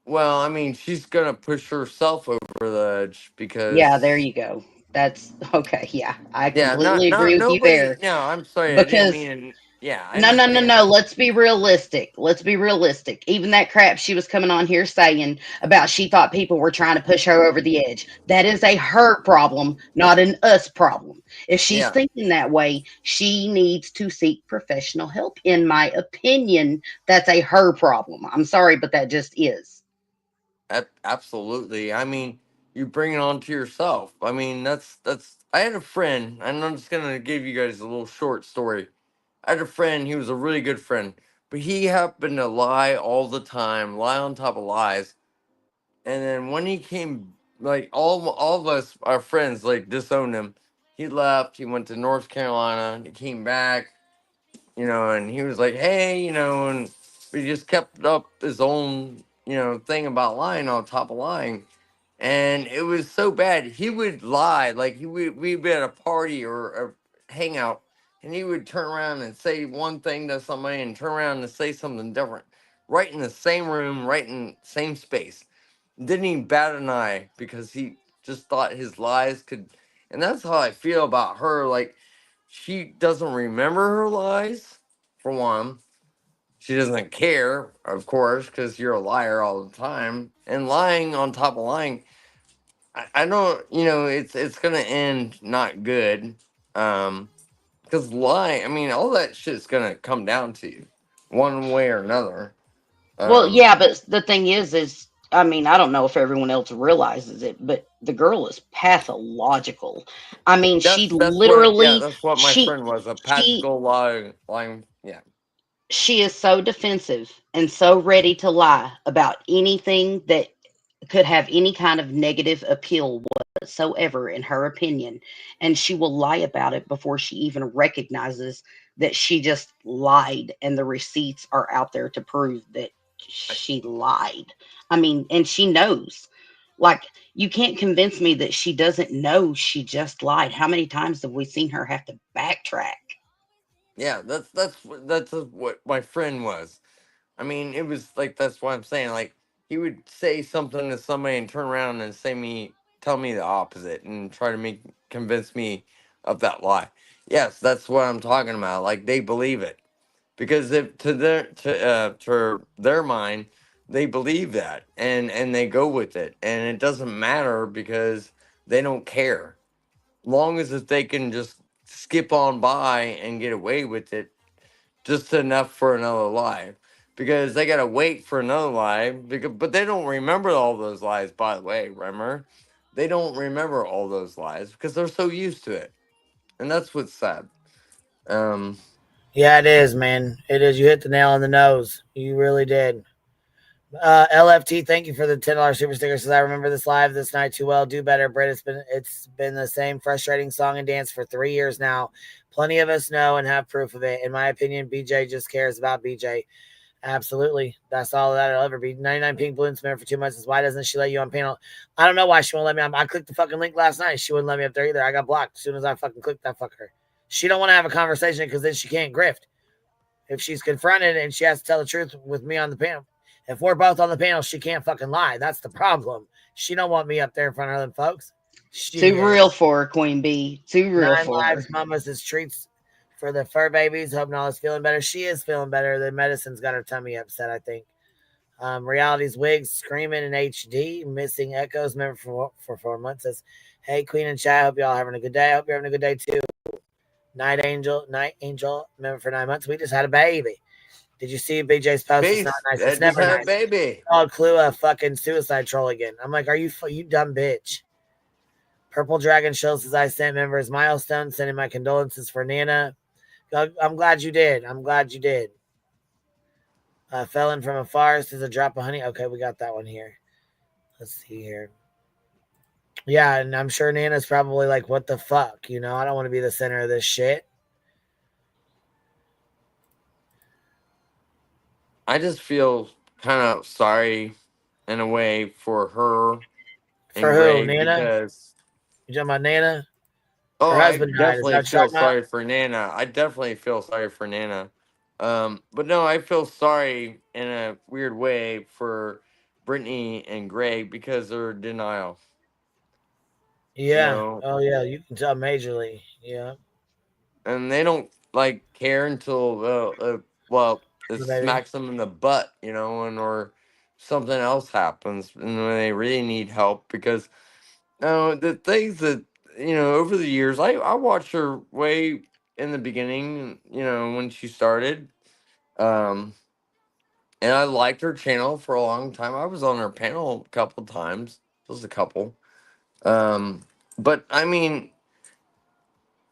Well, I mean, she's gonna push herself over the edge Yeah, there because you go. That's okay. Yeah, I yeah, not completely agree with you nobody. there. No, I'm sorry, I didn't Because mean. Yeah, I no, no, no, understand. no. Let's be realistic. Let's be realistic. Even that crap she was coming on here saying about she thought people were trying to push her over the edge. That is a her problem, not an us problem. If she's Yeah, thinking that way, she needs to seek professional help. In my opinion, that's a her problem. I'm sorry, but that just is. absolutely. I mean, you bring it on to yourself. I mean, that's. I had a friend, and I'm just gonna give you guys a little short story. I had a friend. He was a really good friend, but he happened to lie all the time, lie on top of lies. And then when he came, like all of us, our friends, like disowned him. He left. He went to North Carolina. He came back, and he was like, "Hey," and he just kept up his own, thing about lying on top of lying, and it was so bad. He would lie, like we'd be at a party or a hangout, and he would turn around and say one thing to somebody, and turn around and say something different, right in the same room, right in same space. Didn't even bat an eye because he just thought his lies could. And that's how I feel about her. Like, she doesn't remember her lies, for one. She doesn't care, of course, because you're a liar all the time. And lying on top of lying, I don't, it's going to end not good. Because lying, I mean, all that shit's going to come down to you one way or another. Well, yeah, but the thing is, I mean, I don't know if everyone else realizes it, but the girl is pathological. I mean, she That's what, yeah, literally, that's what my friend was, a she pathological lying, yeah. she is so defensive and so ready to lie about anything that could have any kind of negative appeal whatsoever in her opinion, and she will lie about it before she even recognizes that she just lied, and the receipts are out there to prove that she lied. I mean, and she knows. Like, you can't convince me that she doesn't know she just lied. How many times have we seen her have to backtrack? Yeah, that's what my friend was. I mean, it was like that's what I'm saying. Like he would say something to somebody and turn around and tell me the opposite, and try to convince me of that lie. Yes, that's what I'm talking about. Like they believe it because if to their mind, they believe that, and they go with it, and it doesn't matter because they don't care. Long as if they can just skip on by and get away with it, just enough for another life, because they gotta wait for another life. But they don't remember all those lies. By the way, remember, they don't remember all those lies because they're so used to it, and that's what's sad. Um, Yeah, it is, man. It is. You hit the nail on the nose. You really did. LFT, thank you for the $10 super sticker. Says I remember this live this night too well. Do better, Britt. It's been the same frustrating song and dance for 3 years now. Plenty of us know and have proof of it. In my opinion, BJ just cares about BJ. Absolutely, that's all that'll ever be. 99 pink balloons been for 2 months. Is why doesn't she let you on panel? I don't know why she won't let me on. I clicked the fucking link last night. She wouldn't let me up there either. I got blocked as soon as I fucking clicked that fucker. She don't want to have a conversation because then she can't grift. If she's confronted and she has to tell the truth with me on the panel, if we're both on the panel, she can't fucking lie. That's the problem. She don't want me up there in front of them folks. Too real for her, Queen Bee. Too real 9 for lives, her. mamas is treats for the fur babies. Hope Nala's feeling better. She is feeling better. The medicine's got her tummy upset, I think. Reality's wigs screaming in HD, missing echoes. Remember for 4 months. Says, hey, Queen and Chat. Hope y'all having a good day. I hope you're having a good day too. Night Angel. Remember for 9 months. We just had a baby. Did you see BJ's post? It's not Beast, nice. I It's just never had a nice. baby. Called Clue a fucking suicide troll again. I'm like, are you dumb bitch? Purple Dragon shows says I sent members milestone, sending my condolences for Nana. I'm glad you did. I'm glad you did. Felon from a forest is a drop of honey. Okay, we got that one here. Let's see here. Yeah, and I'm sure Nana's probably like, what the fuck? You know, I don't want to be the center of this shit. I just feel kind of sorry in a way for her For and who? Greg Nana? because You talking about Nana? oh, Her I husband died. Is that definitely what you're feel talking about? sorry for Nana. I definitely feel sorry for Nana. But no, I feel sorry in a weird way for Brittany and Greg because they're denial. You Yeah. know, Oh, yeah. You can tell majorly. Yeah. and they don't like care until well, it The baby. smacks them in the butt, you know, and or something else happens, and when they really need help because the things that over the years, I watched her way in the beginning, when she started, um, and I liked her channel for a long time. I was on her panel a couple times, just a couple, but I mean,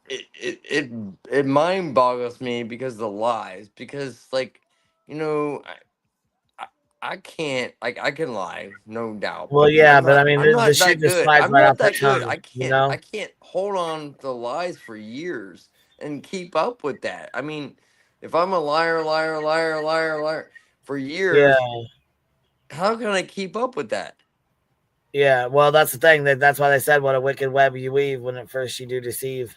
it mind boggles me because of the lies. Because like, you know, I, I can't like I can lie, no doubt, Well, but yeah, but I mean, I'm the not shit that just good. slides I'm right not off her that good. tongue, you know? I can't hold on to lies for years and keep up with that. I mean, if I'm a liar for Yeah. years, how can I keep up with that? Yeah. Well, that's the thing. That's why they said, what a wicked web you weave when at first you do deceive.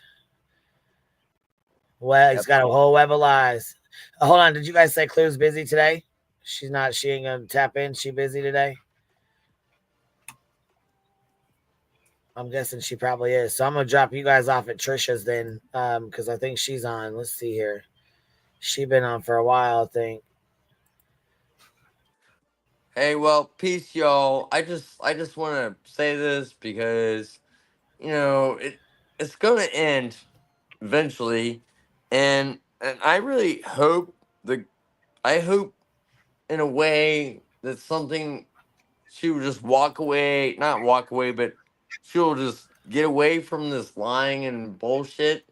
Well, he's Yep. got a whole web of lies. Hold on. Did you guys say Clue's busy today? She ain't going to tap in. She busy today? I'm guessing she probably is. So I'm going to drop you guys off at Trisha's then, because I think she's on. Let's see here. She been on for a while, I think. Hey, well, peace, y'all. I just want to say this because it's gonna end eventually, and I really hope the I hope in a way that something she will just walk away, not walk away, but she'll just get away from this lying and bullshit,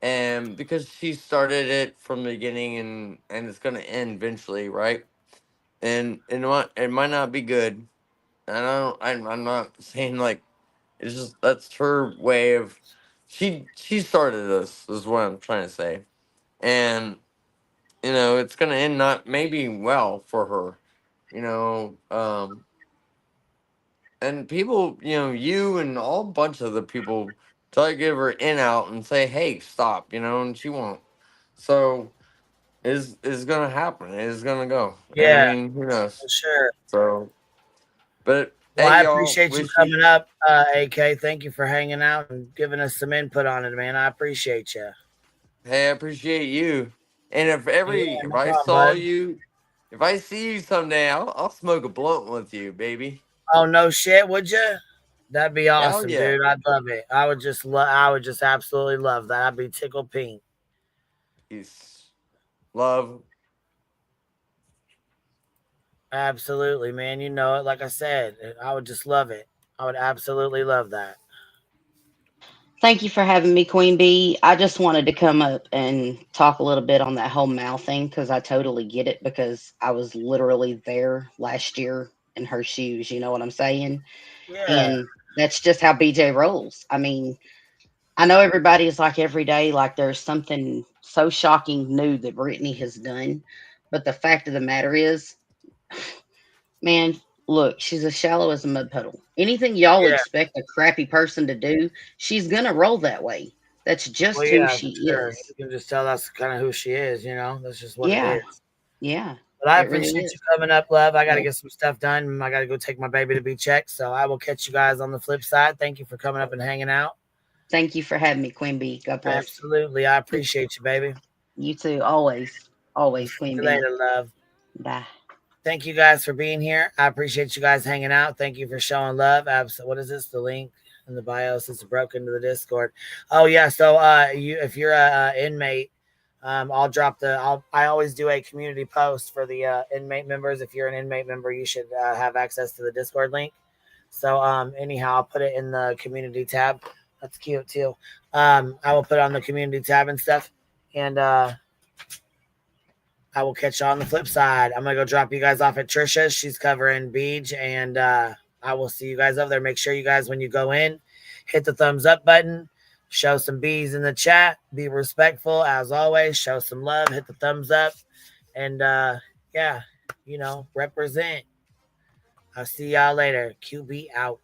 and because she started it from the beginning, and it's gonna end eventually, right? And it might not be good. And I'm not saying like it's just that's her way of she started this is what I'm trying to say. And it's gonna end not maybe well for her. And people, you and all bunch of the people try to give her in out and say, hey, stop, and she won't. So is gonna happen. It's gonna go. And I Yeah, mean, who knows? for sure. So but Well, hey I y'all, appreciate you wish you coming up, AK. Thank you for hanging out and giving us some input on it, man. I appreciate you. hey, I appreciate you. And Yeah, if no I problem, saw bud. you, if I see you someday, I'll smoke a blunt with you, baby. Oh no shit, would you? That'd be Hell awesome, yeah. dude. I'd love it. I would just absolutely love that. I'd be tickled pink. Peace. Love. Absolutely, man. You know it. Like I said, I would just love it. I would absolutely love that. Thank you for having me, Queen Bee. I just wanted to come up and talk a little bit on that whole Mal thing because I totally get it because I was literally there last year in her shoes. You know what I'm saying? Yeah. And that's just how BJ rolls. I mean, I know everybody is like every day, like there's something so shocking new that Brittany has done. But the fact of the matter is, man, look, she's as shallow as a mud puddle. Anything y'all Yeah. expect a crappy person to do, she's gonna roll that way. That's Well, just who yeah, she for sure. is. You can just tell that's kind of who she is. That's just what it Yeah, is. yeah, But I it really appreciate is. you coming up, love. I got to Well, get some stuff done. I got to go take my baby to be checked. So I will catch you guys on the flip side. Thank you for coming up and hanging out. thank you for having me, Queen Bee. God bless. Absolutely. I appreciate you, baby. You too, always, I'll always, see Queen you Bee. later, love. Bye. Thank you guys for being here. I appreciate you guys hanging out. Thank you for showing love. What is this? The link in the bio since it broke into the Discord. Oh yeah. So if you're a inmate, I always do a community post for the inmate members. If you're an inmate member, you should have access to the Discord link. So anyhow, I'll put it in the community tab. That's cute too. I will put it on the community tab and stuff. And I will catch you on the flip side. I'm gonna go drop you guys off at Trisha's. She's covering Beach, and I will see you guys over there. Make sure you guys, when you go in, hit the thumbs up button, show some bees in the chat, be respectful as always, show some love, hit the thumbs up, and yeah, represent. I'll see y'all later. QB out.